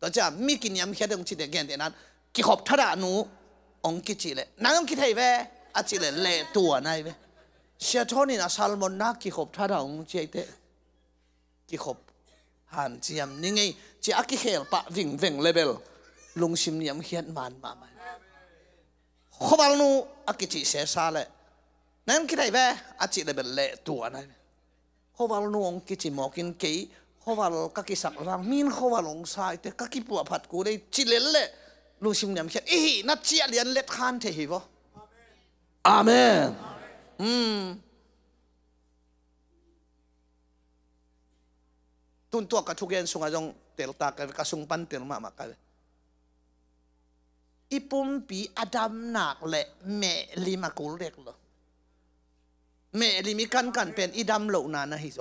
ต่อจากมีกินยำแค่ตรงจิตเกนเดี๋ยวนั้นกิขบทารานูองกิจิเลยนั่งกิไทยเวอาจิเลยเละตัวไหนเวเชียโทนี่นะซัลมอนนักกิขบทาราองเจเตกิขบหันเจียมนี่ไงจีอากิเขลปะวิ่งเลเวลลุงชิมยำเขียนมันมาไหมขบาลนูอากิจิเสียซาเลยนั่งกิไทยเวอาจิเลยเป็นเละตัวไหนขบาลนูองกิจิหมอกินกี่ขบาลกักิสักรังมินขบาลองสายแต่กักิปัวผัดกูได้จิเลเละลุงชิมยำเขียนนัดเจียเลียนเล็ดขานเทหิวะอาเมนตุนตัวกระทุกเย็นสุงอาจงเตลตากระสุงปันเตลมามากันอีปุ่มปีอดัมหนักเละเมลิมากูเล็กเลยเมลิมีกันเป็นอีดัมเหล่านั้นนะฮิโซ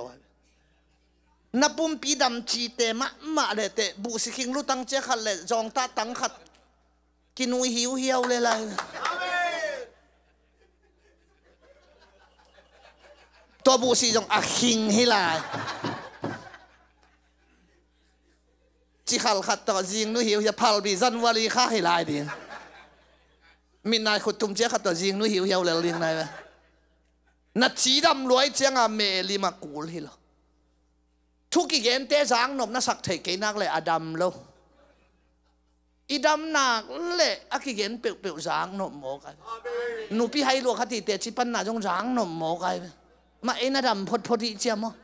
นับปุ่มปีดำจีเตมาเลยเตบุสิคิงรู้ตั้งเจ้าขัดเลยจองตาตั้งขัดกินหิวเหี่ยวเลยล่ะตัวบุสิจงอาคิงฮิลาจิขัลขัดต่อจิงนู้หิวจะพัลบีจันวารีข้าฮิลาดีมินนายขุดตุ้มเจ้าขัดต่อจิงนู้หิวเหี่ยวเลยลิงนายไหมนัดจีดำรวยเจ้าเมลิมากูลฮิลทุกอีเกนเตจางนบนัสักเทกินักเลยอดัมโลอีดำนักเลยอากิเกนเปียวจางนบโมกันนูพี่ให้ลวกขัดตีเตจิปันนาจงจางนบโมกันมาเอ็นอดัมพอดีเจ้ามั้ง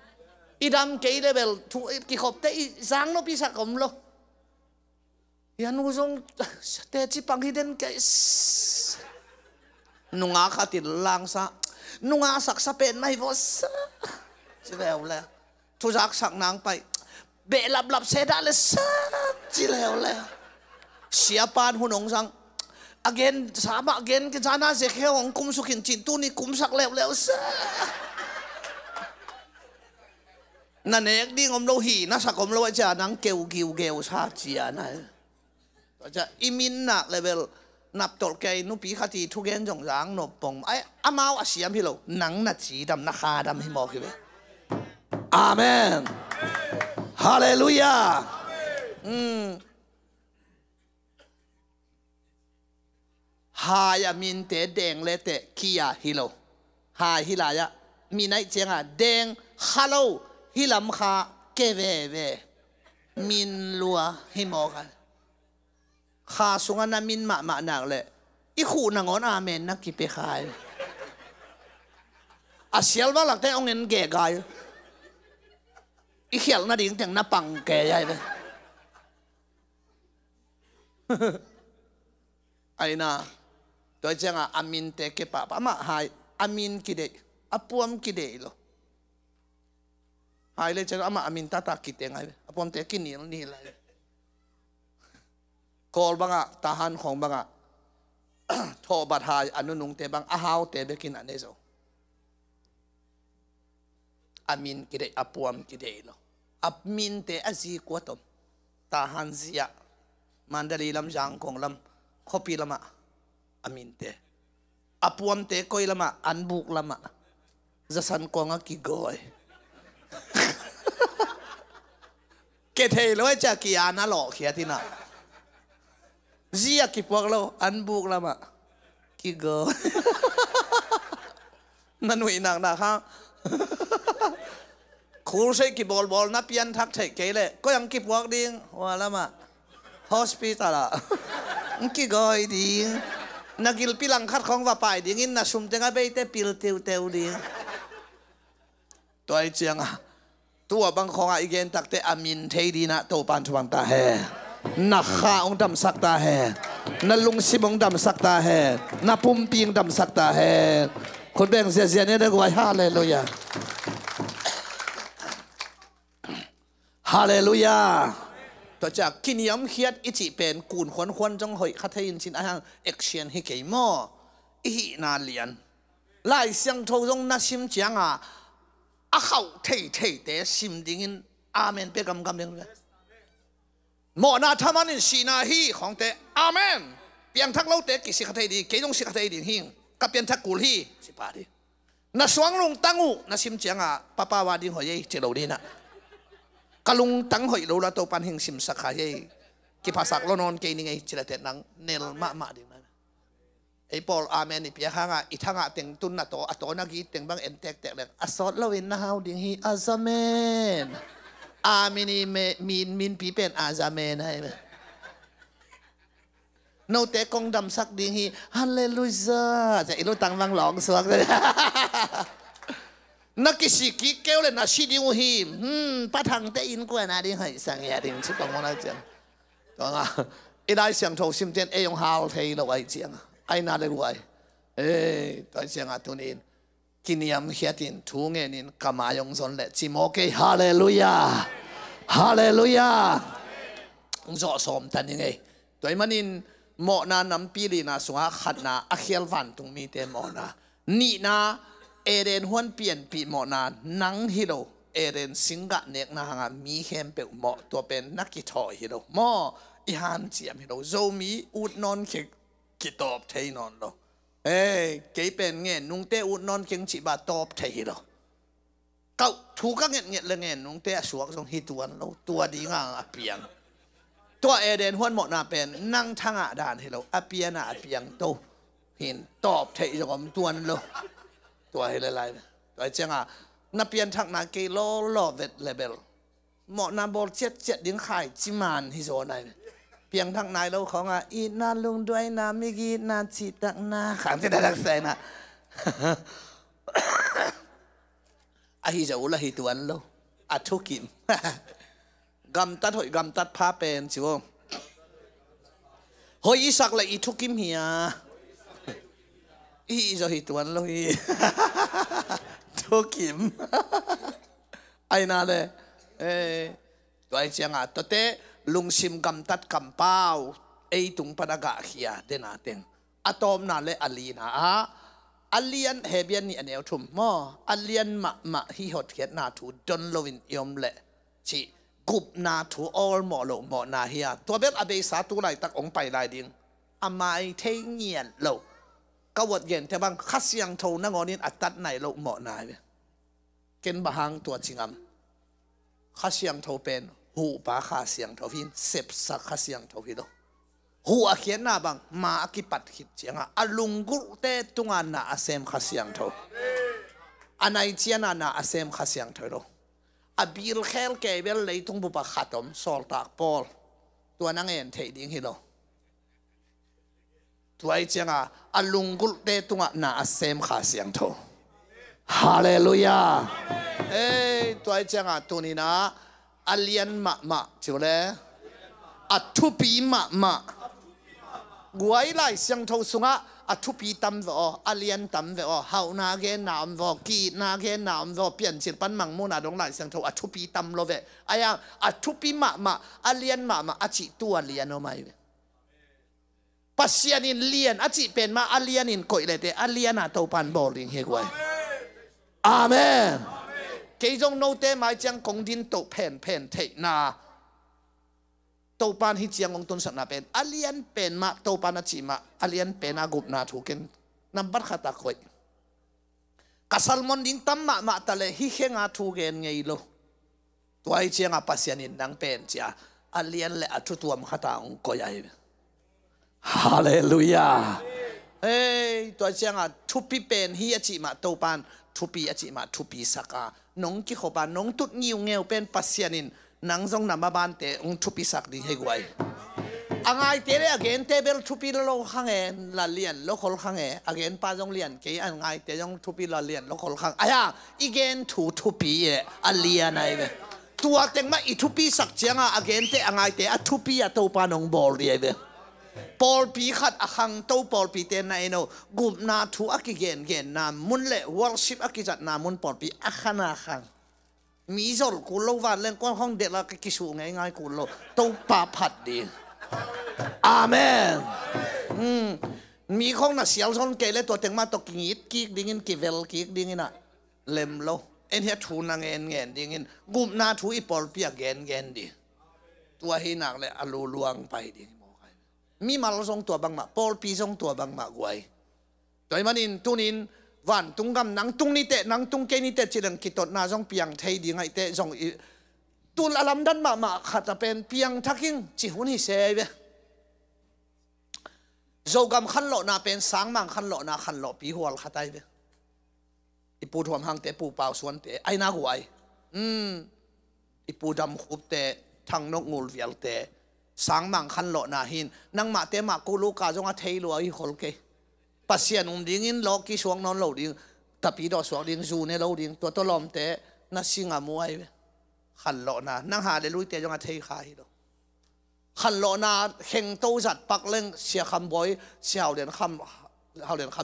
อีดำเกย์เลเวลทุกกี่ขบแต่อีจางนบพี่สักกมโลยันนูจงเตจิปังฮิเดนเกย์นุงอาขัดติดลังซะนุงอาสักสเปนไม่พอซะจะแล้วแหละทุกสักนางไปเบะลับเสดาเลยซะจะแล้วแหละเสียปานหุ่นองสังagain สาม again กันจานาเสียแค่ของกุมสุขินจินตุนี่กุมสักแล้วซะนั่นเองดิ้งอมโลหีนะสักอมโลจะนังเกวชาจียนะก็จะอิมินนักเลเวลนับตกใจนุปีขัดีทุกเย็นจงจางนบปงไอ้อามาอาเสียมพี่เราหนังนัดจีดำนักขาดำให้หมอกอยู่ไหมอาเมนฮาเลลูยาฮายามินเตแดงเลเตคียาฮิโลฮาฮิลายะมีไหนเจียงอ่ะแดงฮัลโลฮิลำคาเกเวมินลัวฮิโมกันข้าสุงานามินมาหนักเลยอีคู่นางอนอาเมนนักกิเปขายอาเซียลว่าหลักแต่องเงินเก๋กายอีเขียลน่าดิ่งแต่งน่าปังแก่ใหญ่ไปไอ้น่ะตัวเจ้าอามินเตเกปะมาหายอามินกิเดอปวมกิเดโลหายเลยเจ้าอามินตากิเตงไงอปวมเตกินนี่เลยกอลบังอะทหารของบังอะโทบัดหายอนุนุงเตบังอาหาวเตเบกินอันนี้โซอามินกิเดอปวมกิเดโลอามินเตอซีกวตมทหารเสียมันดลีลำจางของลำขบีลำอามินเตอปวมเตคอยลำอันบุกลำจะสันกงกิโกยเกเทลอยจากกีอานาหลอกเขียที่น่ะเจียกิพวกเราอันบุกลำกิโกนั่นหนุ่ยหนักนะครับครูใช้กิบอลนับยันทักเทเกเลยก็ยังกิบวอกดิ้งว่าละมาฮอสพิทาล่ะกิโกยดิ้งนักกิลพิลังคัดของว่าไปดิ้งอินน่ะซุ่มเตงไปเตปิลเตวดิ้งตัวไอ้เจียงอ่ะตัวบางของอีเกนตักเตอามินเทดีนะโตปันชวังตาแฮนักข้าองดำสักตาแฮนัลุงซิมองดำสักตาแฮนัปุ่มปิงดำสักตาแฮคนแบ่งเสียเนี่ยได้กว่าฮาเลลูยาฮาเลลูยาต่อจากกินยำเขียดอิจิเป็นกูนขวนจงหอยคัทยินชินอาหารเอ็กเชียนให้เกี่ยมออีนาเลียนไล่เสียงโทจงนัดชิมจังอ่ะอาเขาเท่เตะชิมดิ้งอาเมนเปกำเด้งเลยหมอนาธรรมนินชีนาฮีของเตอาเมน เปียงทักเล่าเตะกิสิกไทยดีเกยงสิกไทยดีหิงกับเปียงทักกูลี่สิปาดีน่ะสวงลุงตั้งอูน่ะซิมเจียงป้าป้าวาดีหอยเจเราดีนะกะลุงตั้งหอยเราละตัวปันหิงซิมสักขายกิภาษาเรานอนเกยนี่ไงจิละเตนังเนลมาดีนะไอ้ปอลอาเมนนี่เปียหางอีทางเต็งตุนน่ะตัวนักกีเต็งบางเอ็นเตกเลยอัสซอดเราเห็นนะฮาวดิ้งฮีอาซาเมนอามินีมินปีเป็นอาซาเมนให้ไหมโนเตกงดำสักดิ้งฮีฮัลเลลูยาจะอิรุตังวังหลงสวกเลยนักกิสิกิเกลเลยนะชิดิวฮีป้าทางเตอินกว่านะดิ้งให้สังเกตดิ้งชิบองมันอะไรจังตัวงะอีได้เสียงโทซิมเจนเอยังฮาวเทยเราไว้เจียงไอ้นาเดรวยตัวเสียงตัวนี้กินยำเขียดินทุ่งเงินกามายงสนเละจิโมเกฮาเลลูยาฮาเลลูยาจ่อสมทันยังไงตัวมันนินหมอนาน้ำปีลีนาสุขาขัดนาอเคียลวันตรงมีเต็มหมอนานี่นาเอเรนหวนเปลี่ยนปีหมอนานังฮิโร่เอเรนสิงกะเนกนาหางมีเข้มเปลหมอตัวเป็นนักกีฬาฮิโร่หมออีฮันเจียมฮิโร่โจมีอุดนอนเขกิตอบเทนอนโลเกี่เป็นเงี้ยนุ่งเตอุนนอนเก่งจิบาตอบเทโลเก่าถูกก็เงี้ยเลยเงี้ยนุ่งเตะสวกทรงฮิตวันโลตัวดีงามอเปียงตัวเอเดนหัวหมดนาเป็นนั่งทางด่านให้เราอเปียน่ะอเปียงโตเห็นตอบเทจอมตัวนั้นโลตัวให้ละลายตัวเจ้าน่ะเปียนทางนาเกโลโลเวทเลเบลหมดนาบอลเจ็ดดิ้งไข่จิมานฮิโซนายเพียงทั้งนายเราของอีนาลุงด้วยนามิกีนาจิตักนาขังจะได้รักษานะอาฮิจะอุลาฮิตวันโลอัทุกิมกำตัดหอยกำตัดผ้าเป็นสิวะหอยสักเลยอีทุกิมเฮียอีจะฮิตวันโลอีทุกิมไอ้นาเลยตัวไอ้เจ้าตัวเตะลุงซิมกำตัดกำเป้าไอตุงปนากะเขียเดนาเต็งอะตอมนาเลอลีนาอัลเลียนเฮเบียนนี่อันเอวทุ่มมออัลเลียนมาฮิฮอตเขียนาทูดอนโลวินยอมเละชีกุบนาทูออลหมอโลหมอนาเฮียตัวเบ็ดอเบสาตูไหลตักองไปลายดิ้งอามาเทเงียนโลก็วดเย็นแต่บางคัสยังโทนังอนินอัตัดไหนโลหมอนาเเกินบะฮังตัวจริงอัมคัสยังโทเป็นหูปาขาเสียงทวินเสพสักขาเสียงทวินโลหัวเขียนหน้าบังมากิปัดขิดเจียงอลุงกุเตตุงานนาอาเซมขาเสียงทวอันไหนเจียนานาอาเซมขาเสียงทวโลอบิลเคลเกเบลเลยตุงบุปขัดอมสอลตากปอลตัวนั่งเอ็นเทดิ้งฮิโลตัวไอเจียงอลุงกุเตตุงานนาอาเซมขาเสียงทวฮาเลลูยาตัวไอเจียงตัวนี้นะอัลเลียนมาจิ๋วเลยอัทุปีมากวยไล่เสียงทสุงะอัทุปีตั้มวออัลเลียนตั้มวอเฮานาเกนามวอกีนาเกนามวอเปลี่ยนจิตปันมังมูนาดงไล่เสียงทอัทุปีตั้มโลเวอายังอัทุปีมาอัลเลียนมาอจิตัวเลียนออกมาปัสยานินเลียนอจิเป็นมาอัลเลียนินก่อยเลยแต่อัลเลียนตัวปันบอลิงเฮกไว้อาเมนกี่จงโนเตมาจังคงดินโตเพนเทนาโตปานฮิจังองตุนสักนาเป็นอเลียนเป็นมาโตปานจิมาอเลียนเป็นอากุบนาถูกกันนับบัตรขัดตะคอยกัสลมอนดินตั้มมาตะเลฮิเฮงอาถูกกันไงโลตัวไอเชียงอาปัสยานินดังเป็นจ้าอเลียนและอัตุตัวมขัดตาองก็ยัยฮาเลลูยาตัวเชียงอาทุปีเป็นฮิอจิมาโตปานทุปีอจิมาทุปีสักน้องกิขบานน้องตุดงิวเงียวเป็นปัสยานินนังจงนำมาบานเตองทุปีสักดีให้ไว้อังไอเตเรอเกนเตเบลทุปีโลขังเอละเลียนโลคอลขังเออเกนป้าจงเลียนเกยอังไอเตยงทุปีละเลียนโลคอลขังอายาอีเกนทุปีเออเลียนไอเวตัวเต็งมาอีทุปีสักเจียงอเกนเตอังไอเตอทุปีอตัวปานองบอลเดียเวปอลปีขัดขังตัวปอลปีเตนไอโนกุมนาทูอักิเกนนามุนเล่วอลชิปอักิจัดนามุนปอลปีอัขนาขังมีจอลกูโลวันเล่นกว้างห้องเด็กละกิสูง่ายกูโลตัวปาผัดดีอาเมนมีข้องน่ะเสียวชนเกลตัวเต็งมาตกงีดกีกดิ้งกีเวลกีกดิ้งน่ะเล็มโลเอ็นเฮทูนังเงินดิ้งกุมนาทูอีปอลปีเกนดีตัวให้หนักเลยอลูลวงไปดิ มีมาลงตัวบางมาปอลปีทรงตัวบางมากไว้โดยมันอินตุนินวันตุงกำนังตุงนิเตนังตุงเกนิเตจิลังกิตนาจงเปียงไทยดีไงเตจงตุลอลัมดันมาขัดเป็นเปียงทักยิ่งจิหุนฮิเซเวโจกำขันโลนาเป็นสังมังขันโลนาขันโลปีหัวขัดไตเวอีปูทวมหังเตปูเปล่าสวนเตไอ้นาหวยอีปูดำขุบเตทางนกงูเวียลเตสังมังขันโลนาหินนังมาเตมากูลูกาจงอาเทยลัวอีขลเกปัสเซียนดิ่งอินโลกีสวงนอนโลดิ่งตะปีดอสวงดิ่งจูเนโลดิ่งตัวลมเตนัสิงามวยขันโลนานังหาเดลุยเตจงอาเทยขาฮิโลขันโลนาเข่งโตจัดปักเล่งเสียคำบอยเสียเอาเด่นค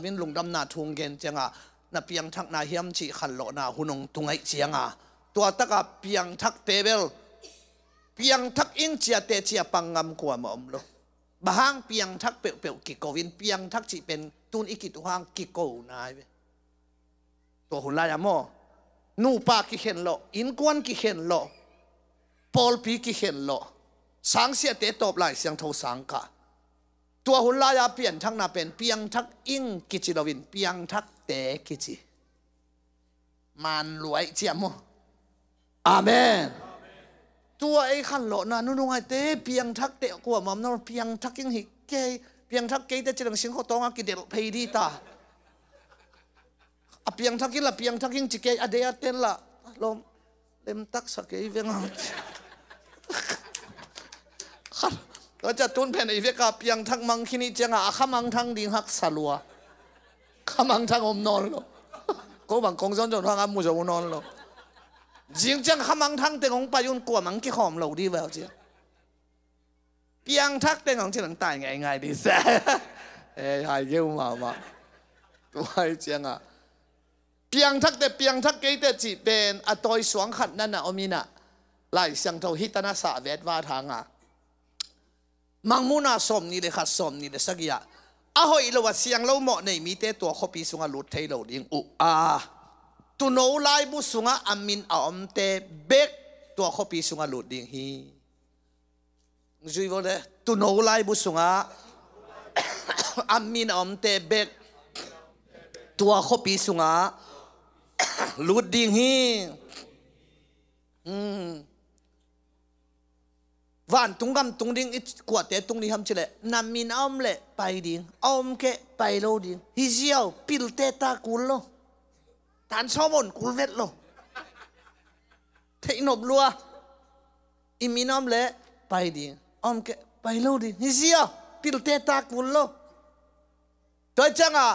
ำอินลุงดำนาทุงเกนจังอ่ะนับเปียงทักนาเฮียมจีขันโลนาหุนงตุงไอเจียงอ่ะตัวตะกับเปียงทักเตเบลเปียงทักอิงเจียเตเจียปังงำกว่าหมอมโลบางเปียงทักเปียวกิโกวินเปียงทักจีเป็นตุนอิกิตุหางกิโกนายเวตัวหุ่นลายโมนูปากิเห็นโลอินกวนกิเห็นโลปอลปีกิเห็นโลสังเสียเตตบไหลเสียงโทสังกะตัวหุ่นลายเปลี่ยนทั้งนาเป็นเปียงทักอิงกิจิโลวินเปียงทักเตกิจิมันรวยเจียมโมอาเมนตัวไอ้ขันโลนะนู่นไงเตเปียงทักเตะกว่ามันนั่นเปียงทักยังหิเกยเปียงทักเกยแต่จะดังเสียงเขาต้องกินเดลเพย์ดีตาเปียงทักกินละเปียงทักยังจิเกยอเดียเต้นละลมเต็มตักสักเกยเวียงขันก็จะตุนแผ่นอีเวกาเปียงทักมังคินิจังอ่ะขมังทังดิ่งหักสลัวขมังทังอมนอนโลก็บางกงจนทางอามูจะนอนโลจริงจังขมังทังเต็งของปายุนกลัวมังกี่หอมเหล่าดีแววเจียเปียงทักเต็งของเจียงตายไงดีแซ่หายเยี่ยมมาตัวไอ้เจียงอ่ะเปียงทักแต่เปียงทักเกยแต่จีเป็นอตอยสวงขัดนั่นน่ะอมินะไล่เสียงเท่าฮิตนาสาเวทว่าทางอ่ะมังมุนาสมนี่เลยขัดสมนี่เลยสักอย่างหอยเราว่าเสียงเราเหมาะในมีแต่ตัวเขาปีสุงาลุดเทเราดิ้งตุโนไลบุสุงาอามินออมเตเบกตัวเขาปีสุงาลุดดิ้งฮีจุยบอกเลยตุโนไลบุสุงาอามินออมเตเบกตัวเขาปีสุงาลุดดิ้งฮีวันตุงกำตุงดิ้งอิกวาดแต่ตุงนี้ทำเฉลยนามินอมเล่ไปดิ้งอมเกไปโลดิ้งฮิเซียวปิลเตตากุลโลฐานชอบมนกุลเวทโลเทนบลัวอิมินอมเล่ไปดิ้งอมเกไปโลดิ้งฮิเซียวปิลเตตากุลโลตัวจังอ่ะ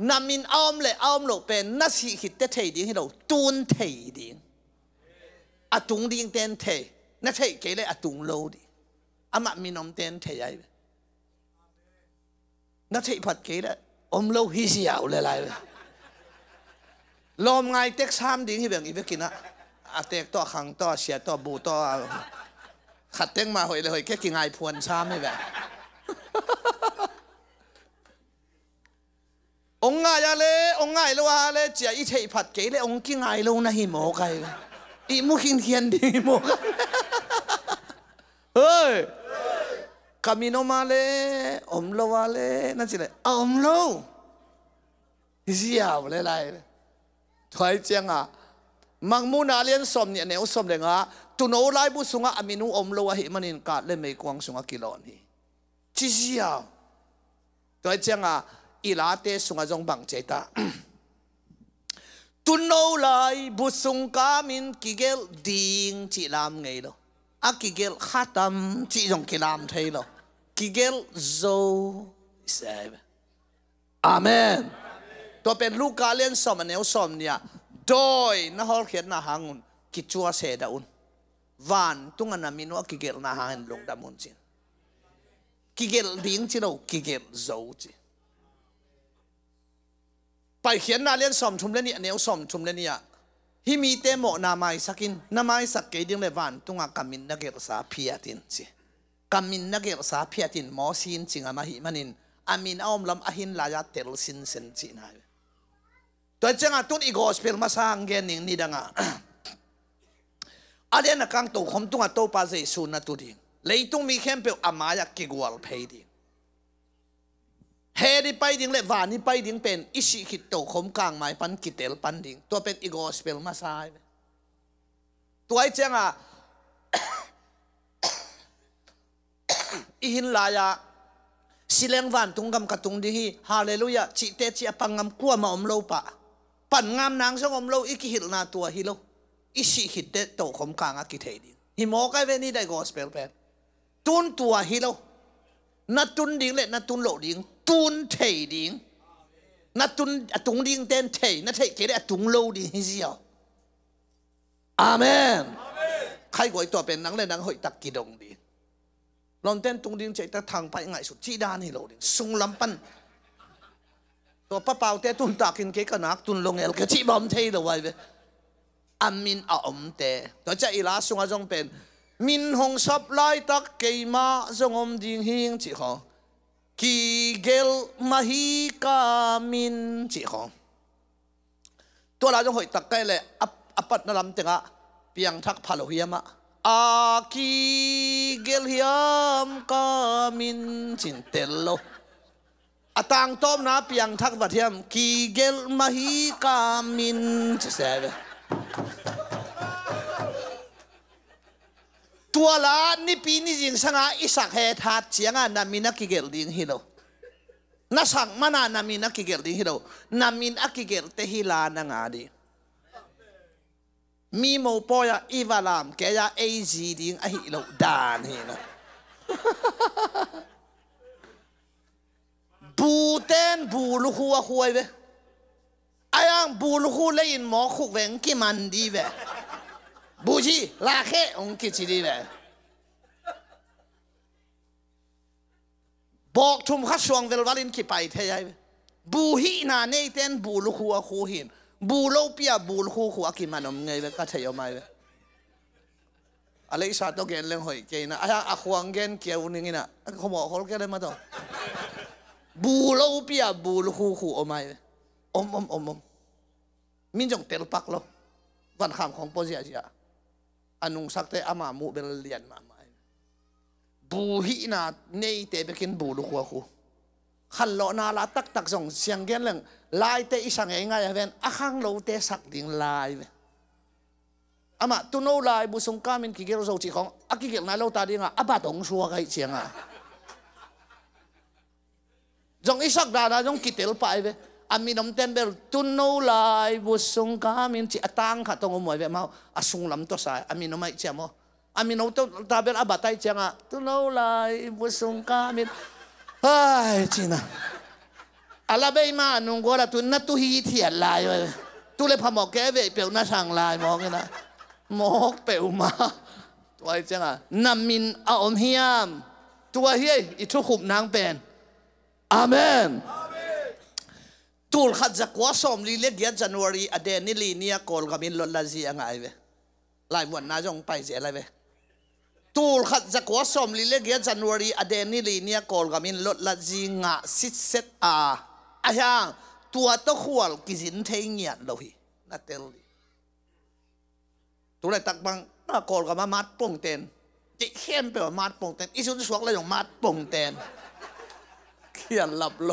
นามินอมเล่อมโลเป็นนัสิหิตเตเทดิ้งให้เราตูนเทดิ้งอะตุงดิ้งเตนเทนักเทเกเลยอตุงโลดิอามามีนมเต้นเทใหญ่นักเทผัดเกเลยอมโลฮิเสียวเลยไรลมไงเต็กซ้ำดิ้งที่แบบอีเวกินะเต็กต่อขังต่อเสียต่อบูต่อขัดเต็งมาหอยเลยแค่กินไงพวนซ้ำไม่แบบองไงอะไรองไงละวะเลยเจียอีเทผัดเกเลยองกินไงโลนะฮิโมไกอีมุขินเทียนดีโมกันเฮ้ยคามิโนมาเลยอมโลวาเลยนั่นสิเลยอมโลเสียวเลยไรถอยเจียงอ่ะมังมูนาเลียนสมเนี่ยเนวสมเลยงะตุโนไลบุสุงะอามินุอมโลวะหิมันินกาดเลยไม่กวางสุงะกิโลนี่จีเสียวถอยเจียงอ่ะอีลาเตสุงะจงบังเจตาตุนโนไลบุสุงกามินกิเกลดิ่งจีรามไงล่ะอากิเกลขัดตามจีจงกิรามไทยล่ะกิเกลโซเซบอาเมนตัวเป็นลูกกาเลียนสมเนวสมเนี่ยโดยนะฮอลเขียนนะฮังุนกิจัวเสดาอุนวันตุงนามินว่ากิเกลนะฮังลงดามุนจินกิเกลดิ่งจีเรากิเกลโซจีไปเขียนนาเลียนสมชุมเลนี่เนวสมชุมเลนี่ฮิมีเตโมนาไมสักินนาไมสักเกดิ้งเลวันตุงกามินนักเกลสาพิยตินสิกามินนักเกลสาพิยตินมอสินจิงอามาหิมันินอามินอมลำอหินลายาเตลสินเซนจินายตัวจังตุนอีกอสเปลมาสร้างเกนิงนี่ดังอาเดียนกังตุคมตุงโตปาเจสุนตุดิงเลยตุงมีเข้มเปลอามายากิกวอลเพดิง เฮดิไปดิ้งเลวานี่ไปดิ้งเป็นอิสิขิตโตขมกลางไม้ปันกิเตลปันดิ้งตัวเป็นอีโกสเปลมาซายตัวไอ้เจ้าอิหินลายาสิเลงวันตุงกำกระตุงดิฮีฮาเลลูยาจิเตจิอปังงามกัวมาอมโลปะปั่นงามนางสงอมโลอิกิหิลนาตัวฮิโลอิสิขิตเตโตขมกลางอากิเทดิฮิโมกไอเวนี่ได้กอสเปลเป็นตุนตัวฮิโลนัดตุนดิ้งเละนัดตุนโลดิ้งตุนเทดิ้งนัดตุนตุงดิ้งเต้นเทนัดเทเกเรตุงโลดิ้งฮิซิโออาเมนใครก็ไอตัวเป็นนังเล่นนังหอยตักกิดงดีลอนเต้นตุงดิ้งใจตะทางไปไงสุดที่ด้านนี่โลดิ้งซุงลำปันตัวป้าเปาเต้ตุนตากินเกกันนักตุนลงเอลกะจิบอมเทโลไว้เวอามินอาอมเตตัวจะอีลาซุงอาจงเป็นมินหงสับไล่ตักเกยมาจงอมดิ้งหิงจิขอกีเกลมาฮีกามินจิขอตัวเราจงหอยตักไกเลยอัปปัดนลำเตงะเปียงทักพาโลเฮียมะอากีเกลเฮียมกามินจินเตลโลอตังต้มนะเปียงทักวัดเฮียมกีเกลมาฮีกามินจิเสวตัวละนี่ปีนี้จริงสังอาอิสักเฮทัดเสียงนามินักกิเกลดิ้งฮิโลน่าสั่งมานามินักกิเกลดิ้งฮิโลนามินักกิเกลเตฮิลานังอาดีมีโมปอยาอีวาลามแกยาเอจีดิ้งอหิโลดานฮิโลบูเต้นบูลูคัวคัวเวอายังบูลูคัวเลยอินหมอคุกเวงกิมันดีเวบูชีลาเคองกิจิดีเวบอกทุ่มข้าช่วงเวลวาลินกิไปเทียบูฮีนาเนเต้นบูลูคัวคูหินบูโลเปียบูลูคัวกิมันอมไงเวก็เทียมาเวอะไรสัตว์ตัวเกนเรื่องหอยเกนนะอายังควงเกนเกี่ยวนึงนี่นะเขาบอกเขาเกนได้มาต่อบูโลเปียบูลูคัวอมไงอมมินจงเตลปักโลวันคำของโปรเจกต์อันนุ่งสักแต่อามามูเบลเลียนมาบูฮีนาเนยเตไปกินบูลูคัวคูขันโลนาลาตักส่งเสียงเกนเรื่องลายเตอิสังเองไงเวนอาขังโลเตสักดิ่งลายเวอามาตุนโนลายบุษงกามินกิเกลโซจิของอากิเกลนายโลตาดิ่งอ่ะอาบะตงชัวไก่เชียงอ่ะจงอิสักดาจงกิเตลไปเวอามินอมเต้นเบลตุนโนลายบุษงกามินจิอตังขัดตรงอมวยเวมาอาสุงลำตัวสายอามินอไม่เจียมอามินอตัวตาเบลอาบะไตเจียงอ่ะตุนโนลายบุษงกามินเฮ้ยจีน่าอาลาเบย์มาหนุ่งกัวละตุนนัตตุฮีเทียนลายเวตุเลพมอกแกเวเปียวน่าช่างลายมองกันนะมอกเปียวมาตัวไอ้เจียงอ่ะนามินอาอมเฮียมตัวเฮียอิทุขุบนางเป็นอาเมนตูลขัดจากว่าสมลีเล็กยันจันวารีอเดนิลีเนียโกลกามินลดลาซียังไงเว้ลายวันน่าจงไปเสียอะไรเว้ตูลขัดจากว่าสมลีเล็กยันจันวารีอเดนิลีเนียโกลกามินลดลาซีงะสิเซตอายังตัวตะขวลกิสินเทียนโลหินัตเตลตัวอะไรตักบังน่าโกลกามามัดปงเตนจิเข้มไปว่ามัดปงเตนอิสุนสวกเลยอย่างมัดปงเตนเขียนหลับโล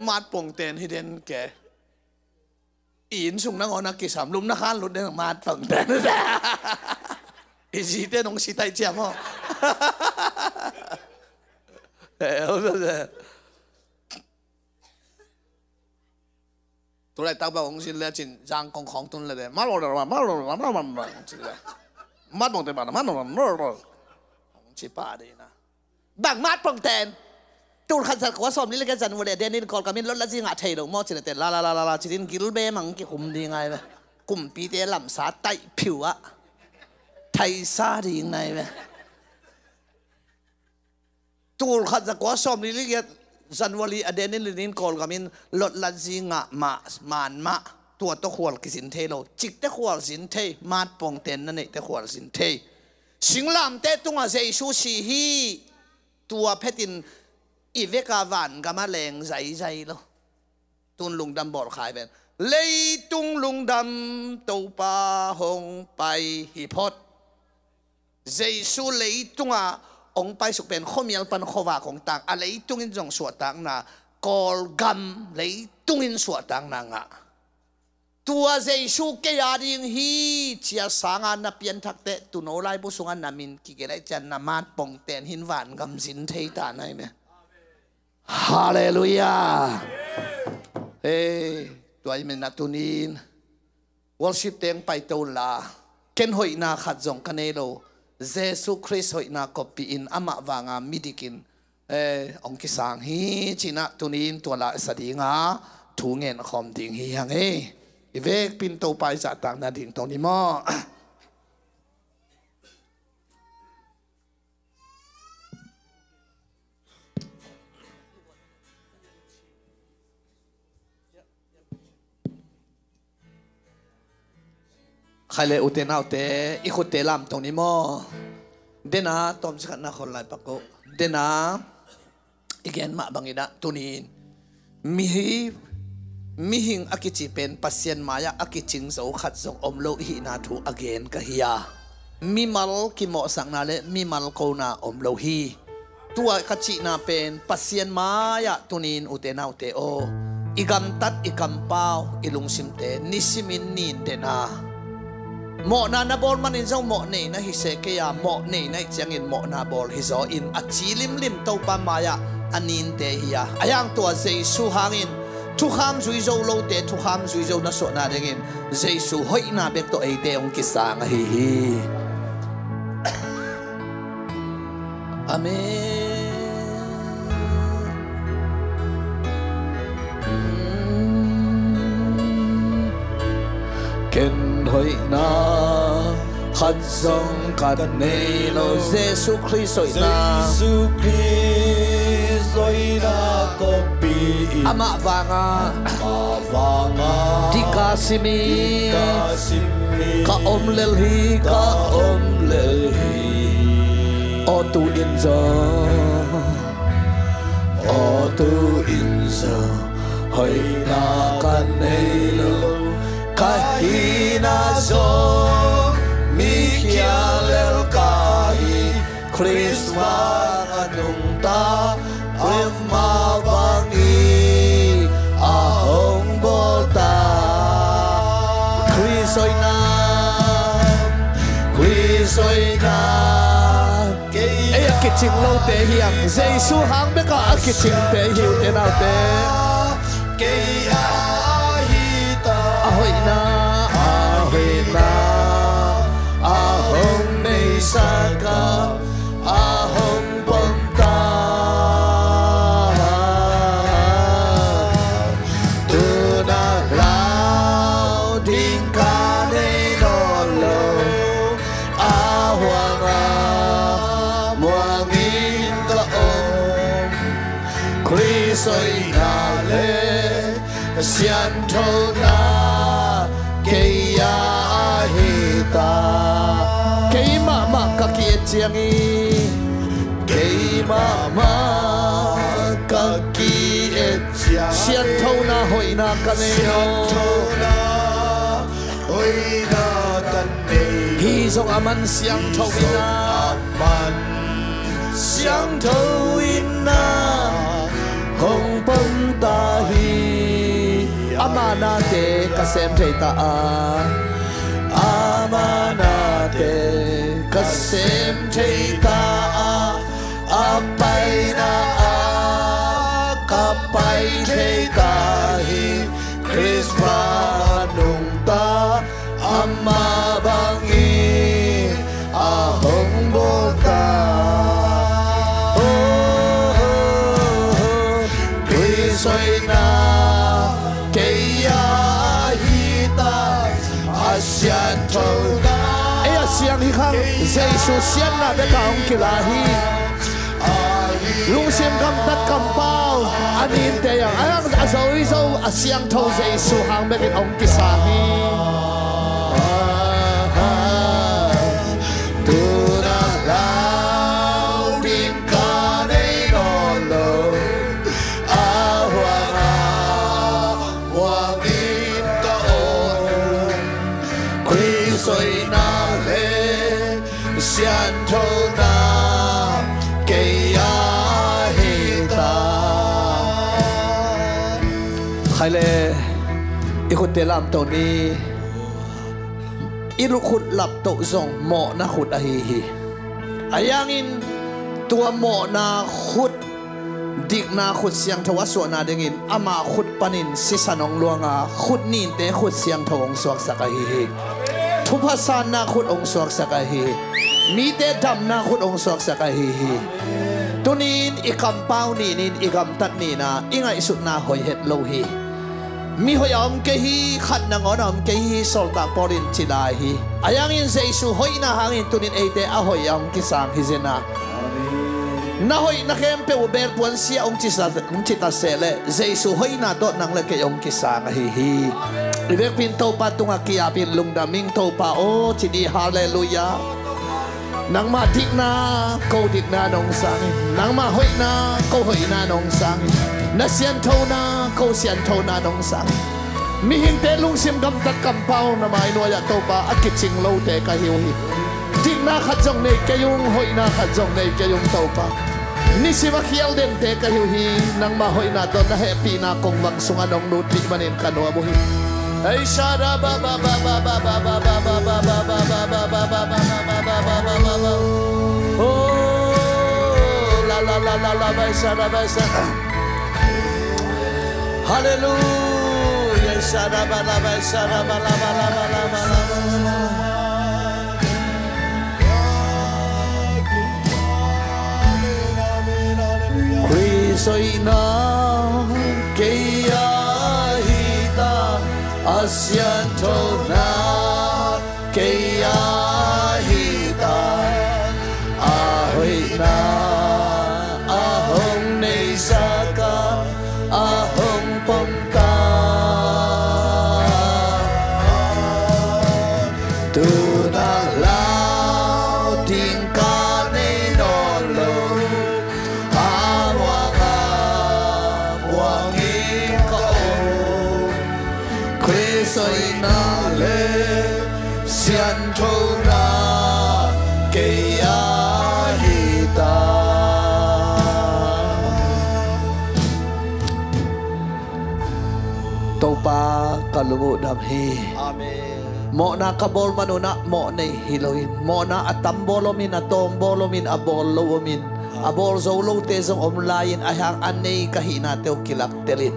มาดปงเตนให้เด่นแกอินสุงนังอนักกิสามลุมนักขันหลุดเด่นมาดปงเตนอีจีเต้นองสีไตเจียมอ่ะตัวไรตั้งแบบองสิเลยจินจางของตุนเลยเด้มาลงเลยมาลงจิเลยมาปงเตนมาลงองชิป้าดีนะบังมาดปงเตนตูนขันสักว่าสมนี่เลยกันจันวันเดนินกอลกามินรถละจิงอาเทยลงมอจินเตลลาจินกิลเบมังกิคุมดีไงเว้กุมปีเตลำสาไตผิวอะไทยซาดีไงเว้ตูนขันสักว่าสมนี่เลยกันจันวันลีอเดนินลินินกอลกามินรถละจิงอะมาตัวตะขวลกิสินเทโลจิกตะขวลสินเทมาดปงเตนนั่นเองตะขวลสินเทสิงลำเตตุงอาเซชูชีฮีตัวเพตินอีเวกาวันก็มาแรงใจโลตุนลุงดำบอดขายเป็นเลยตุงลุงดำตัวปาหงไปฮิพอดเจสุเลยตุงอ่ะ องไปสุเป็นข้อมีอัลปันข้อว่าของต่างอะไรตุ้งอินจงสวดต่างนะกอลกัมเลยตุ้งอินสวดต่างนางะตัวเจสุเกียริงฮีเชียสางานนับยันทักเตตุโนไลบุสุงานนามินกิเกไลจันนามาดปองเตนหินหวานกำสินเทตาไหนไหมฮาเลลูยาเฮ้ตัวอิมันนัตุนินวอลชิปเต็งไปตูลาเคนหอยนาขัดจงกันเอโลเจสุคริสหอยนากปีอินอามะวางามิดิกินองค์กิสังฮีจินัตุนินตัวละสดีงาทูเงินคอมดิ่งฮีฮังเออีเวกปินโตไปจากต่างนาดิ่งตรงนี้มั่วใครเลยอุเทนเอาเตอีขุดเตลามตรงนี้มั่วเดน่าตอมสักนักคนไล่ปักโกเดน่าอีกแกนมาบังอินะตุนีมีหิงอากิจิเป็นปัสเซียนมายาอากิจิงโซขัดส่งอมโลหินาทูอเกนกะฮิยามีมัลกิโมสังนาเลมีมัลโกนาอมโลฮีตัวขัดจินาเป็นปัสเซียนมายาตุนีนอุเทนาอุเตโออีกัมตัดอีกัมเปาอีลุงซิมเตนิสิมินนินเดนาหมอนานาบอลมันอินเจ้าหมอนี่นะฮิเซเกียหมอนี่นะจังอินหมอนาบอลฮิโซอินอัจฉิลิมลิมโตปามายาอันนินเตฮิยาอายังตัวเจสุหางินทุกคำจุยโจโลเตทุกคำจุยโจนัสโซนาเรงอินเจสุหอยนาเบกตัวเอเตองกิสังฮิฮิอาเมนเคนหอยนาขัดซงกันเนโลเจสุคริสต์หอยนาอามาฟางาดิกาซิมีกะอมเลลฮีกะอมเลลฮีโอตูอินโซโอตูอินโซหอยนากันเนโลkahina zo mikialel kahi Christma anungta Christma bangi ahong bolta Chrisoina Aya kiching lo te hiang Jesu hang beka kiching te hiu te nau te ahoy na ahong may saka ahong punta tunalaw din ka ninolo ahwanga muangin kaong Kristo'y nale siyanto na kaya ahita kay mama kakiet siyangi kay mama kakiet siyanto na hoy na kaneo hisong aman siyanto ina siyanto ina hong pangtahi amanate kasem theta amanate kasem theta apai na kapai theta hi Christma nungta amma bangi ahong bota Christna sian thâu ê siang hi khang Giêsu sian na be kaung kilahi lung sim kam tat kam pau anin te yang ayang azoi zo asiang thâu Giêsu hang be kin ong kisahi tuna lau din ka nei no lo ahwanga wangin ka Soy na le sian thâu na hai le ikut dalam tahun ni ilu khut lap to zong mo na khut ahi ayangin tua mo na khut dik na khut siang thawa so na dengin ama khut panin sisanong luanga khut nin te khut siang thawong suak sakahi thupasan na khut ong suak sakahi mi te dam na khut ong suak sakahi tunin ikampau ni nin igam tat ni na ingai sut na hoi het lo hi mi hoi om ke hi khat na ngon om ke hi sol ta porin chilai hi ayangin jesu hoi na hangin tunin eite a hoi om ki sang hi zena na hoi na kem pe uber puan sia ong chita sele jesu hoi na dot nang le ke ong ki sang hi ivek pin to pa tunga kia pin lungdaming to pa o chidi hallelujah nang ma dik na ko dik na nong sang nang ma hoi na ko hoi na nong sang na sian thâu na ko sian thâu na nong sang mi hin te lung sim gam tat kam pau na mai no ya to pa akiching lo te ka hiu hi dik na khat jong nei ke yung hoi na khat jong nei ke yung to pa ni sima khial den te ka hiu hi nang ma hoi na don na happy na kong wang sunga nong lut ti manin kanwa bo hi ai shara ba ba ba ba ba ba ba ba ba ba ba ba ba ba ba ba ba oh la la la la la ba shara hallelujah shara ba la ba shara ba la ba la ba la ba la Kristoina kaya Asian tona kaya hita ahoy na ahong nei saka ahong pomka tunalaw tingka nei nolo awanga wangin ka Soy na le siento na kaya hita topa kalungo damhi amen mo na kabol manuna mo nei hiloin mo na atambolomin atombolomin abolomin abol zolo te zong omlayin ahang anei kahina teo kilak telin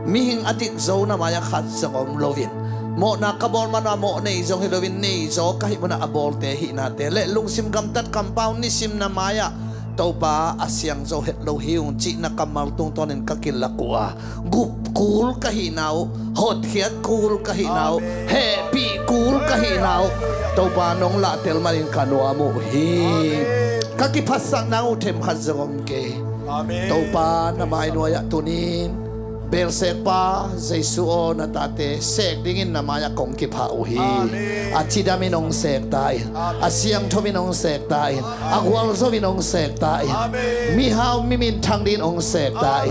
mihing atik zo na maya khat sa om lovin mo na kabol man mo nei zo hilovin nei zo kahit mo na abol te hi na te le lung sim gam tat compound ni sim na maya to pa asyang zo het lo hiung chi na kamal tung tonin kakilakua gup cool kahinaw hot hiat cool kahinaw happy cool kahinaw to pa nong la tel marin kanwa mo hi kakipasang na utem khazom ke to pa na mai no ya tunin bel sek pa jesu o na tate sek dingin na maya kong kipha uhi achida minong sek tai asyang thominong sek tai agwal zo minong sek tai mi hau mi min thang din ong sek tai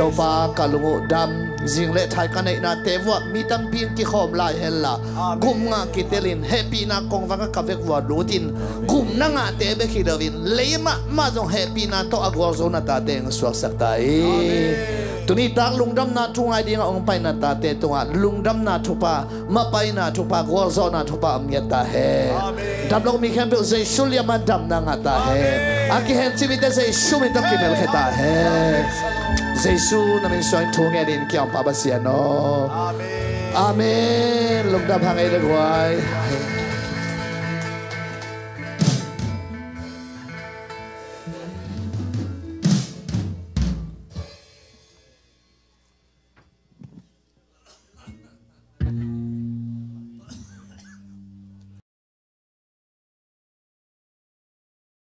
to pa kalungo dam jingle thai ka nei na tewa mi tam pin ki khom lai hella gum nga kitelin happy na kong wanga kavek wa lutin gum na nga te be khidawin leima ma jong happy na to agwal zo na tate ng swak sak tai tuni tak lungdam na tungai dinga ong pai na ta te tunga lungdam na thupa ma pai na thupa gol zo na thupa amya ta he dam lo mi khem pe se shulya ma dam na nga ta he aki hen chi mi te se shumi ta ki mel kheta he jesu na min soin thunge din kyam pa ba sia no amen lungdam hangai de gwai